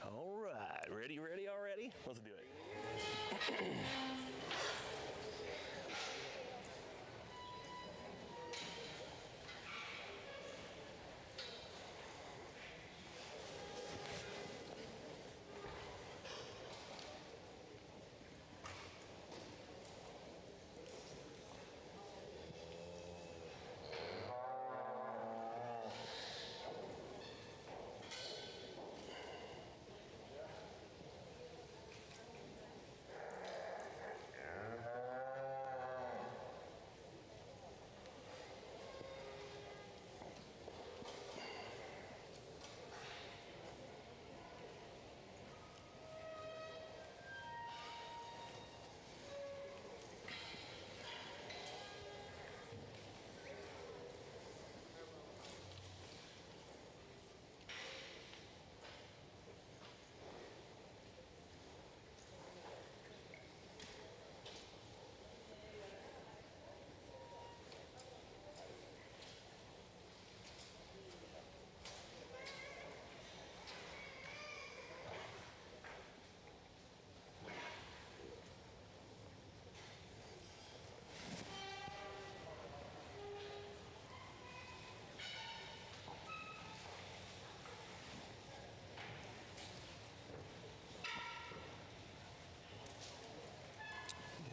All right, ready already? Let's do it.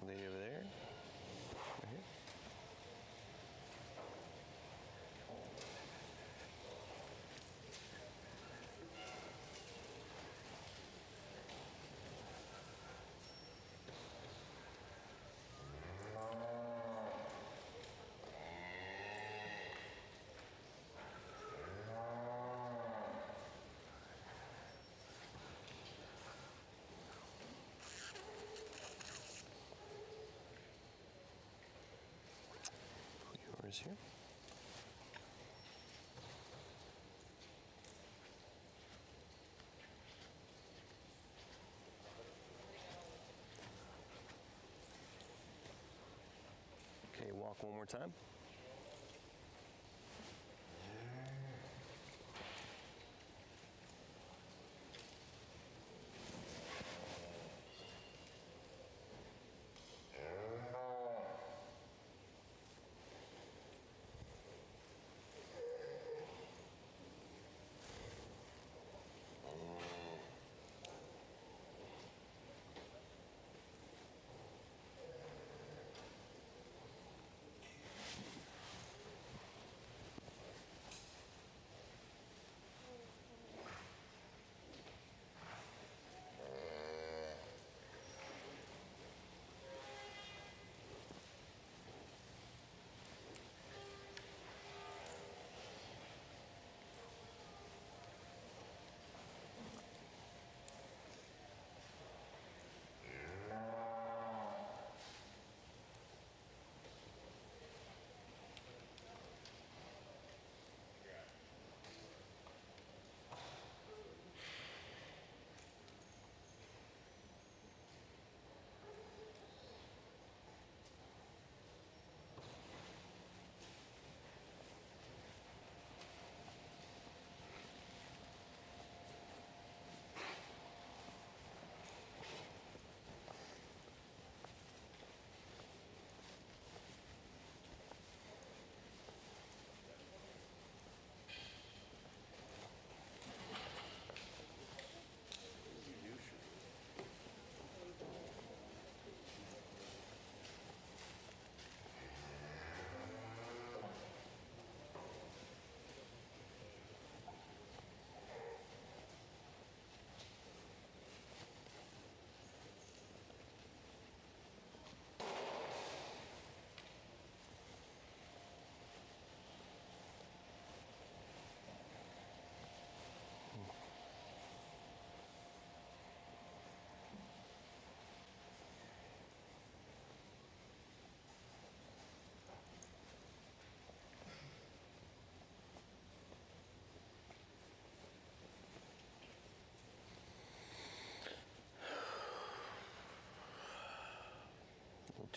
Lady over there. Right here. Yours here. Okay, walk one more time.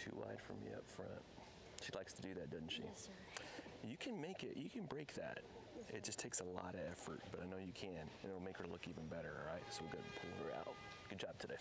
too wide for me up front. She likes to do that, doesn't she? Yes, sir. You can make it, you can break that. It just takes a lot of effort, but I know you can, and it'll make her look even better, all right? So we'll go ahead and pull her out. Good job today.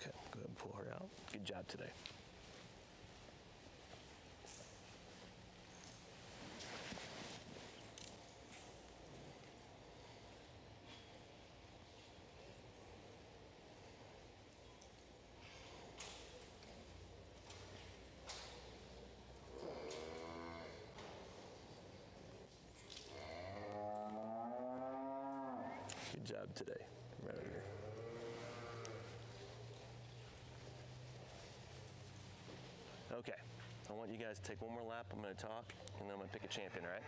Okay, go ahead and pull her out. Good job today. Good job today. Right over here. Okay, I want you guys to take one more lap. I'm going to talk, and then I'm going to pick a champion, all right?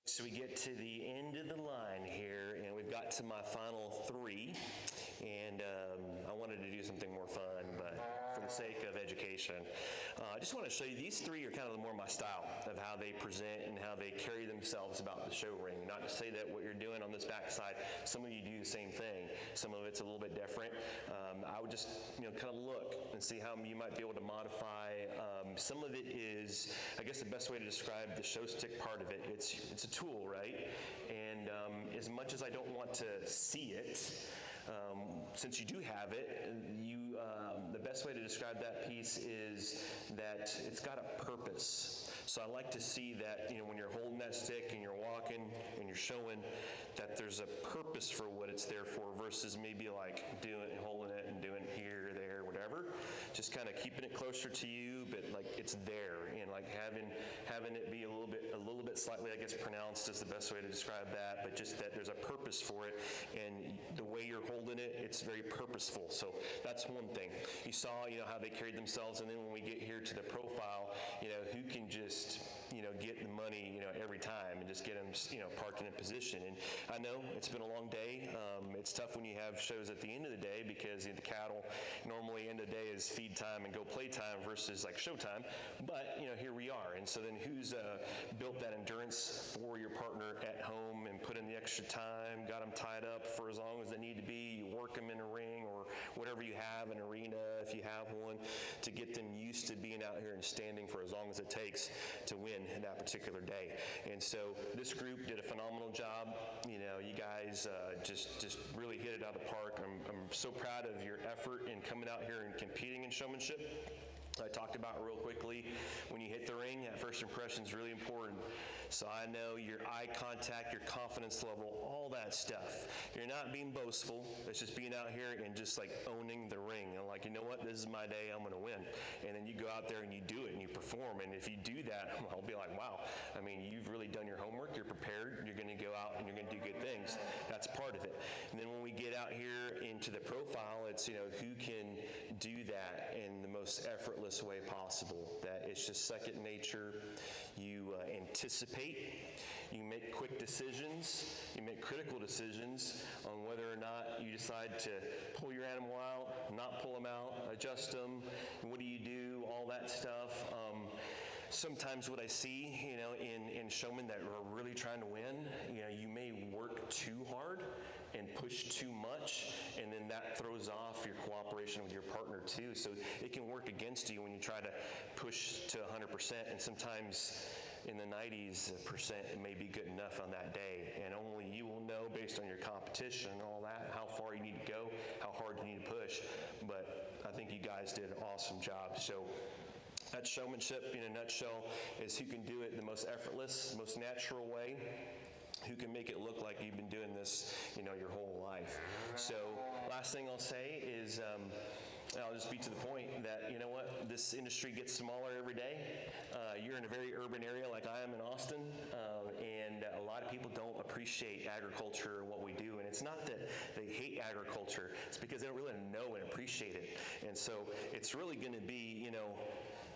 So we get to the end of the line here, and we've got to my final three, and I wanted to do something more fun, but for the sake of education, I just want to show you, these three are kind of more my style of how they present and how they carry themselves about the show ring. Not to say that what you're doing on this backside, some of you do the same thing. Some of it's a little bit different. I would just, kind of look and see how you might be able to modify. Some of it is, I guess the best way to describe the show stick part of it, it's a tool, right? And as much as I don't want to see it, since you do have it, the best way to describe that piece is that it's got a purpose. So I like to see that, when you're holding that stick and you're walking and you're showing that there's a purpose for what it's there for versus maybe like holding it and doing it here, there, whatever. Just kind of keeping it closer to you, but like it's there, and like having it be a little bit slightly, I guess, pronounced is the best way to describe that, but just that there's a purpose for it, and the way you're holding it, it's very purposeful. So that's one thing. You saw, how they carried themselves, and then when we get here to the profile, who can just, get the money, every time and just get them, parked in a position. And I know it's been a long day. It's tough when you have shows at the end of the day because the cattle normally end of the day is feed time and go play time versus like show time. But, here we are. And so then who's built that endurance for your partner at home and put in the extra time, got them tied up for as long as they need to be, you work them in a ring or whatever you have, an arena if you have one, to get them used to being out here and standing for as long as it takes to win that particular day. And so this group did a phenomenal job. You guys just really hit it out of the park. I'm so proud of your effort in coming out here and competing in showmanship. I talked about real quickly, when you hit the ring, that first impression is really important. So I know your eye contact, your confidence level, all that stuff. You're not being boastful. It's just being out here and just like owning the ring. And like, you know what? This is my day. I'm going to win. And then you go out there and you do it and you perform. And if you do that, I'll be like, wow. I mean, you've really done your homework. You're prepared. You're going to go out and you're going to do good things. That's part of it. And then when we get out here into the profile, it's, who can do that in the most effortless way possible, that it's just second nature. You anticipate, you make quick decisions, you make critical decisions on whether or not you decide to pull your animal out, not pull them out, adjust them, what do you do, all that stuff. Sometimes what I see, in showmen that are really trying to win, you may work too hard and push too much, and then that throws off your cooperation with your partner too. So it can work against you when you try to push to 100%, and sometimes in the 90s percent it may be good enough on that day, and only you will know based on your competition and all that, how far you need to go, how hard you need to push. But I think you guys did an awesome job. So that's showmanship in a nutshell, is who can do it the most effortless, most natural way, who can make it look like you've been doing this, your whole life. So last thing I'll say is, And I'll just be to the point that, you know what, this industry gets smaller every day. You're in a very urban area like I am in Austin, and a lot of people don't appreciate agriculture and what we do. And it's not that they hate agriculture, it's because they don't really know and appreciate it. And so it's really going to be, you know,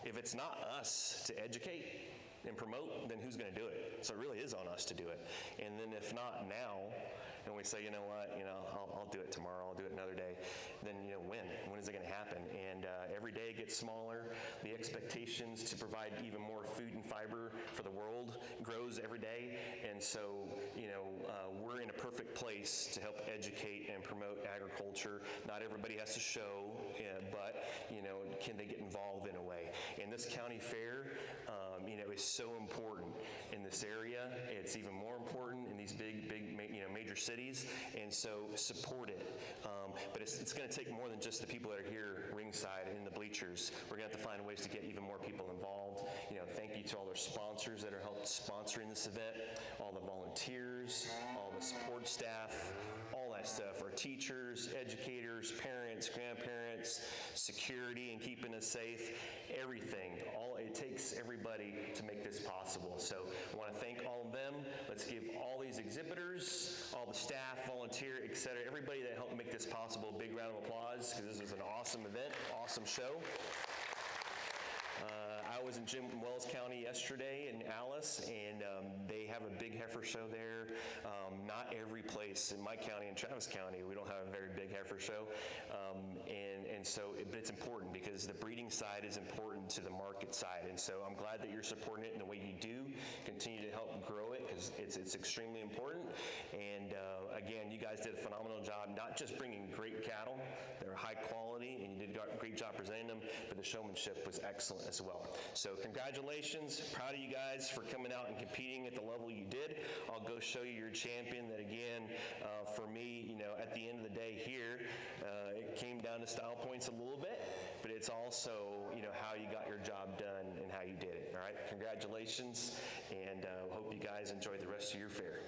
if it's not us to educate and promote, then who's going to do it? So it really is on us to do it. And then if not now, and we say, you know what, I'll do it tomorrow, I'll do it another day, then, when is it going to happen? And every day it gets smaller. The expectations to provide even more food and fiber for the world grows every day. And so, we're in a perfect place to help educate and promote agriculture. Not everybody has to show, but, can they get involved in a way? And this county fair, is so important in this area. It's even more important in these big, major cities. And so support it. But it's going to take more than just the people that are here ringside in the bleachers. We're going to have to find ways to get even more people involved. Thank you to all our sponsors that are helped sponsoring this event, all the volunteers, all the support staff, all that stuff, our teachers, educators, parents, grandparents, security and keeping us safe, everything. It takes everybody to make this possible. So I want to thank all of them. Let's give all these exhibitors, all the staff, volunteer, et cetera, everybody that helped make this possible, a big round of applause, because this was an awesome event, awesome show. I was in Wells County yesterday in Alice, and they have a big heifer show there. Not every place in my county, in Travis County, we don't have a very big heifer show. But it's important because the breeding side is important to the market side. And so I'm glad that you're supporting it in the way you do. Continue to help grow it because it's extremely important. And again, you guys did a phenomenal job, not just bringing great cattle, they're high quality, and you did a great job presenting them, but the showmanship was excellent as well. So congratulations, proud of you guys for coming out and competing at the level you did. I'll go show you your champion that again, for me, at the end of the day here, it came down to style points a little bit, but it's also, how you got your job done and how you did it, all right? Congratulations, and hope you guys enjoy the rest of your fair.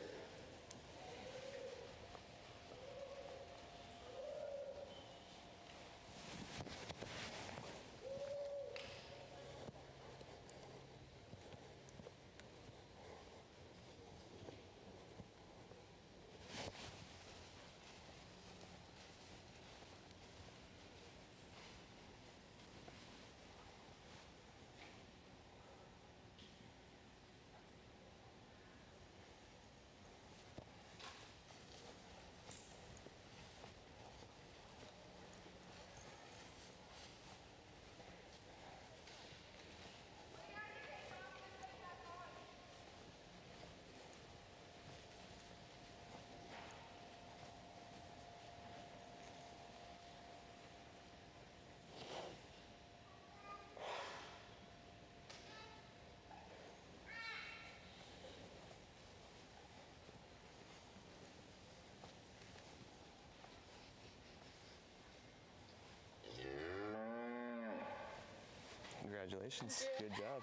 Congratulations. Good job.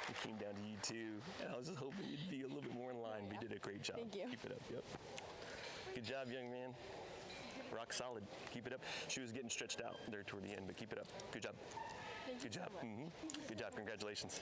It came down to you too. And I was just hoping you'd be a little bit more in line, but you did a great job. Thank you. Keep it up. Yep. Good job, young man. Rock solid. Keep it up. She was getting stretched out there toward the end, but keep it up. Good job. Good job. Good job. Congratulations.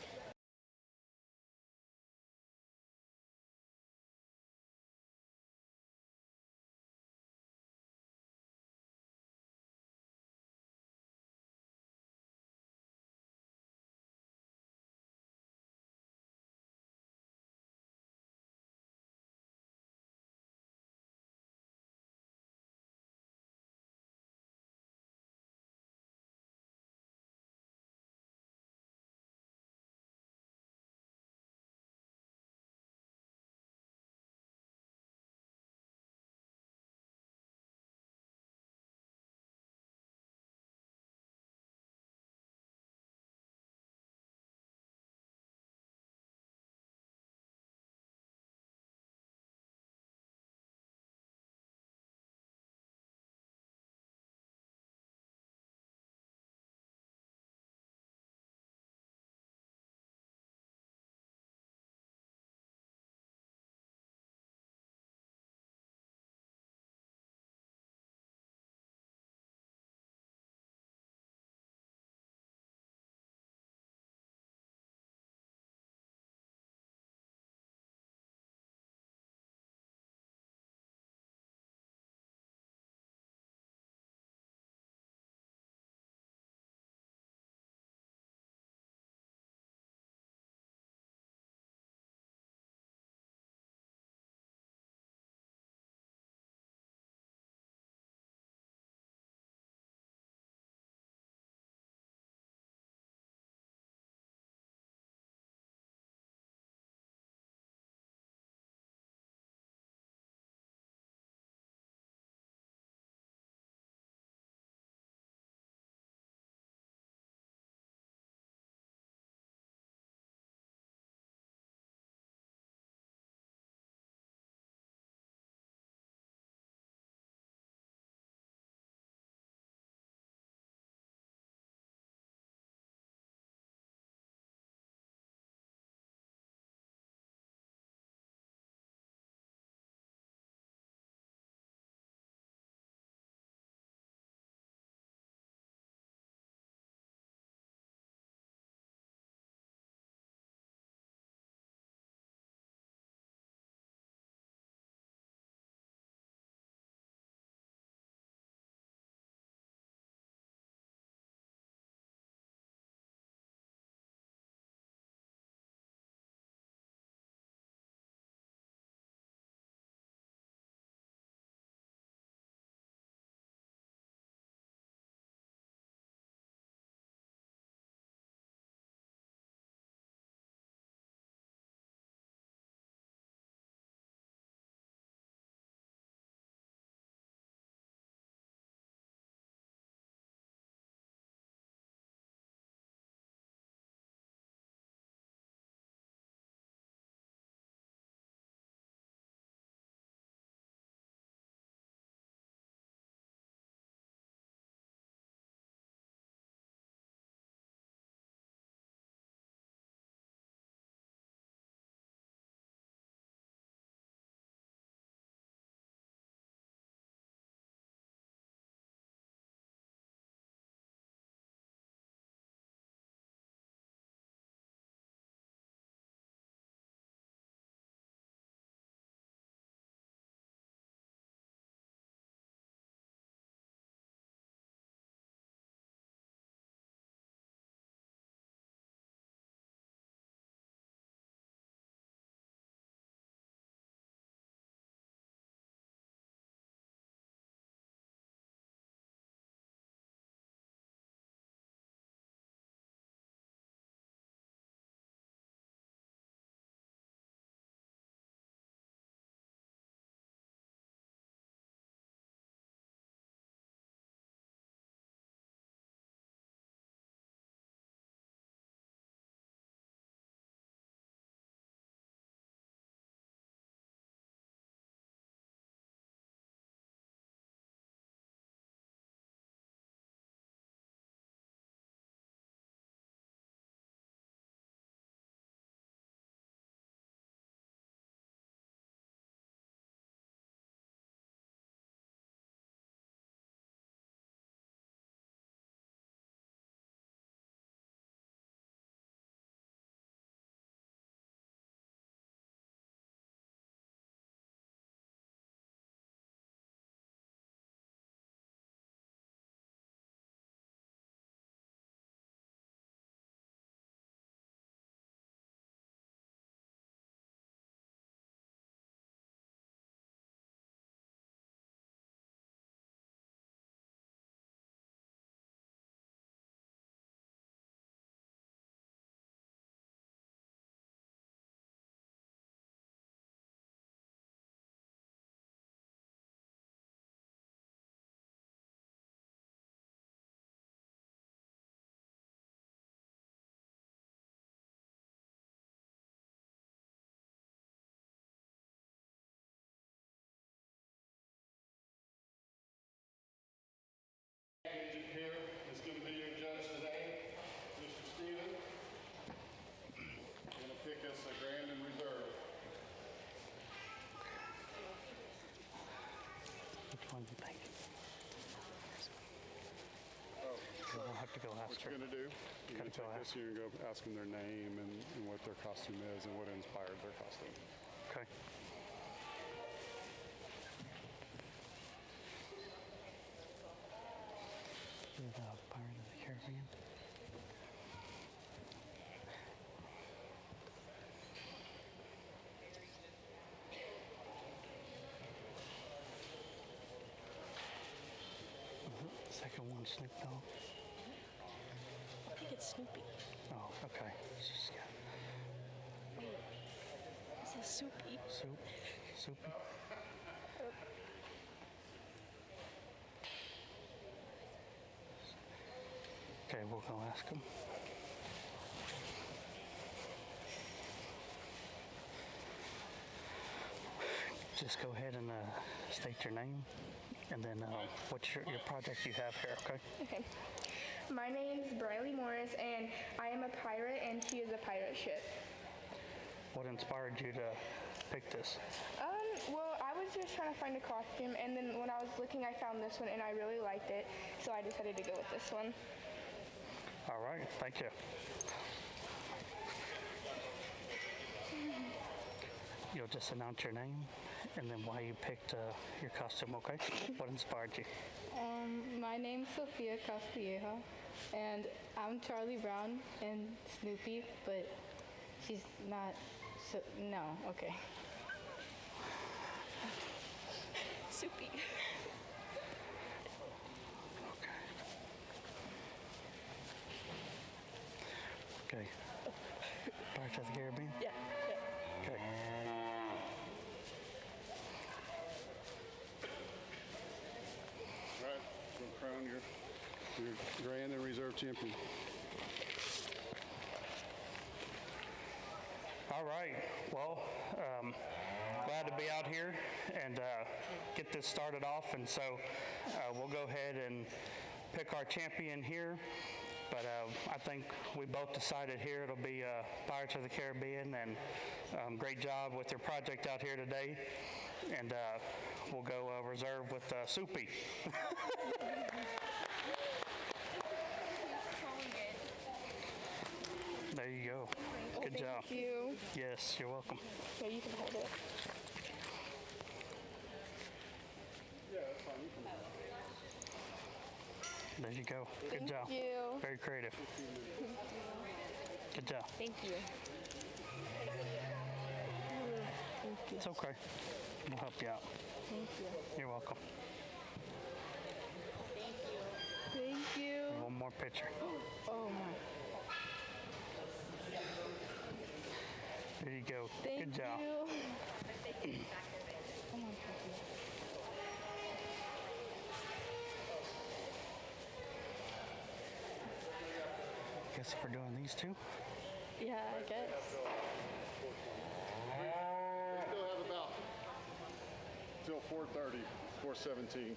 Thank you. We'll have to go ask What her. you're gonna do, you're gonna Gotta go take this, you're gonna go ask them their name and what their costume is and what inspired their costume. Okay. You're the Pirate of the Caribbean. Second one, Snoop Dogg. I think it's Snoopy. Oh, okay. It's just, yeah. This is Soupy. Soupy. Okay, we'll go ask him. Just go ahead and state your name and then what's your project you have here, okay? Okay. My name's Briley Morris, and I am a pirate, and she is a pirate ship. What inspired you to pick this? Well, I was just trying to find a costume, and then when I was looking, I found this one, and I really liked it, so I decided to go with this one. All right, thank you. You'll just announce your name and then why you picked your costume, okay? What inspired you? My name's Sofia Castilleja, and I'm Charlie Brown and Snoopy, but she's not, so, no, okay. Soupy. Okay. Pirates of the Caribbean? Yeah. Okay. All right, go crown your grand and reserve champion. All right. Well, glad to be out here and get this started off. And so we'll go ahead and pick our champion here. But I think we both decided here it'll be Pirates of the Caribbean. And great job with your project out here today. And we'll go reserve with Soupy. There you go. Good job. Thank you. Yes, you're welcome. Yeah, you can hold it. There you go. Good Thank job. you. Very creative. Good job. Thank you. It's okay. We'll help you out. Thank you. You're welcome. Thank you. One more picture. Oh my. There you go. Thank Good job. you. Guess we're doing these two. Yeah, I guess. We still have about till 4:30, 4:17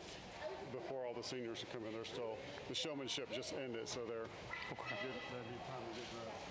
before all the seniors come in. They're still, the showmanship just ended, so they're, that'd be time to get dressed.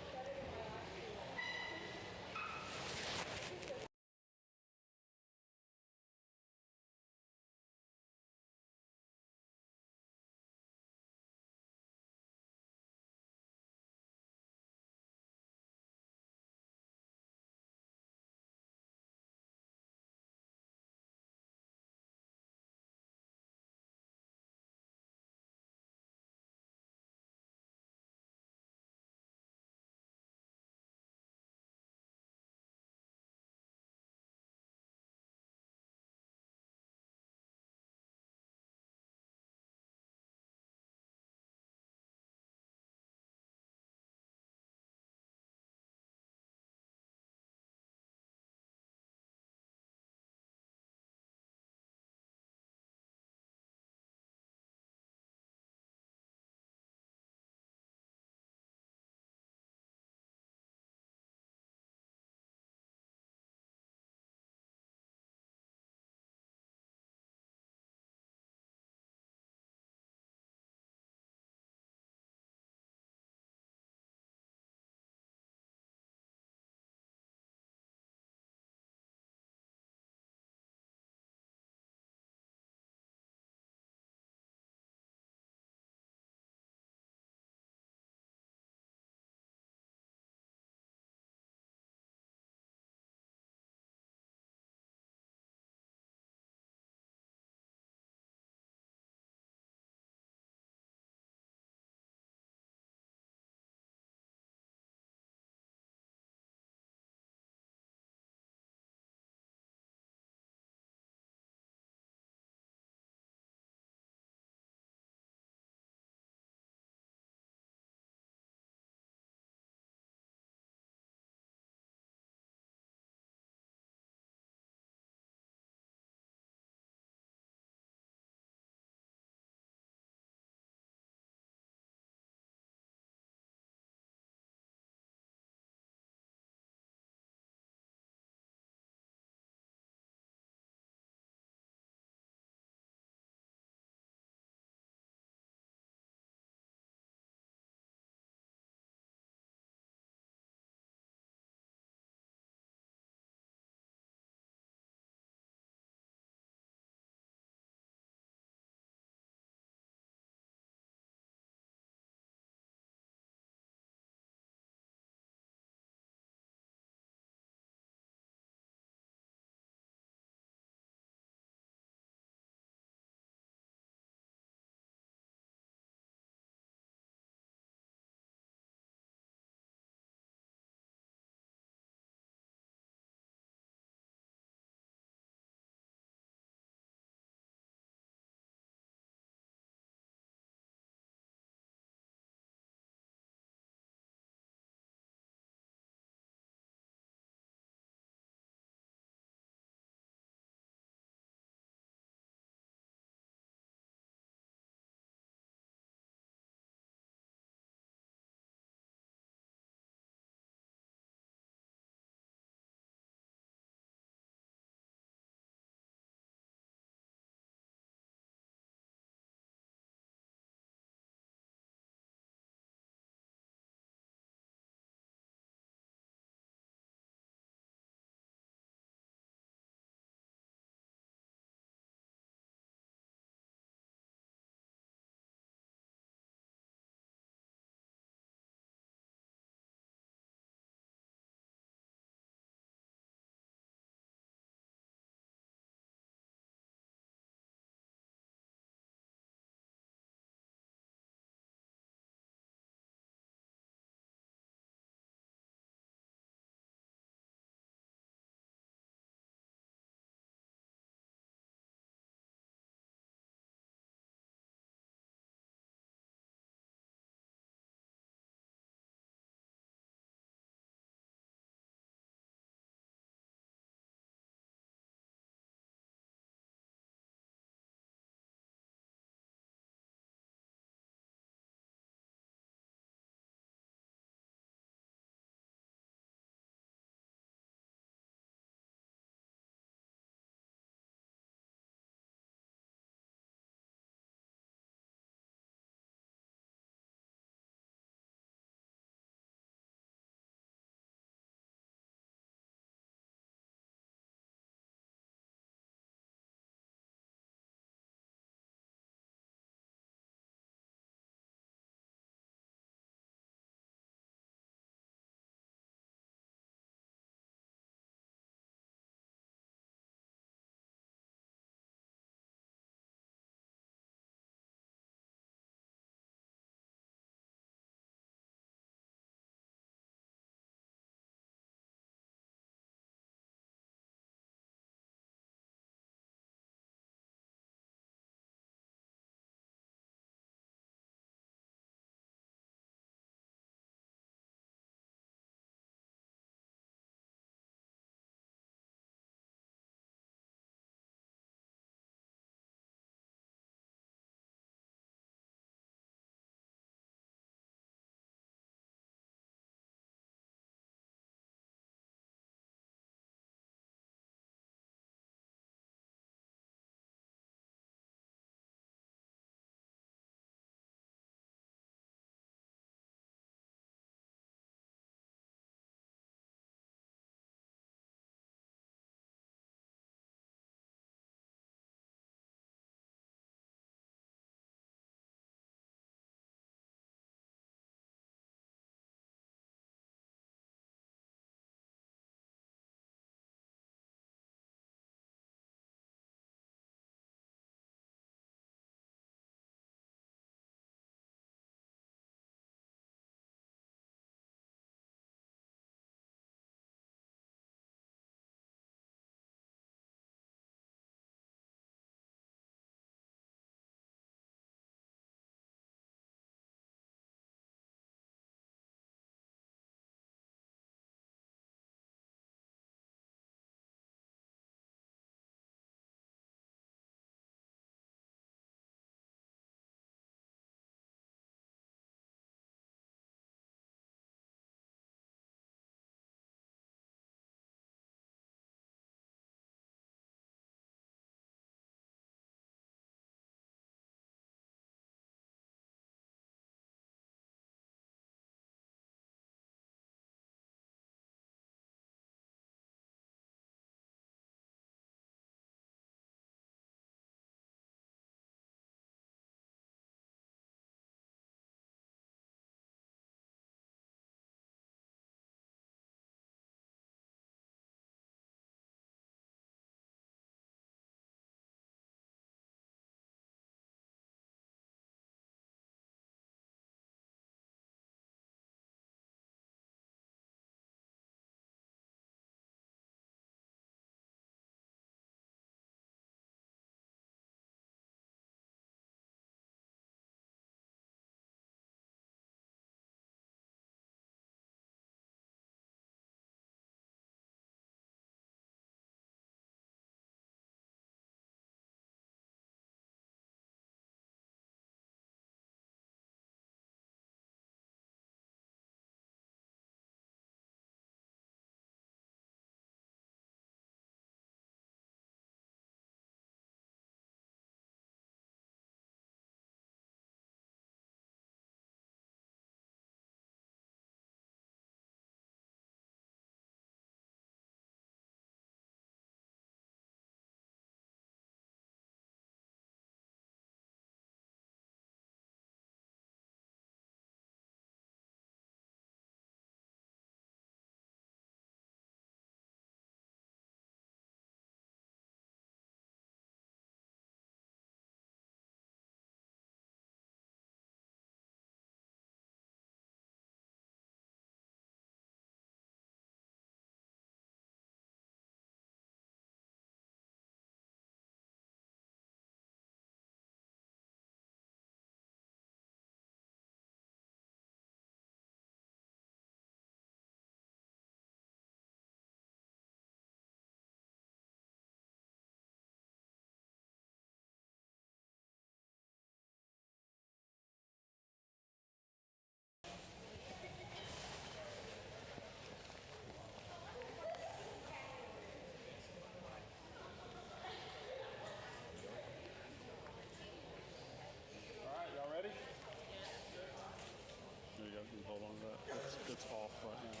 it's off right now.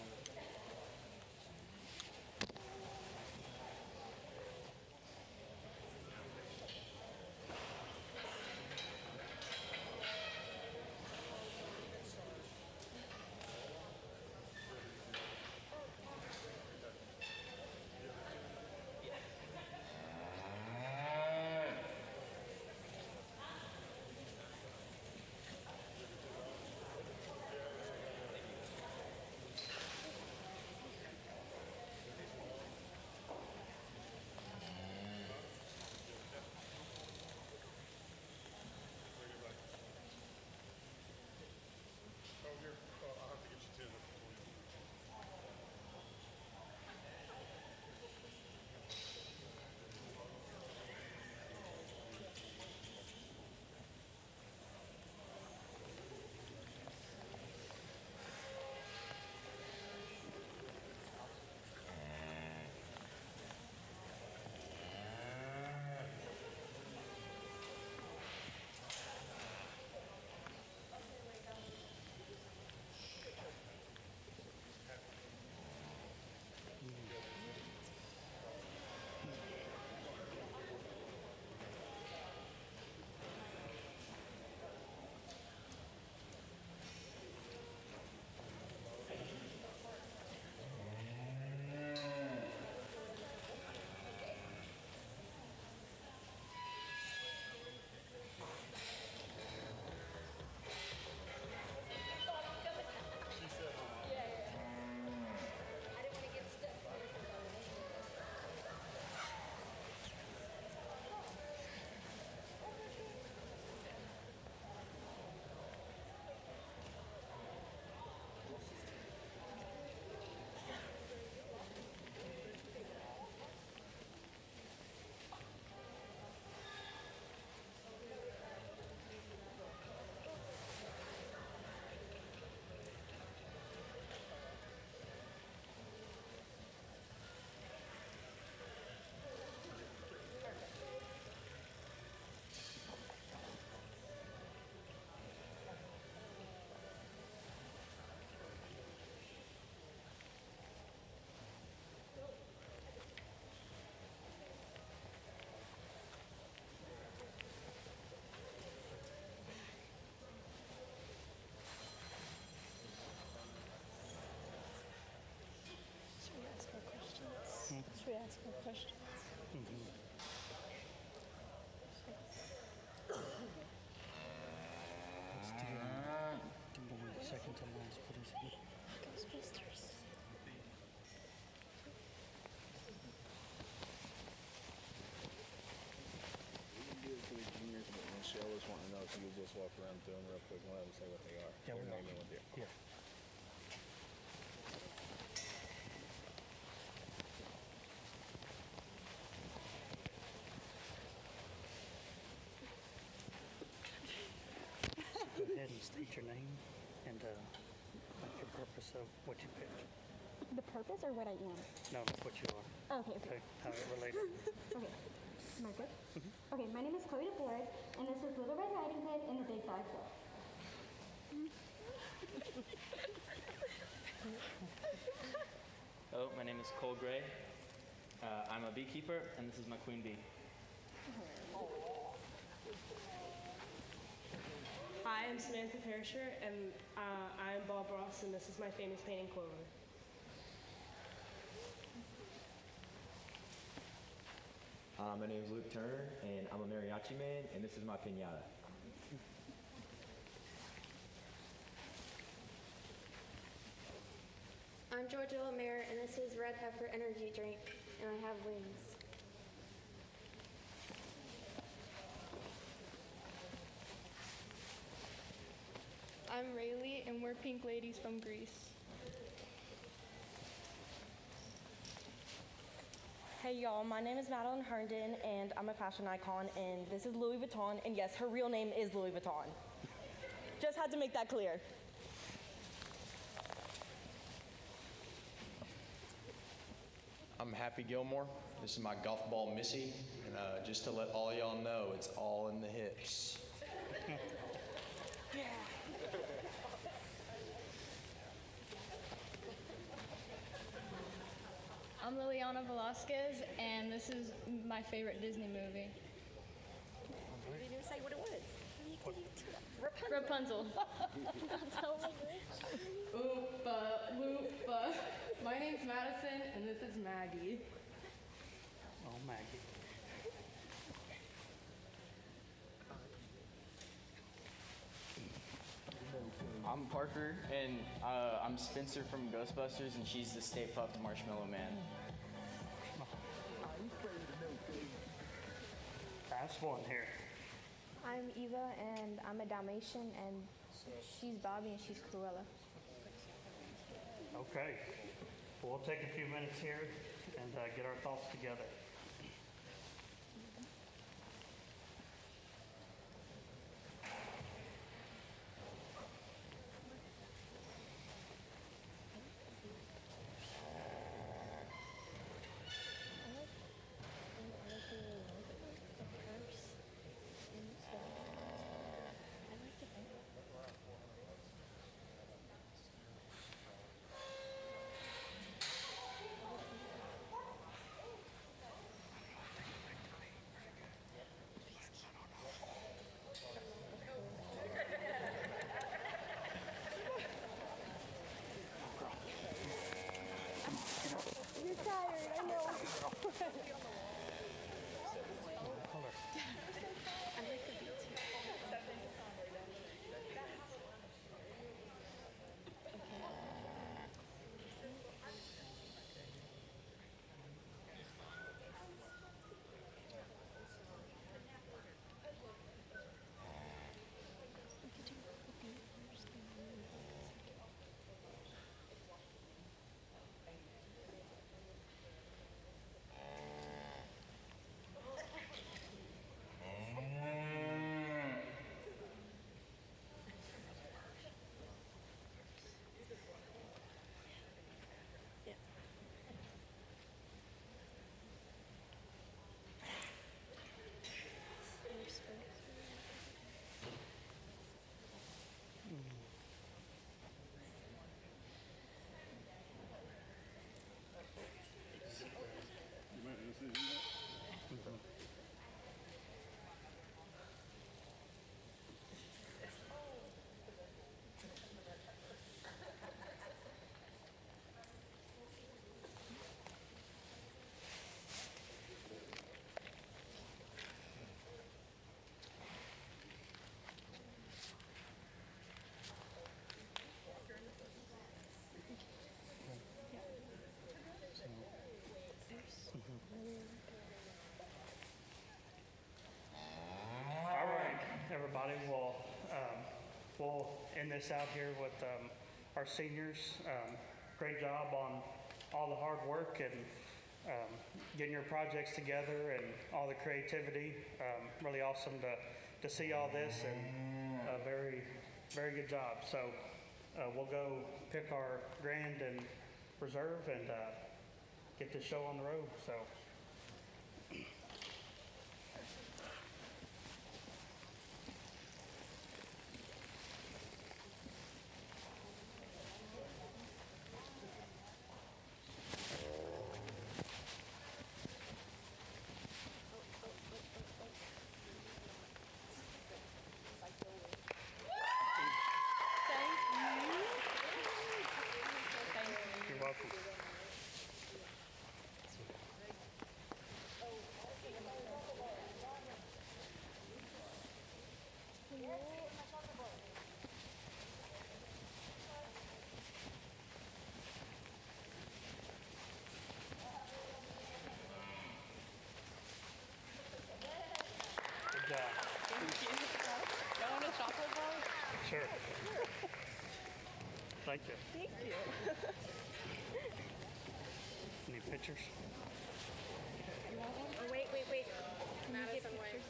Should we ask her questions? Let's do the second to last, what is it? Ghostbusters. We can do it for the juniors, but Michelle was wanting to know if you could just walk around through them real quick and let them say what they are. Yeah, Their we name will. and what they are. Yeah. So go ahead and state your name and like the purpose of what you picked. The purpose or what I am? No, what you are. Okay, okay. Okay, how it related. Okay. Am I good? Okay, my name is Chloe DeFlores, and this is Little Red Riding Hood and the Big Bad Wolf. Hello, my name is Cole Gray. I'm a beekeeper, and this is my queen bee. Hi, I'm Samantha Perisher, and I'm Bob Ross, and this is my famous painting, Clover. My name is Luke Turner, and I'm a mariachi man, and this is my piñata. I'm Georgia Lemare, and this is Red Heifer energy drink, and I have wings. I'm Rayleigh, and we're Pink Ladies from Greece. Hey y'all, my name is Madeline Herndon and I'm a fashion icon and this is Louis Vuitton and yes, her real name is Louis Vuitton. Just had to make that clear. I'm Happy Gilmore. This is my golf ball Missy, and just to let all y'all know, it's all in the hips. I'm Liliana Velasquez, and this is my favorite Disney movie. You didn't even say what it was. Rapunzel. Oompa, loompa. My name's Madison, and this is Maggie. Oh, Maggie. I'm Parker, and I'm Spencer from Ghostbusters, and she's the Stay Puft Marshmallow Man. Last one here. I'm Eva, and I'm a Dalmatian, and she's Bobby, and she's Cruella. Okay. We'll take a few minutes here and get our thoughts together. You're tired, I know. All right, everybody. We'll end this out here with our seniors. Great job on all the hard work and getting your projects together and all the creativity. Really awesome to see all this, and very, very good job. So we'll go pick our grand and reserve and get this show on the road. So. You're welcome. Good job. Thank you. Y'all want a chocolate bar? Sure. Thank you. Thank you. Any pictures? Oh, wait. Madison, wait.